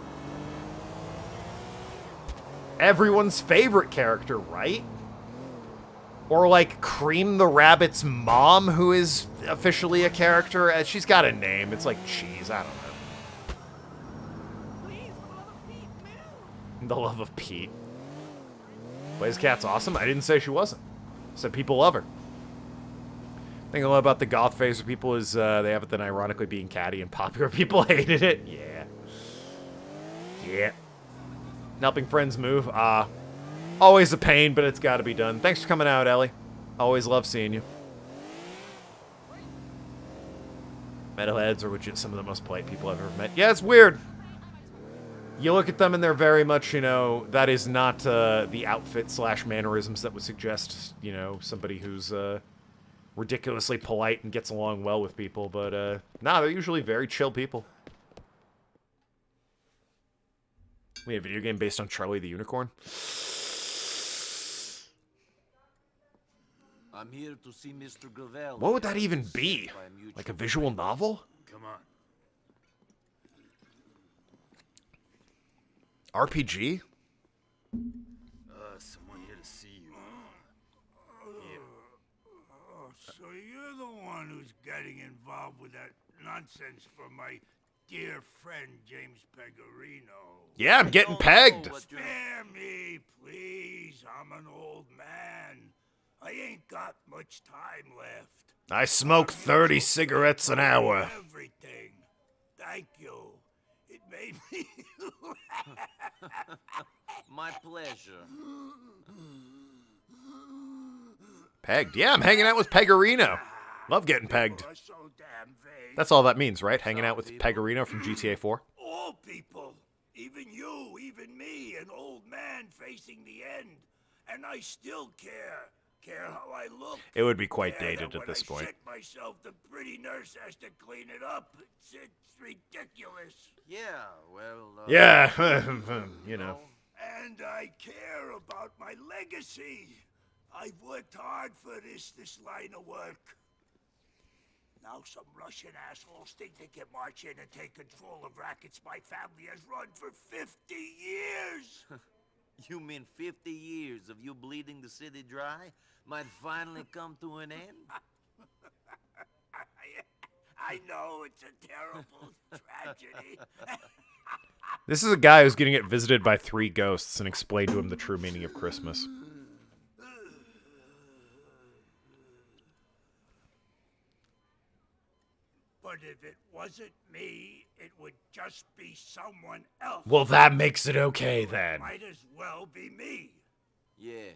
Everyone's favorite character, right? Or like Cream the Rabbit's mom, who is officially a character. She's got a name. It's like Cheese. I don't know. The love of Pete. Blaze Cat's awesome. I didn't say she wasn't. I said people love her. The thing I love about the goth phase of people is they have it then ironically being catty and popular. People hated it. Yeah. Yeah. Helping friends move. Always a pain, but it's got to be done. Thanks for coming out, Ellie. Always love seeing you. Metalheads are legit some of the most polite people I've ever met. Yeah, it's weird. You look at them and they're very much, you know, that is not the outfit / mannerisms that would suggest, you know, somebody who's ridiculously polite and gets along well with people. But, nah, they're usually very chill people. We have a video game based on Charlie the Unicorn. I'm here to see Mr. Gravel. What would that even be? Like a visual novel? Come on. RPG? Someone here to see you. Here. Oh, so you're the one who's getting involved with that nonsense from my dear friend James Pegorino. Yeah, I'm getting pegged. Spare me, please. I'm an old man. I ain't got much time left. I smoke 30 cigarettes an hour. Everything. Thank you. It made me My pleasure. Pegged. Yeah, I'm hanging out with Pegorino. Love getting pegged. That's all that means, right? Hanging out with Pegorino from GTA 4. All people. Even you, even me, an old man facing the end. And I still care. Care how I look. It would be quite dated at this point. When I shit myself, the pretty nurse has to clean it up. It's ridiculous. Yeah, well... yeah, you know. And I care about my legacy. I've worked hard for this line of work. Now some Russian assholes think they can march in and take control of rackets my family has run for 50 years! You mean 50 years of you bleeding the city dry might finally come to an end? I know it's a terrible tragedy. This is a guy who's getting it visited by 3 ghosts and explained to him the true meaning of Christmas. But if it wasn't me, it would just be someone else. Well, that makes it okay, then. Might as well be me. Yes.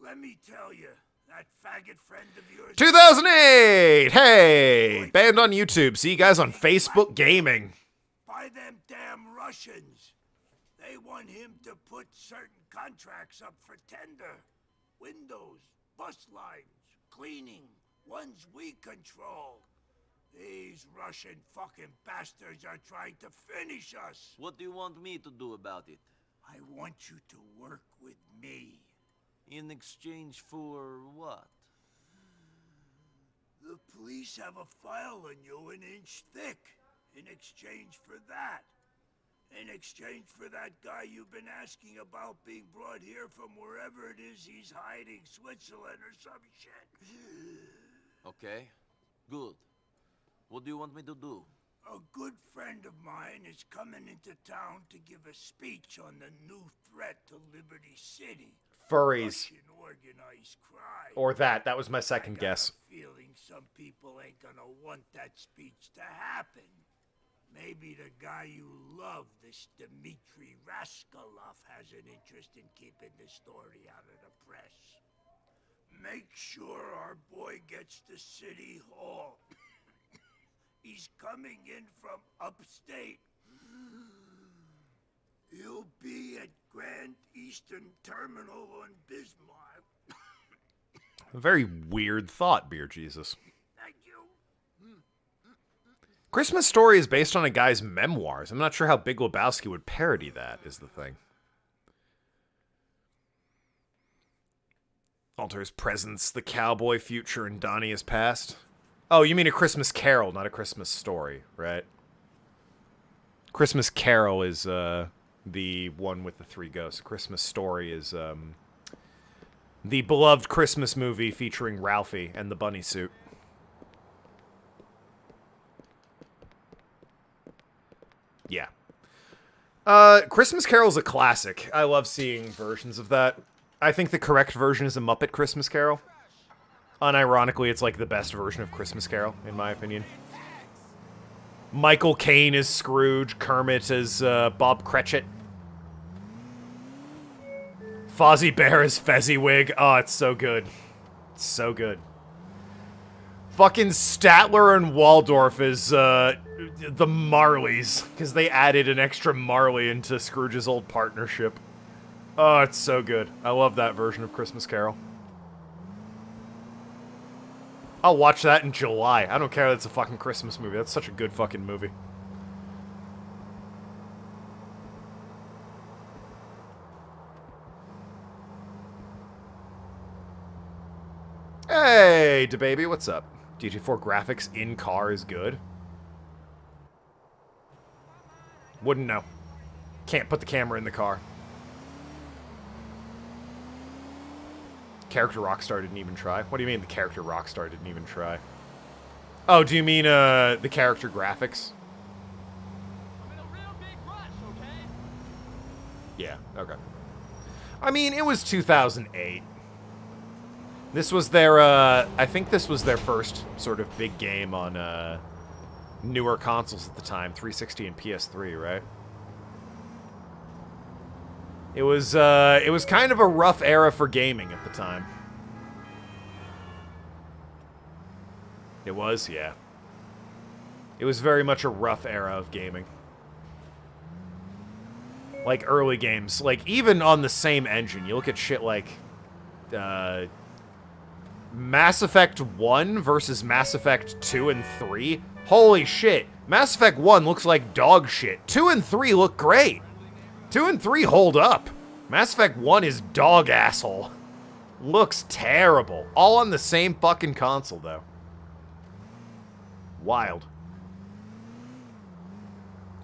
Let me tell you, that faggot friend of yours... 2008! Hey! Banned on YouTube. See you guys on Facebook Gaming. By them damn Russians. They want him to put certain contracts up for tender. Windows, bus lines, cleaning, ones we control. These Russian fucking bastards are trying to finish us. What do you want me to do about it? I want you to work with me. In exchange for what? The police have a file on you an inch thick. In exchange for that. In exchange for that guy you've been asking about being brought here from wherever it is he's hiding, Switzerland or some shit. Okay, good. What do you want me to do? A good friend of mine is coming into town to give a speech on the new threat to Liberty City. Furries. Russian organized crime. Or that. That was my second guess. Feeling some people ain't gonna want that speech to happen. Maybe the guy you love, this Dmitri Raskolov, has an interest in keeping the story out of the press. Make sure our boy gets to City Hall. He's coming in from upstate. He'll be at Grand Eastern Terminal on Bismarck. A very weird thought, Beer Jesus. Thank you. Christmas Story is based on a guy's memoirs. I'm not sure how Big Lebowski would parody that, is the thing. Alter's presence, the cowboy future, and Donnie is past. Oh, you mean A Christmas Carol, not A Christmas Story, right? Christmas Carol is the one with the 3 ghosts. A Christmas Story is the beloved Christmas movie featuring Ralphie and the bunny suit. Yeah. Christmas Carol is a classic. I love seeing versions of that. I think the correct version is A Muppet Christmas Carol. Unironically, it's like the best version of Christmas Carol, in my opinion. Michael Caine is Scrooge. Kermit is Bob Cratchit. Fozzie Bear is Fezziwig. Oh, it's so good. It's so good. Fucking Statler and Waldorf is the Marleys, because they added an extra Marley into Scrooge's old partnership. Oh, it's so good. I love that version of Christmas Carol. I'll watch that in July. I don't care that it's a fucking Christmas movie. That's such a good fucking movie. Hey, DaBaby, what's up? DJ4 graphics in car is good. Wouldn't know. Can't put the camera in the car. Character Rockstar didn't even try. What do you mean the character Rockstar didn't even try? Oh, do you mean the character graphics? I'm in a real big rush, okay? Yeah, okay. I mean, it was 2008. This was their, I think this was their first sort of big game on, newer consoles at the time, 360 and PS3, right? It was kind of a rough era for gaming at the time. It was, yeah. It was very much a rough era of gaming. Like, early games. Like, even on the same engine, you look at shit like, Mass Effect 1 versus Mass Effect 2 and 3. Holy shit. Mass Effect 1 looks like dog shit. 2 and 3 look great. 2 and 3 hold up. Mass Effect 1 is dog asshole. Looks terrible. All on the same fucking console, though. Wild.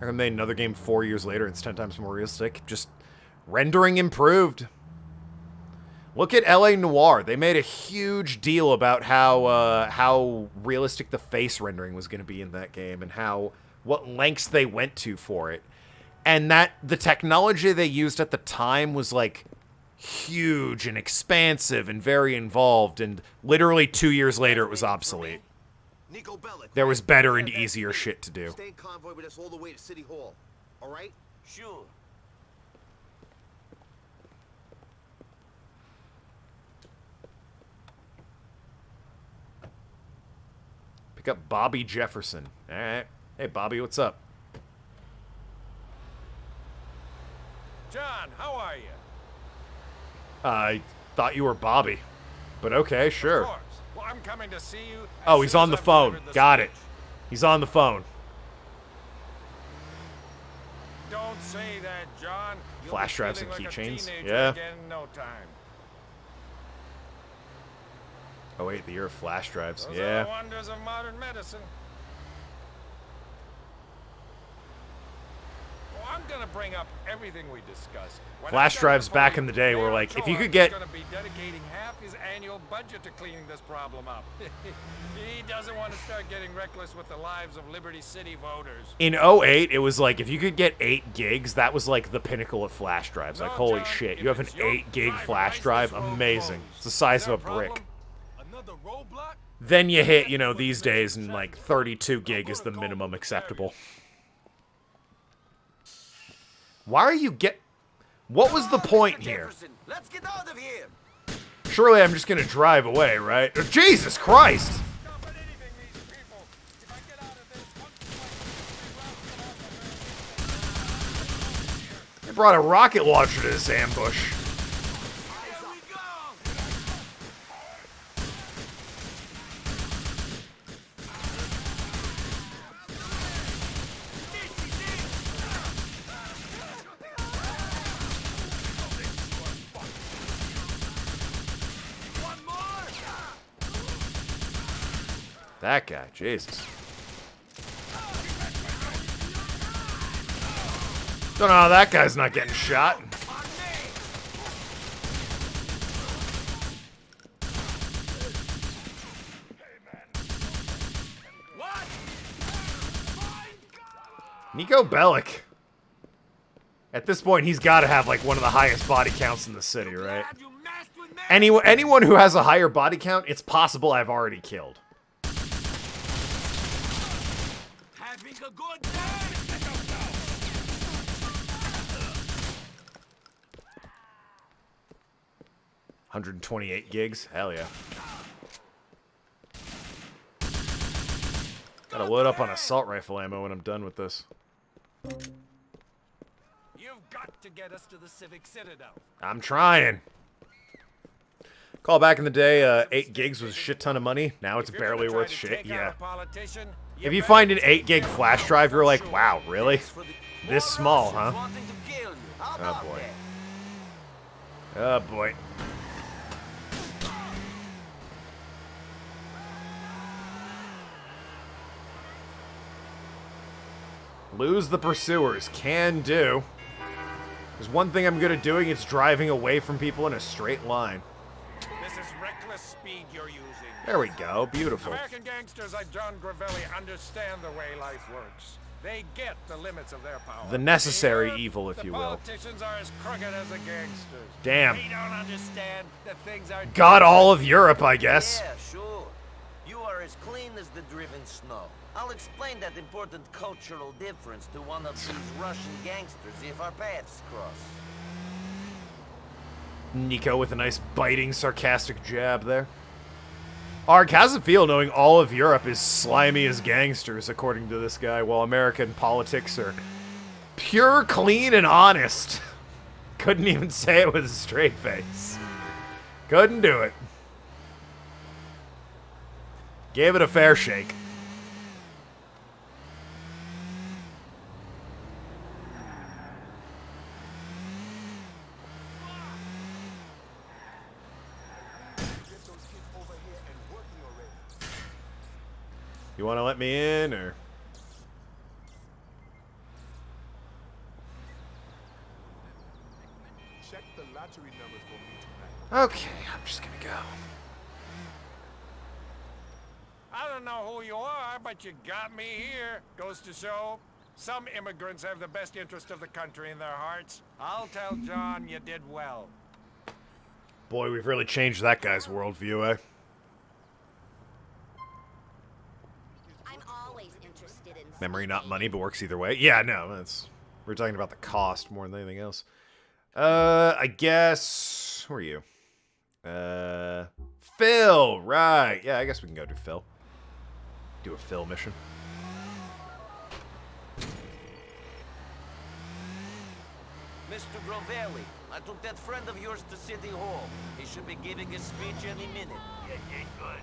I made another game 4 years later. It's 10 times more realistic. Just rendering improved. Look at LA Noire. They made a huge deal about how realistic the face rendering was going to be in that game and what lengths they went to for it. And that the technology they used at the time was like huge and expansive and very involved, and literally 2 years later it was obsolete. There was better and easier shit to do. Stay in convoy with us all the way to City Hall. All right? Sure. Pick up Bobby Jefferson. All right. Hey, Bobby, what's up? John, how are you? I thought you were Bobby, but okay, sure. Of course. Well, I'm coming to see you. Oh, he's on the phone. Got it. He's on the phone. Don't say that, John. You'll Flash be drives and feeling like a keychains. teenager Yeah. again in no time. Oh wait, the year of flash drives. Those Yeah. are the wonders of modern medicine. Well, I'm gonna bring up everything we discussed. When Flash I got drives the back phone, in the day were Mayor like, if you Ochoa could get... is gonna be dedicating half his annual budget to cleaning this problem up. He doesn't want to start getting reckless with the lives of Liberty City voters. In 08, it was like, if you could get 8 gigs, that was like the pinnacle of flash drives. Like, holy shit, you have an 8 gig flash drive? Amazing. It's the size of a brick. Then you hit, you know, these days, and like 32 gig is the minimum acceptable. Why are you What was the point here? Let's get out of here. Surely I'm just gonna drive away, right? Oh, Jesus Christ! They brought a rocket launcher to this ambush. That guy, Jesus. Don't know how that guy's not getting shot. Nico Bellic. At this point, he's got to have like one of the highest body counts in the city, right? Anyone who has a higher body count, it's possible I've already killed. Having a good time. 128 gigs? Hell yeah. Gotta load up on assault rifle ammo when I'm done with this. You've got to get us to the Civic Citadel. I'm trying. Call back in the day, 8 gigs was a shit ton of money. Now it's barely worth shit. Yeah. If you find an 8 gig flash drive, you're like, wow, really? This small, huh? Oh boy. Oh boy. Lose the pursuers. Can do. There's one thing I'm good at doing, it's driving away from people in a straight line. This is reckless speed you're using. There we go. Beautiful. American gangsters like John Gravelli understand the way life works. They get the limits of their power. The necessary evil, if you will. Politicians are as crooked as the gangsters. Damn. They don't understand that things are... Got all of Europe, I guess. Yeah, sure. You are as clean as the driven snow. I'll explain that important cultural difference to one of these Russian gangsters if our paths cross. Nico with a nice biting, sarcastic jab there. Ark, how's it feel knowing all of Europe is slimy as gangsters, according to this guy, while American politics are pure, clean, and honest? Couldn't even say it with a straight face. Couldn't do it. Gave it a fair shake. You want to let me in, or? Check the lottery numbers for me tonight. Okay, I'm just gonna go. I don't know who you are, but you got me here. Goes to show, some immigrants have the best interest of the country in their hearts. I'll tell John you did well. Boy, we've really changed that guy's worldview, eh? I'm always interested in Memory, not money, but works either way. Yeah, no, we're talking about the cost more than anything else. I guess... Who are you? Phil, right. Yeah, I guess we can go do Phil. Do a Phil mission. Mr. Grovelli, I took that friend of yours to City Hall. He should be giving a speech any minute. You did good.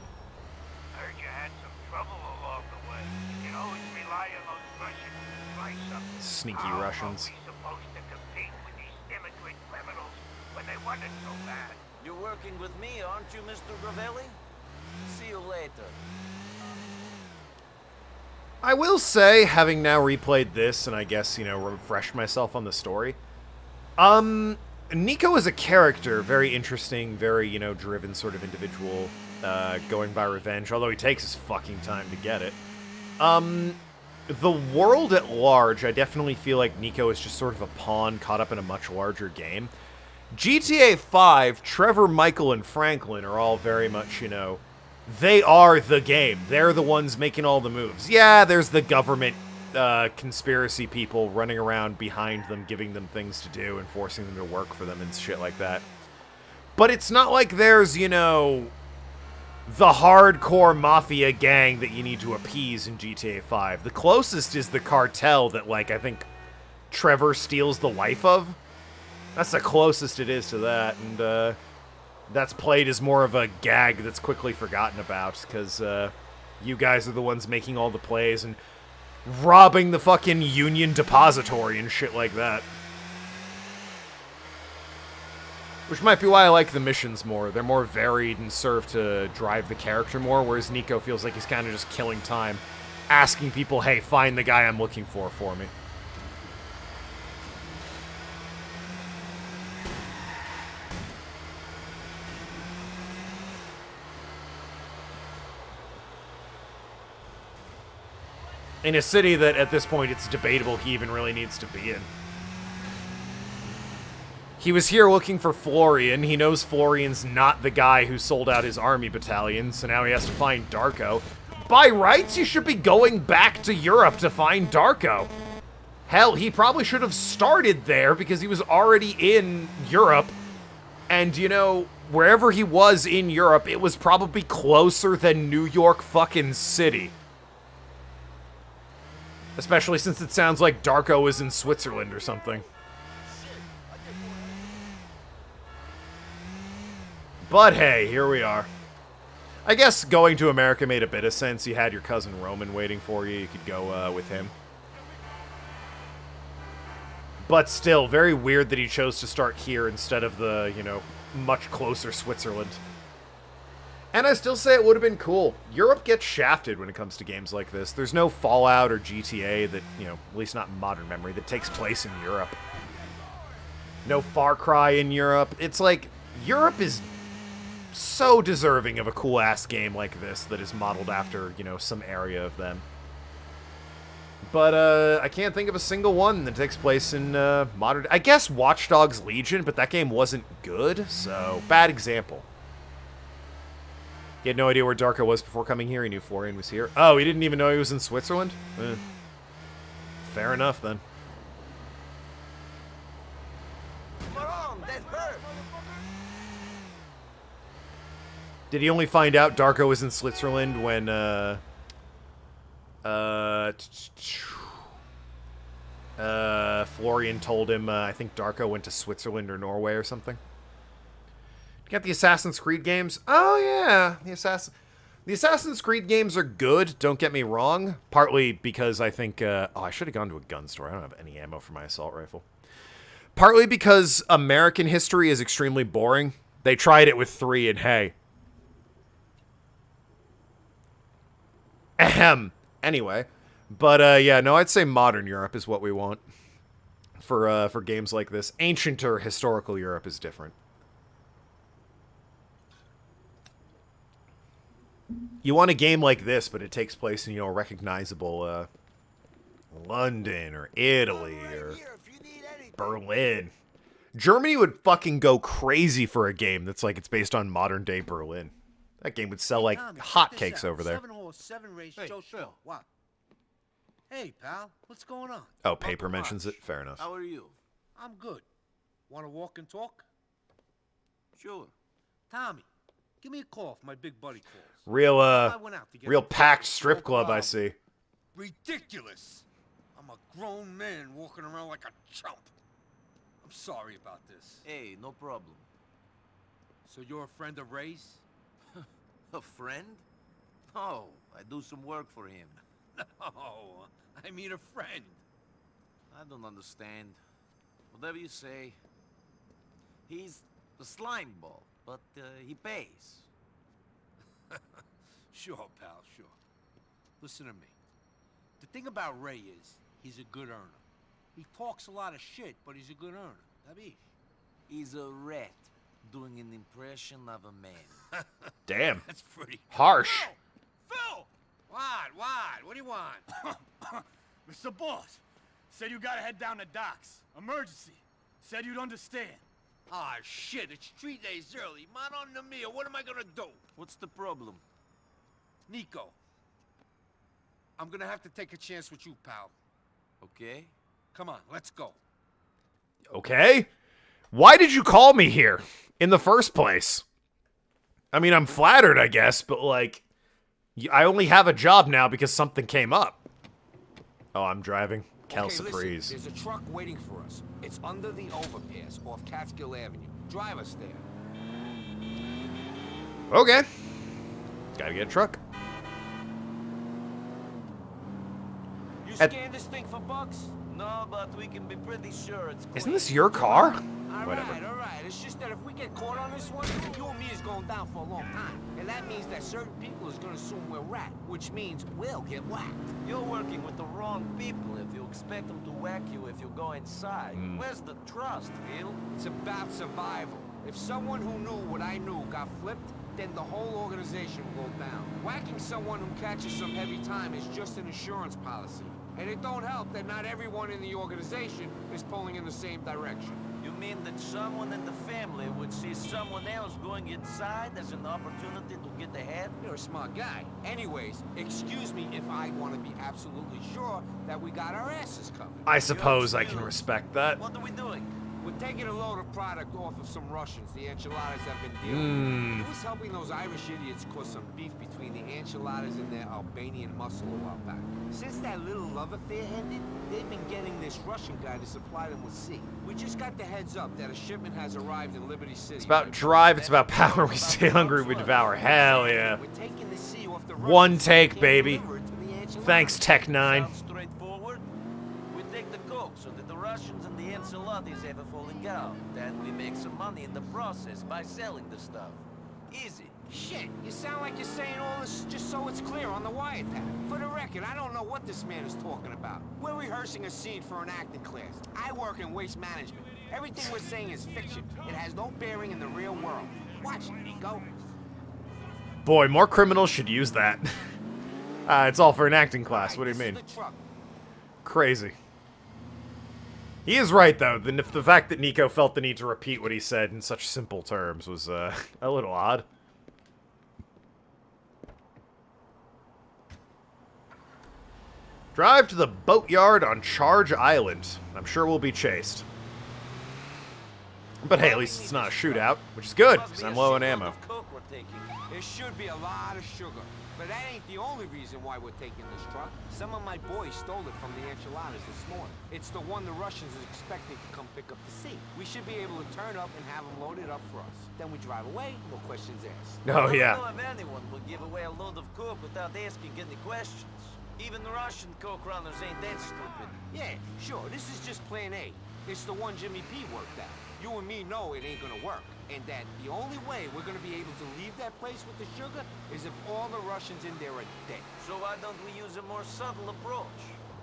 Heard you had some trouble along the way. You can always rely on those Russians to try something. Sneaky Russians. How are we supposed to compete with these immigrant criminals when they want it so bad? You're working with me, aren't you, Mr. Grovelli? See you later. I will say, having now replayed this and I guess, you know, refreshed myself on the story, Nico is a character, very interesting, very, you know, driven sort of individual, going by revenge, although he takes his fucking time to get it. The world at large, I definitely feel like Nico is just sort of a pawn caught up in a much larger game. GTA 5, Trevor, Michael, and Franklin are all very much, you know, they are the game. They're the ones making all the moves. Yeah, there's the government conspiracy people running around behind them, giving them things to do and forcing them to work for them and shit like that. But it's not like there's, you know, the hardcore mafia gang that you need to appease in GTA 5. The closest is the cartel that, like, I think Trevor steals the wife of. That's the closest it is to that, and that's played as more of a gag that's quickly forgotten about, because you guys are the ones making all the plays and robbing the fucking Union Depository and shit like that. Which might be why I like the missions more. They're more varied and serve to drive the character more, whereas Nico feels like he's kind of just killing time, asking people, hey, find the guy I'm looking for me. In a city that, at this point, it's debatable he even really needs to be in. He was here looking for Florian. He knows Florian's not the guy who sold out his army battalion, so now he has to find Darko. By rights, you should be going back to Europe to find Darko. Hell, he probably should have started there because he was already in Europe. And, you know, wherever he was in Europe, it was probably closer than New York fucking City. Especially since it sounds like Darko is in Switzerland or something. But hey, here we are. I guess going to America made a bit of sense. You had your cousin Roman waiting for you. You could go with him. But still, very weird that he chose to start here instead of the, you know, much closer Switzerland. And I still say it would have been cool. Europe gets shafted when it comes to games like this. There's no Fallout or GTA that, you know, at least not in modern memory, that takes place in Europe. No Far Cry in Europe. It's like, Europe is so deserving of a cool-ass game like this that is modeled after, you know, some area of them. But, I can't think of a single one that takes place in, modern... I guess Watch Dogs Legion, but that game wasn't good, so bad example. He had no idea where Darko was before coming here. He knew Florian was here. Oh, he didn't even know he was in Switzerland? Fair enough, then. That hurt. Did he only find out Darko was in Switzerland when, Florian told him, I think Darko went to Switzerland or Norway or something? Got the Assassin's Creed games. Oh, yeah. The Assassin's Creed games are good, don't get me wrong. Partly because I think... I should have gone to a gun store. I don't have any ammo for my assault rifle. Partly because American history is extremely boring. They tried it with 3, and hey. Ahem. Anyway, but yeah, no, I'd say modern Europe is what we want for games like this. Ancient or historical Europe is different. You want a game like this, but it takes place in, you know, recognizable London or Italy or Berlin. Germany would fucking go crazy for a game that's like it's based on modern day Berlin. That game would sell like hotcakes over there. 7-horse, 7-race Joe Phil. What? Hey, pal, what's going on? Oh, paper mentions it? Fair enough. How are you? I'm good. Want to walk and talk? Sure. Tommy, give me a call if my big buddy calls. Real packed strip club, I see. Ridiculous. I'm a grown man walking around like a chump. I'm sorry about this. Hey, no problem. So you're a friend of Ray's? A friend? No, I do some work for him. No, I mean a friend. I don't understand. Whatever you say. He's a slime ball, but he pays. Sure, pal, sure. Listen to me. The thing about Ray is, he's a good earner. He talks a lot of shit, but he's a good earner. Dabish. He's a rat doing an impression of a man. Damn. That's pretty harsh. Phil! What do you want? Mr. Boss, said you gotta head down to docks. Emergency. Said you'd understand. Ah, shit, it's 3 days early. Man on the meal, what am I gonna do? What's the problem? Nico. I'm gonna have to take a chance with you, pal. Okay. Come on, let's go. Okay? Why did you call me here in the first place? I mean, I'm flattered, I guess, but like, I only have a job now because something came up. Oh, I'm driving. Cal Surprise. There's a truck waiting for us. It's under the overpass off Catskill Avenue. Drive us there. Okay. Gotta get a truck. You scanned this thing for bucks? No, but we can be pretty sure it's clean. Isn't this your car? Whatever. All right. It's just that if we get caught on this one, you and me is going down for a long time. And that means that certain people is going to assume we're rat, which means we'll get whacked. You're working with the wrong people if you expect them to whack you if you go inside. Where's the trust, Phil? It's about survival. If someone who knew what I knew got flipped, then the whole organization will go down. Whacking someone who catches some heavy time is just an insurance policy. And it don't help that not everyone in the organization is pulling in the same direction. You mean that someone in the family would see someone else going inside as an opportunity to get ahead? You're a smart guy. Anyways, excuse me if I want to be absolutely sure that we got our asses covered. I suppose I can respect that. What are we doing? We're taking a load of product off of some Russians the enchiladas have been dealing with. It was helping those Irish idiots cause some beef between the enchiladas and their Albanian muscle a while back. Since that little love affair ended, they've been getting this Russian guy to supply them with C. We just got the heads up that a shipment has arrived in Liberty City. It's about drive, it's about power. We stay hungry, we devour. Hell yeah. We're taking the C off the One take, baby. Thanks, Tech 9. Straightforward. We take the coke so that the Russians and the enchiladas have a falling out. Then we make some money in the process by selling the stuff. Easy. Shit, you sound like you're saying all this just so it's clear on the wiretap. For the record, I don't know what this man is talking about. We're rehearsing a scene for an acting class. I work in waste management. Everything we're saying is fiction. It has no bearing in the real world. Watch it, Nico. Boy, more criminals should use that. It's all for an acting class. What do you mean? Crazy. He is right, though. The fact that Nico felt the need to repeat what he said in such simple terms was a little odd. Drive to the boatyard on Charge Island. I'm sure we'll be chased. But hey, at least it's not a shootout, which is good, because I'm low on ammo. There should be a lot of sugar. But that ain't the only reason why we're taking this truck. Some of my boys stole it from the enchiladas this morning. It's the one the Russians are expecting to come pick up the sea. We should be able to turn up and have them loaded up for us. Then we drive away, no questions asked. Oh, yeah. I don't know if anyone would give away a load of coke without asking any questions. Even the Russian coke runners ain't that stupid. Yeah, sure, this is just plan A. It's the one Jimmy P worked out. you and me know it ain't gonna work. And that the only way we're gonna be able to leave that place with the sugar is if all the Russians in there are dead. So why don't we use a more subtle approach?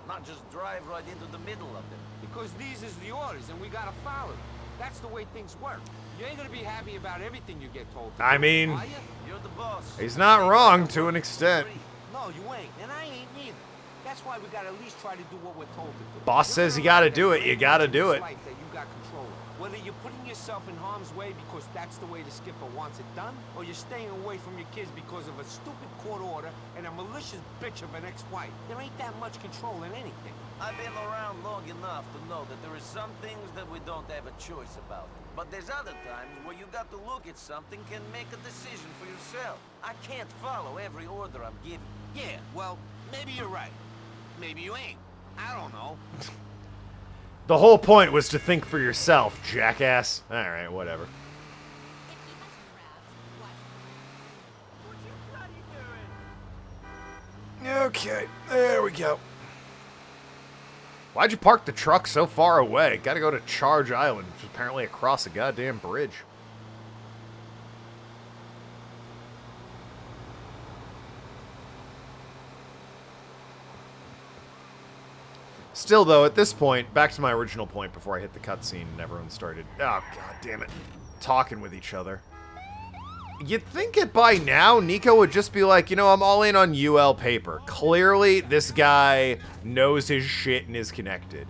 Not just drive right into the middle of them. Because these is the orders and we gotta follow them. That's the way things work. You ain't gonna be happy about everything you get told to I do, mean, are you? You're the boss. he's not wrong to an extent. No, you ain't, and I ain't neither. That's why we gotta at least try to do what we're told to do. Boss says you gotta do it, you gotta do it. Life that you got control of. Whether you're putting yourself in harm's way because that's the way the skipper wants it done, or you're staying away from your kids because of a stupid court order and a malicious bitch of an ex-wife, there ain't that much control in anything. I've been around long enough to know that there is some things that we don't have a choice about. But there's other times where you got to look at something and make a decision for yourself. I can't follow every order I'm given. Yeah, well, maybe you're right. Maybe you ain't. I don't know. The whole point was to think for yourself, jackass. Alright, whatever. Okay, there we go. Why'd you park the truck so far away? Gotta go to Charge Island, which is apparently across a goddamn bridge. Still, though, at this point, back to my original point before I hit the cutscene and everyone started, oh, god damn it, talking with each other. You'd think it by now, Nico would just be like, you know, I'm all in on UL paper. Clearly, this guy knows his shit and is connected.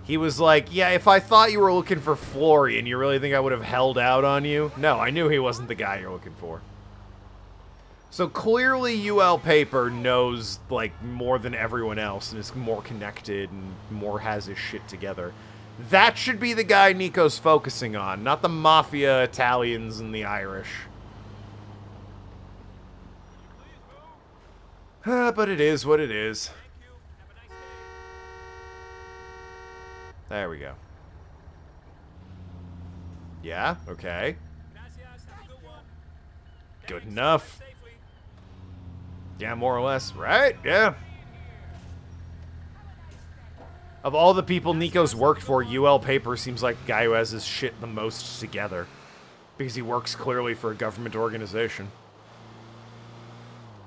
He was like, yeah, if I thought you were looking for Florian, you really think I would have held out on you? No, I knew he wasn't the guy you're looking for. So clearly UL Paper knows, like, more than everyone else and is more connected and more has his shit together. That should be the guy Nico's focusing on, not the Mafia, Italians, and the Irish. But it is what it is. There we go. Yeah, okay. Good enough. Yeah, more or less, right? Yeah. Of all the people Nico's worked for, UL Paper seems like the guy who has his shit the most together. Because he works clearly for a government organization.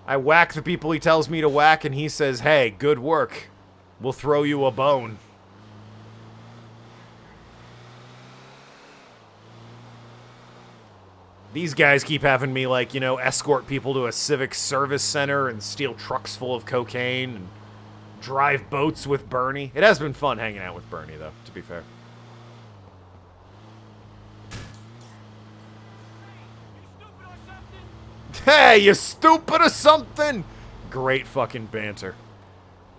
I whack the people he tells me to whack, and he says, hey, good work. We'll throw you a bone. These guys keep having me, like, you know, escort people to a civic service center and steal trucks full of cocaine and drive boats with Bernie. It has been fun hanging out with Bernie, though, to be fair. Hey, you stupid or something? Great fucking banter.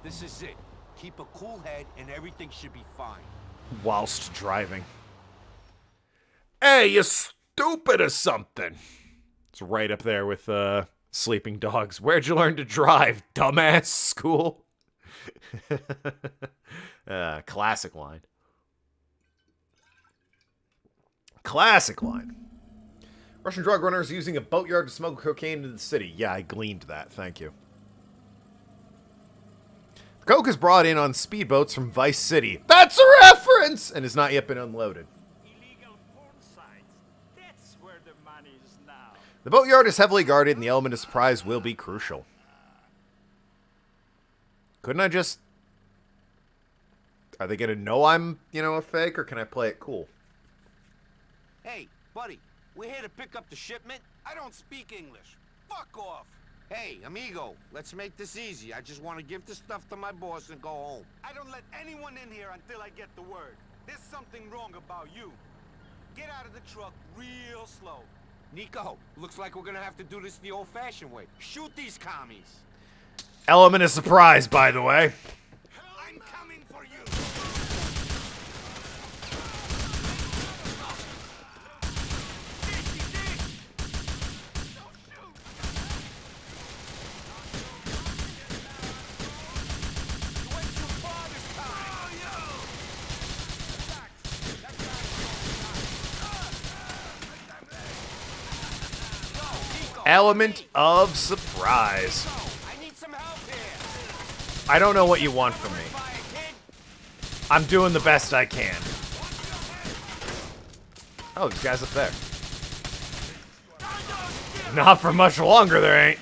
This is it. Keep a cool head and everything should be fine. Whilst driving. Hey, you stupid or something? It's right up there with Sleeping Dogs. Where'd you learn to drive, dumbass? School? Classic line. Classic line. Russian drug runners using a boatyard to smuggle cocaine into the city. Yeah, I gleaned that. Thank you. The coke is brought in on speedboats from Vice City. That's a reference! And has not yet been unloaded. The boatyard is heavily guarded, and the element of surprise will be crucial. Couldn't I just... Are they going to know I'm, you know, a fake, or can I play it cool? Hey, buddy, we're here to pick up the shipment. I don't speak English. Fuck off. Hey, amigo, let's make this easy. I just want to give the stuff to my boss and go home. I don't let anyone in here until I get the word. There's something wrong about you. Get out of the truck real slow. Nico, looks like we're gonna have to do this the old-fashioned way. Shoot these commies. Element of surprise, by the way. I'm coming for you. Element of surprise. I don't know what you want from me. I'm doing the best I can. Oh, this guy's up there. Not for much longer, there ain't.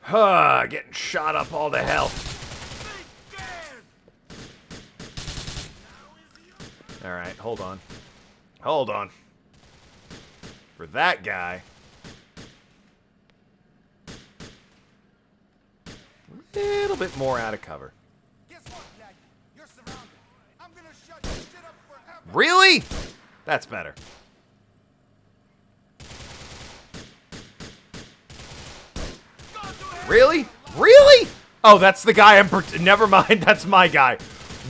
Huh, getting shot up all to hell. Alright, hold on. Hold on. For that guy. A little bit more out of cover. Really? That's better. Really? Really? Oh, that's the guy I'm... Never mind, that's my guy.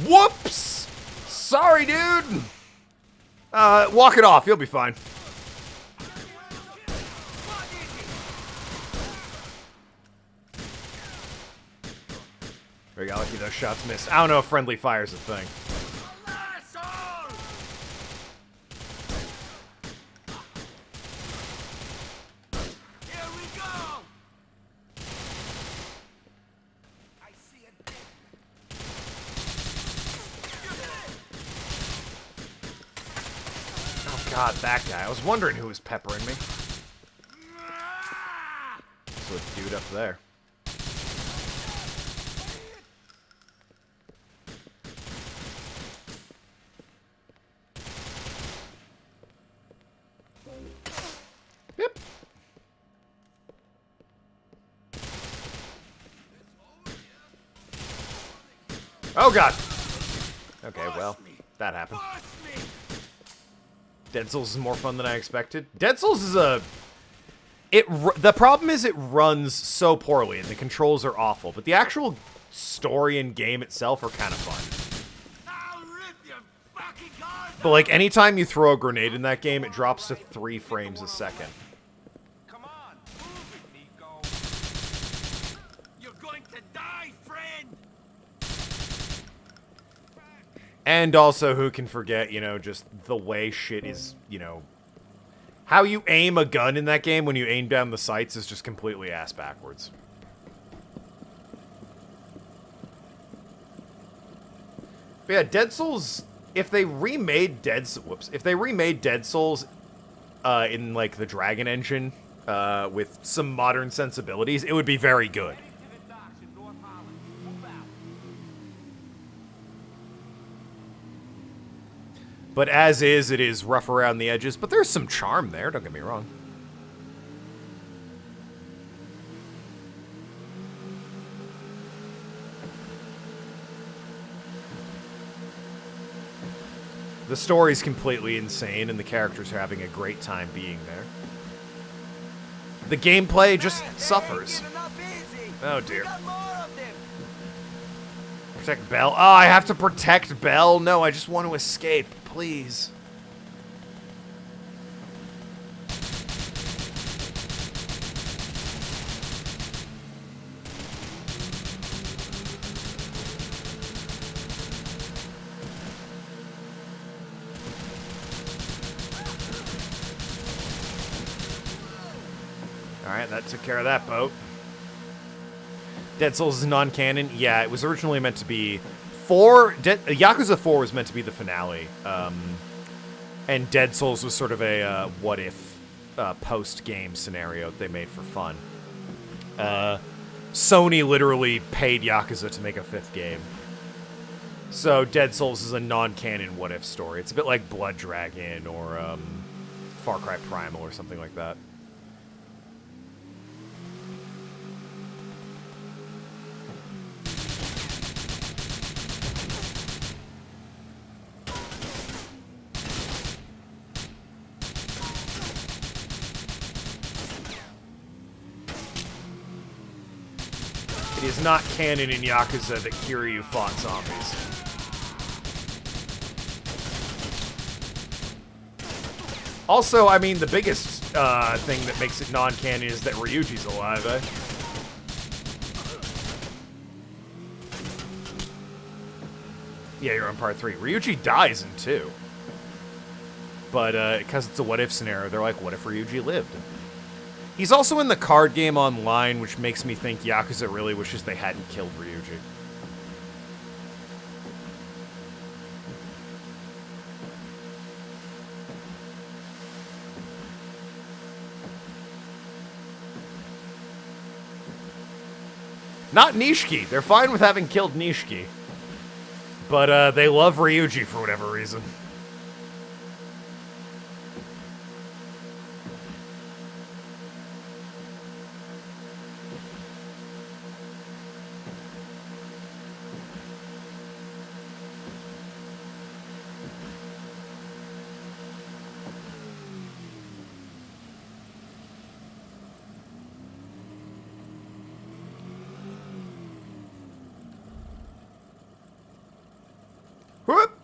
Whoops! Sorry, dude. Walk it off. You'll be fine. Very lucky those shots missed. I don't know if friendly fire's a thing. God, that guy. I was wondering who was peppering me. So a dude up there. Yep. Oh, God. Okay, well, that happened. Dead Souls is more fun than I expected. Dead Souls is a... The problem is it runs so poorly, and the controls are awful, but the actual story and game itself are kind of fun. But, like, anytime you throw a grenade in that game, it drops to 3 frames a second. Come on, move it, Nico. You're going to die, friend. And also, who can forget, you know, just the way shit is, you know... How you aim a gun in that game when you aim down the sights is just completely ass backwards. But yeah, Dead Souls... If they remade Dead Souls in, like, the Dragon Engine with some modern sensibilities, it would be very good. But as is, it is rough around the edges. But there's some charm there, don't get me wrong. The story's completely insane, and the characters are having a great time being there. The gameplay just suffers. Oh, dear. Protect Belle. Oh, I have to protect Belle? No, I just want to escape. Please. Alright, that took care of that boat. Dead Souls is non-canon. Yeah, it was originally meant to be... Yakuza 4 was meant to be the finale. And Dead Souls was sort of a what-if post-game scenario that they made for fun. Sony literally paid Yakuza to make a 5th game. So Dead Souls is a non-canon what-if story. It's a bit like Blood Dragon or Far Cry Primal or something like that. It is not canon in Yakuza that Kiryu fought zombies. Also, I mean, the biggest thing that makes it non-canon is that Ryuji's alive, eh? Yeah, you're on part 3. Ryuji dies in 2. but because it's a what-if scenario, they're like, what if Ryuji lived? He's also in the card game online, which makes me think Yakuza really wishes they hadn't killed Ryuji. Not Nishiki. They're fine with having killed Nishiki. But they love Ryuji for whatever reason. Whoop!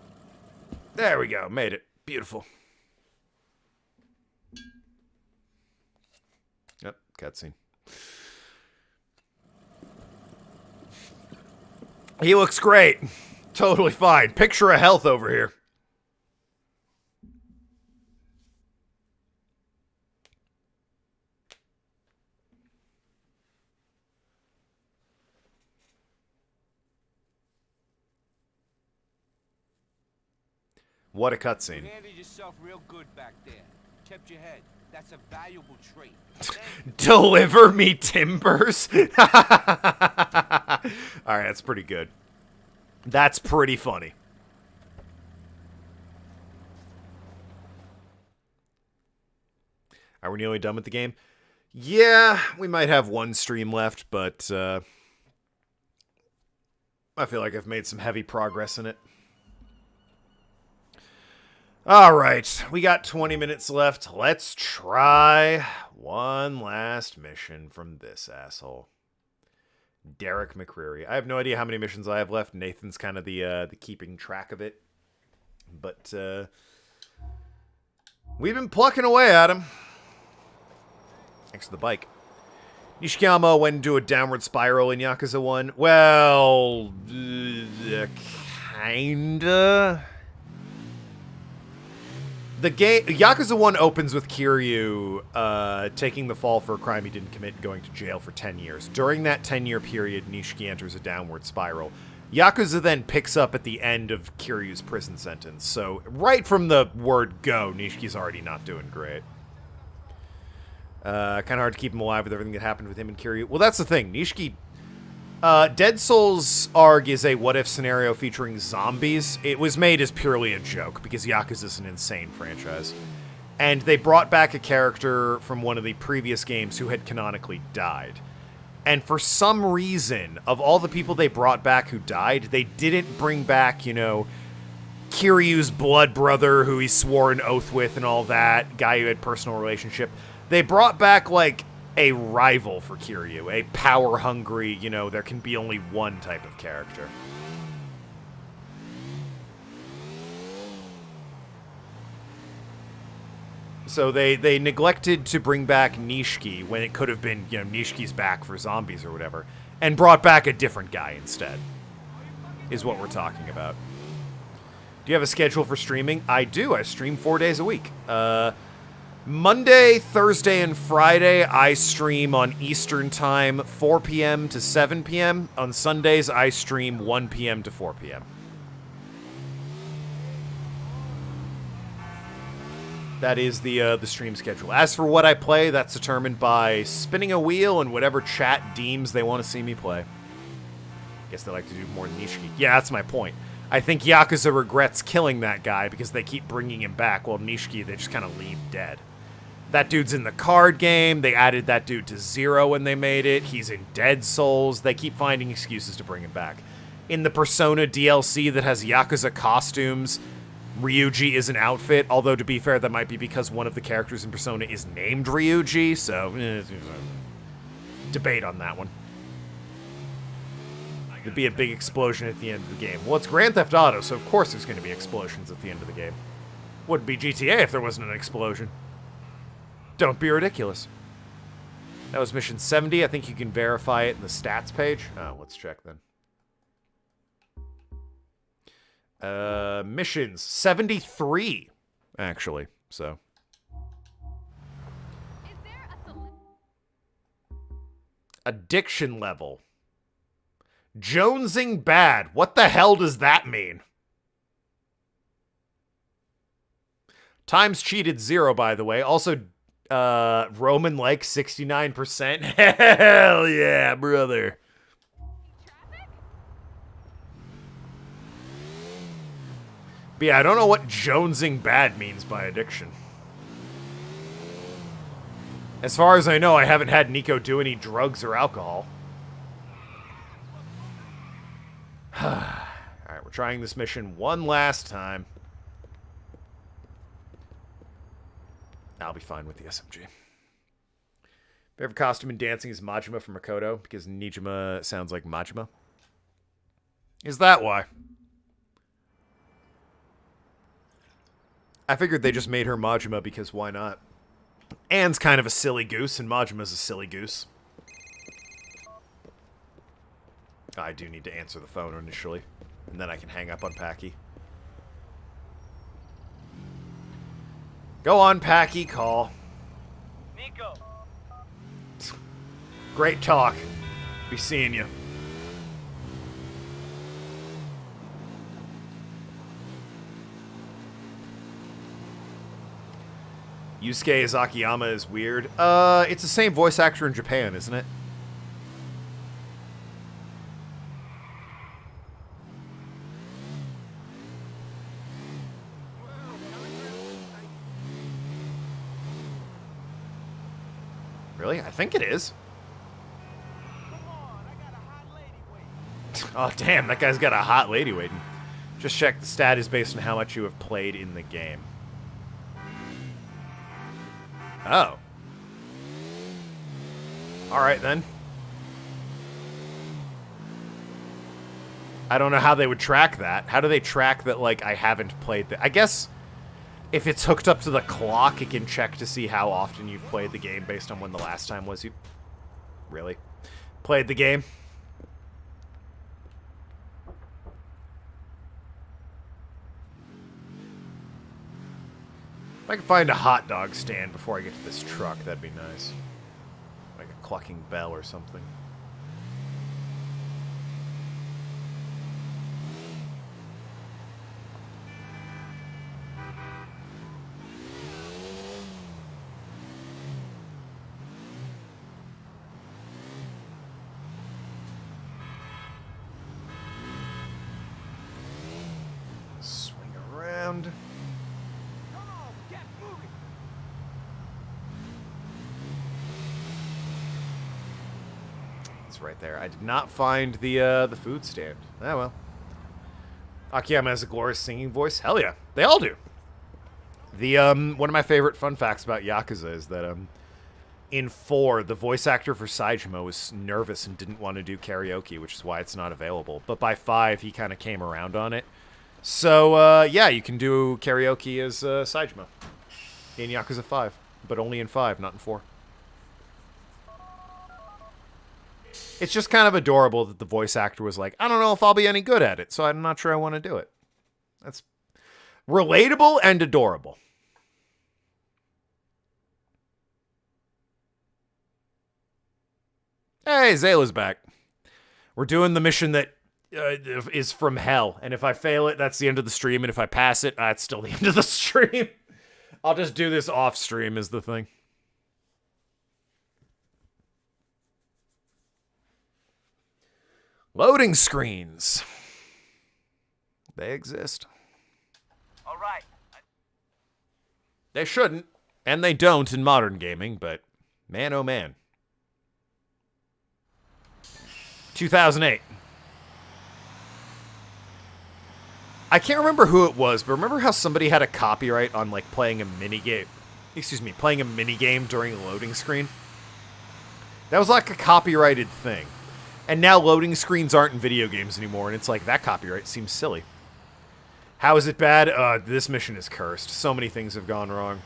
There we go. Made it. Beautiful. Yep, cutscene. He looks great. Totally fine. Picture of health over here. What a cutscene. You handled yourself real good back there. Kept your head. That's a valuable trait. Deliver me timbers? Alright, that's pretty good. That's pretty funny. Are we nearly done with the game? Yeah, we might have one stream left, but I feel like I've made some heavy progress in it. Alright, we got 20 minutes left. Let's try one last mission from this asshole. Derek McCreary. I have no idea how many missions I have left. Nathan's kind of the keeping track of it. But we've been plucking away at him. Thanks to the bike. Nishikiyama went into a downward spiral in Yakuza 1. Well, kinda. The game Yakuza 1 opens with Kiryu taking the fall for a crime he didn't commit and going to jail for 10 years. During that 10-year period, Nishiki enters a downward spiral. Yakuza then picks up at the end of Kiryu's prison sentence. So right from the word go, Nishiki's already not doing great. Kind of hard to keep him alive with everything that happened with him and Kiryu. Well, that's the thing. Nishiki... Dead Souls ARG is a what-if scenario featuring zombies. It was made as purely a joke, because Yakuza is an insane franchise. And they brought back a character from one of the previous games who had canonically died. And for some reason, of all the people they brought back who died, they didn't bring back, you know, Kiryu's blood brother, who he swore an oath with and all that, guy who had personal relationship. They brought back, like, a rival for Kiryu, a power-hungry, you know, there can be only one type of character. So they neglected to bring back Nishiki when it could have been, you know, Nishiki's back for zombies or whatever, and brought back a different guy instead, is what we're talking about. Do you have a schedule for streaming? I do. I stream 4 days a week. Monday, Thursday, and Friday, I stream on Eastern Time, 4 p.m. to 7 p.m. On Sundays, I stream 1 p.m. to 4 p.m. That is the stream schedule. As for what I play, that's determined by spinning a wheel and whatever chat deems they want to see me play. Guess they like to do more than Nishiki. Yeah, that's my point. I think Yakuza regrets killing that guy because they keep bringing him back, while Nishiki, they just kind of leave dead. That dude's in the card game. They added that dude to Zero when they made it. He's in Dead Souls. They keep finding excuses to bring him back. In the Persona DLC that has Yakuza costumes, Ryuji is an outfit, although to be fair, that might be because one of the characters in Persona is named Ryuji, so debate on that one. There'd be a big explosion at the end of the game. Well, it's Grand Theft Auto, so of course there's going to be explosions at the end of the game. Wouldn't be GTA if there wasn't an explosion. Don't be ridiculous. That was mission 70. I think you can verify it in the stats page. Oh, let's check then. Missions 73, actually. so. Addiction level. Jonesing bad. What the hell does that mean? Times cheated 0, by the way. Also, Roman like 69%. Hell yeah, brother. But yeah, I don't know what jonesing bad means by addiction. As far as I know, I haven't had Nico do any drugs or alcohol. Alright, we're trying this mission one last time. I'll be fine with the SMG. Favorite costume and dancing is Majima from Makoto, because Nijima sounds like Majima. Is that why? I figured they just made her Majima because why not? Anne's kind of a silly goose, and Majima's a silly goose. I do need to answer the phone initially, and then I can hang up on Packy. Go on, Packy, call. Nico. Great talk. Be seeing you. Yusuke Izakiyama is weird. It's the same voice actor in Japan, isn't it? Really? I think it is. Oh, damn, that guy's got a hot lady waiting. Just check the stat is based on how much you have played in the game. Oh. Alright, then. I don't know how they would track that. How do they track that, like, I haven't played the... I guess if it's hooked up to the clock, it can check to see how often you've played the game based on when the last time was you... Really? Played the game? If I could find a hot dog stand before I get to this truck, that'd be nice. Like a clucking bell or something. Swing around. Right there. I did not find the food stand. Oh well. Akiyama has a glorious singing voice. Hell yeah, they all do. The one of my favorite fun facts about Yakuza is that in 4 the voice actor for Saejima was nervous and didn't want to do karaoke, which is why it's not available. But by 5 he kind of came around on it. So yeah, you can do karaoke as Saejima in Yakuza 5, but only in 5, not in 4. It's just kind of adorable that the voice actor was like, I don't know if I'll be any good at it, so I'm not sure I want to do it. That's relatable and adorable. Hey, Zayla's back. We're doing the mission that is from hell, and if I fail it, that's the end of the stream, and if I pass it, that's still the end of the stream. I'll just do this off stream is the thing. Loading screens. They exist. All right. They shouldn't, and they don't in modern gaming, but man, oh man. 2008. I can't remember who it was, but remember how somebody had a copyright on, like, playing a minigame? Excuse me, playing a minigame during a loading screen? That was like a copyrighted thing. And now loading screens aren't in video games anymore, and it's like, that copyright seems silly. How is it bad? This mission is cursed. So many things have gone wrong.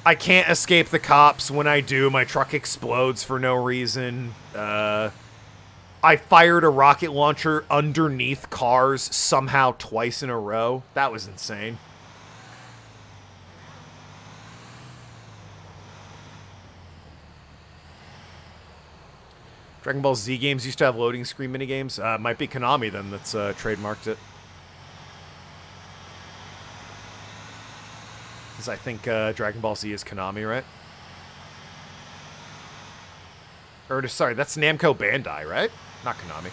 I can't escape the cops. When I do, my truck explodes for no reason. I fired a rocket launcher underneath cars somehow twice in a row. That was insane. Dragon Ball Z games used to have loading screen minigames. Might be Konami then that's trademarked it. Because I think Dragon Ball Z is Konami, right? Or, sorry, that's Namco Bandai, right? Not Konami.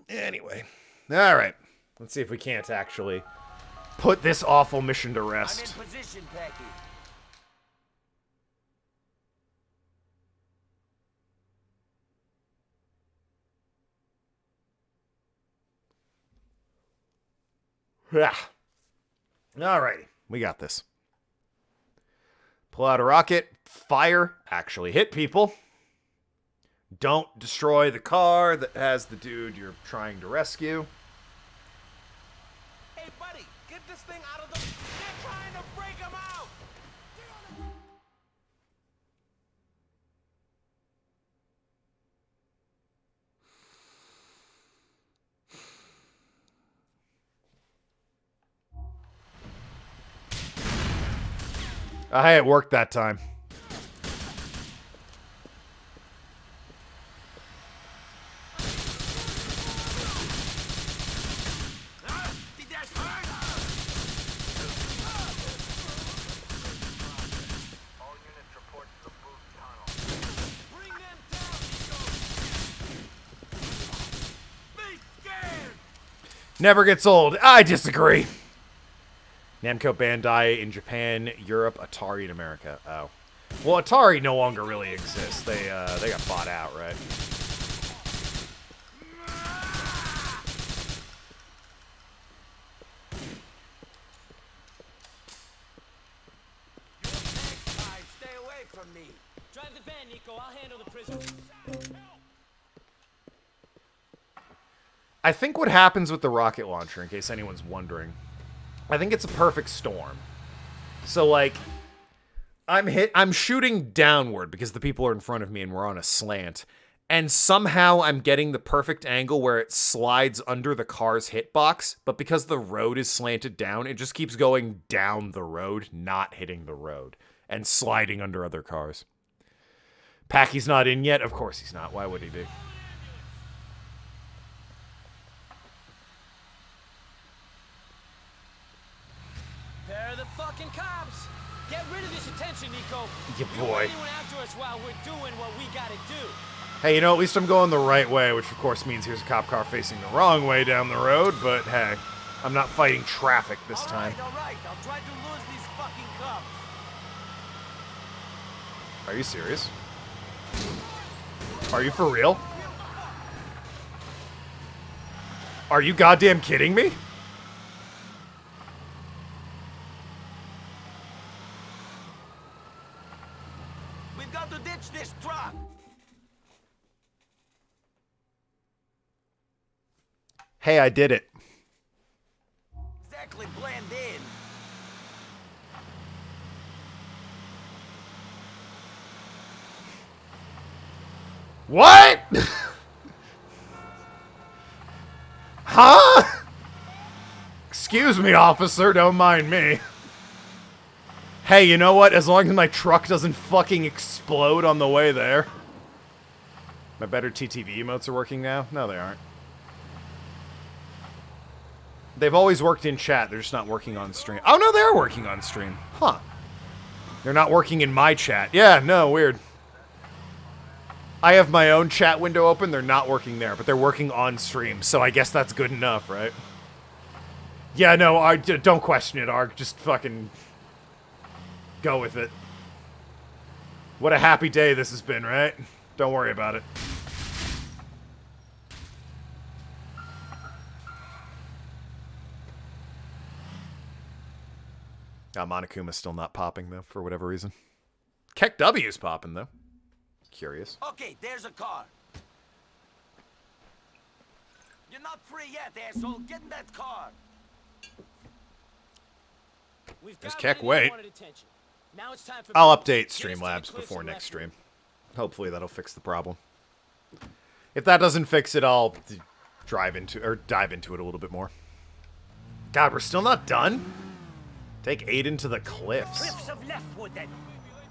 Anyway. All right. Let's see if we can't actually put this awful mission to rest. I'm in position, Packy. Yeah. All right. We got this. Pull out a rocket. Fire. Actually hit people. Don't destroy the car that has the dude you're trying to rescue. Hey, buddy, get this thing out of the... They're trying to break him out! Hey, it worked that time. Never gets old. I disagree. Namco Bandai in Japan, Europe, Atari in America. Oh. Well, Atari no longer really exists. They got bought out, right? Stay away from me. Drive the van, Nico. I'll handle the prison. I think what happens with the rocket launcher, in case anyone's wondering, I think it's a perfect storm. So, like, I'm shooting downward because the people are in front of me and we're on a slant. And somehow I'm getting the perfect angle where it slides under the car's hitbox, but because the road is slanted down, it just keeps going down the road, not hitting the road, and sliding under other cars. Packy's not in yet? Of course he's not. Why would he be? They're the fucking cops. Get rid of this attention, Nico. Yeah, You boy. want anyone after us while we're doing what we gotta do. Hey, you know, at least I'm going the right way, which of course means here's a cop car facing the wrong way down the road, but hey, I'm not fighting traffic this time. All right. I'll try to lose these fucking cops. Are you serious? Are you for real? Are you goddamn kidding me? We've got to ditch this truck. Hey, I did it. Exactly, blend in. What? Huh? Excuse me, officer. Don't mind me. Hey, you know what? As long as my truck doesn't fucking explode on the way there. My better TTV emotes are working now? No, they aren't. They've always worked in chat. They're just not working on stream. Oh, no, they're working on stream. Huh. They're not working in my chat. Yeah, no, weird. I have my own chat window open. They're not working there, but they're working on stream. So I guess that's good enough, right? Yeah, no, don't question it, Arg. Just fucking go with it. What a happy day this has been, right? Don't worry about it. Monokuma's still not popping, though, for whatever reason. Keck W's popping, though. Curious. Okay, there's a car. You're not free yet, asshole. Get in that car. We've There's got Keck, what wait. anyone wanted attention. Now it's time for I'll business. update Get us to the Streamlabs cliffs before and next left stream. Hopefully that'll fix the problem. If that doesn't fix it, I'll dive into it a little bit more. God, we're still not done? Take Aiden to the cliffs. Cliffs of Leftwood, then.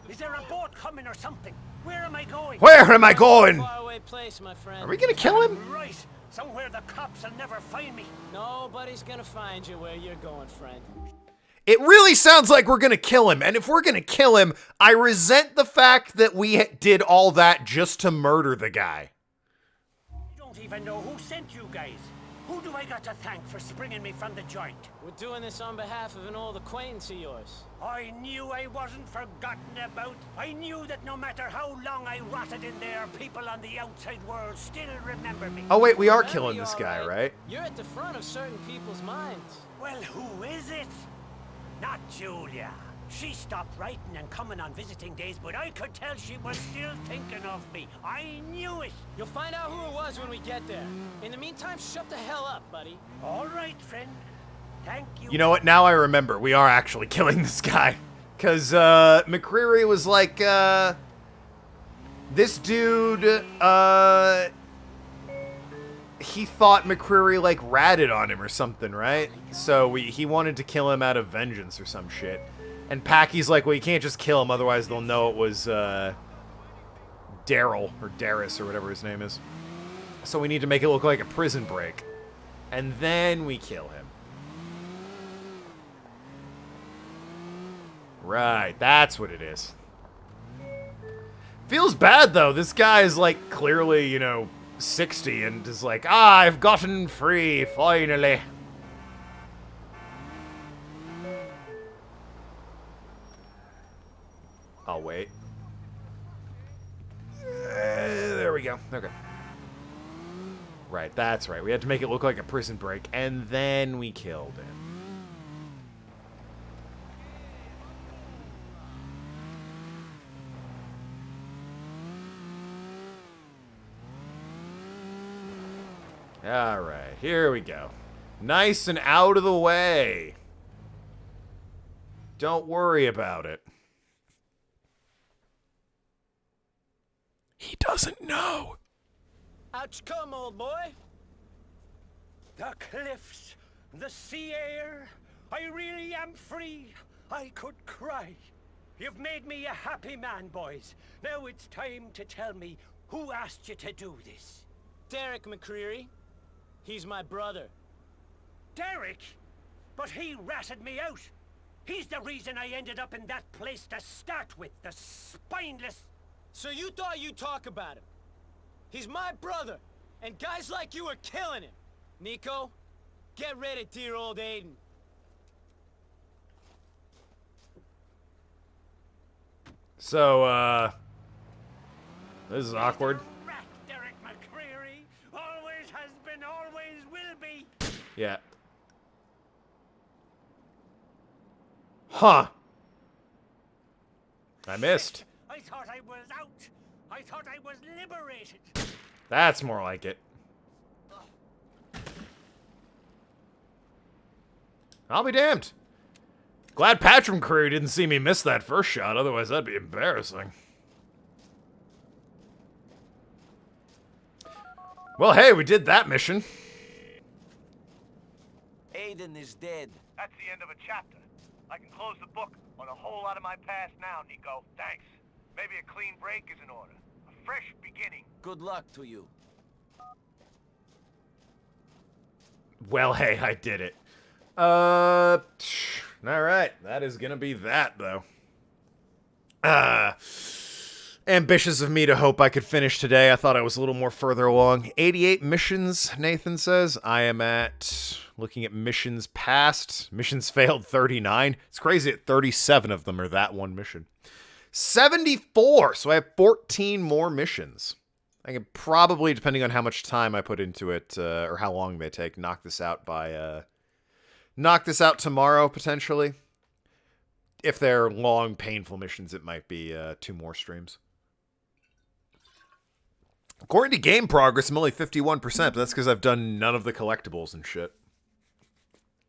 Is there a boat coming or something? Where am I going? Where am I going? Faraway place, my friend. Are we gonna kill him? Right. Somewhere the cops will never find me. Nobody's gonna find you where you're going, friend. It really sounds like we're gonna kill him, and if we're gonna kill him, I resent the fact that we did all that just to murder the guy. I don't even know who sent you guys. Who do I got to thank for springing me from the joint? We're doing this on behalf of an old acquaintance of yours. I knew I wasn't forgotten about. I knew that no matter how long I rotted in there, people on the outside world still remember me. Oh wait, we are Remember killing you, this all guy, right? You're at the front of certain people's minds. Well, who is it? Not Julia. She stopped writing and coming on visiting days, but I could tell she was still thinking of me. I knew it. You'll find out who it was when we get there. In the meantime, shut the hell up, buddy. All right, friend. Thank you. You know what? Now I remember. We are actually killing this guy. Because McCreary was like, this dude, he thought McCreary, like, ratted on him or something, right? So he wanted to kill him out of vengeance or some shit. And Packy's like, well, you can't just kill him, otherwise they'll know it was, Daryl, or Darius, or whatever his name is. So we need to make it look like a prison break. And then we kill him. Right, that's what it is. Feels bad, though. This guy is, like, clearly, you know, 60 and is like, I've gotten free, finally. I'll wait. There we go. Okay. Right, that's right. We had to make it look like a prison break, and then we killed him. Alright, here we go. Nice and out of the way. Don't worry about it. He doesn't know. Out you come, old boy. The cliffs, the sea air. I really am free. I could cry. You've made me a happy man, boys. Now it's time to tell me who asked you to do this. Derek McCreary. He's my brother. Derek? But he ratted me out. He's the reason I ended up in that place to start with, the spineless... So you thought you'd talk about him. He's my brother, and guys like you are killing him. Nico, get rid of dear old Aiden. So, this is awkward. Rat, Derek McCreary. Always has been, always will be. Yeah. Huh. I missed. I thought I was out. I thought I was liberated. That's more like it. I'll be damned. Glad Patrick McCreary didn't see me miss that first shot, otherwise that'd be embarrassing. Well, hey, we did that mission. Aiden is dead. That's the end of a chapter. I can close the book on a whole lot of my past now, Nico. Thanks. Maybe a clean break is in order. A fresh beginning. Good luck to you. Well, hey, I did it. Alright. That is gonna be that, though. Ambitious of me to hope I could finish today. I thought I was a little more further along. 88 missions, Nathan says. I am at, looking at missions past. Missions failed 39. It's crazy that 37 of them are that one mission. 74! So I have 14 more missions. I can probably, depending on how much time I put into it, or how long they take, knock this out tomorrow, potentially. If they're long, painful missions, it might be 2 more streams. According to game progress, I'm only 51%, but that's because I've done none of the collectibles and shit.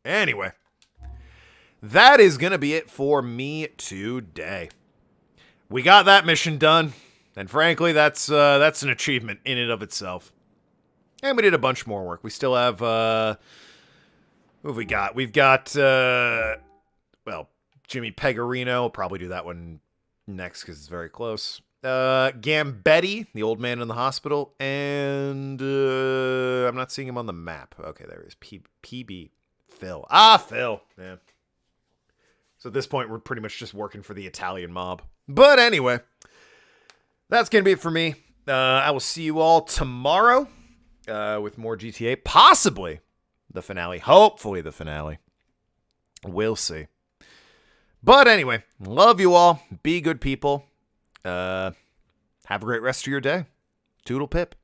Anyway. that is going to be it for me today. We got that mission done, and frankly, that's an achievement in and of itself. And we did a bunch more work. We still have, what have we got? We've got, well, Jimmy Pegarino. We'll probably do that one next because it's very close. Gambetti, the old man in the hospital, and I'm not seeing him on the map. Okay, there he is. PB. Phil. Phil. Yeah. So at this point, we're pretty much just working for the Italian mob. But anyway, that's going to be it for me. I will see you all tomorrow with more GTA. Possibly the finale. Hopefully the finale. We'll see. But anyway, love you all. Be good people. Have a great rest of your day. Toodle pip.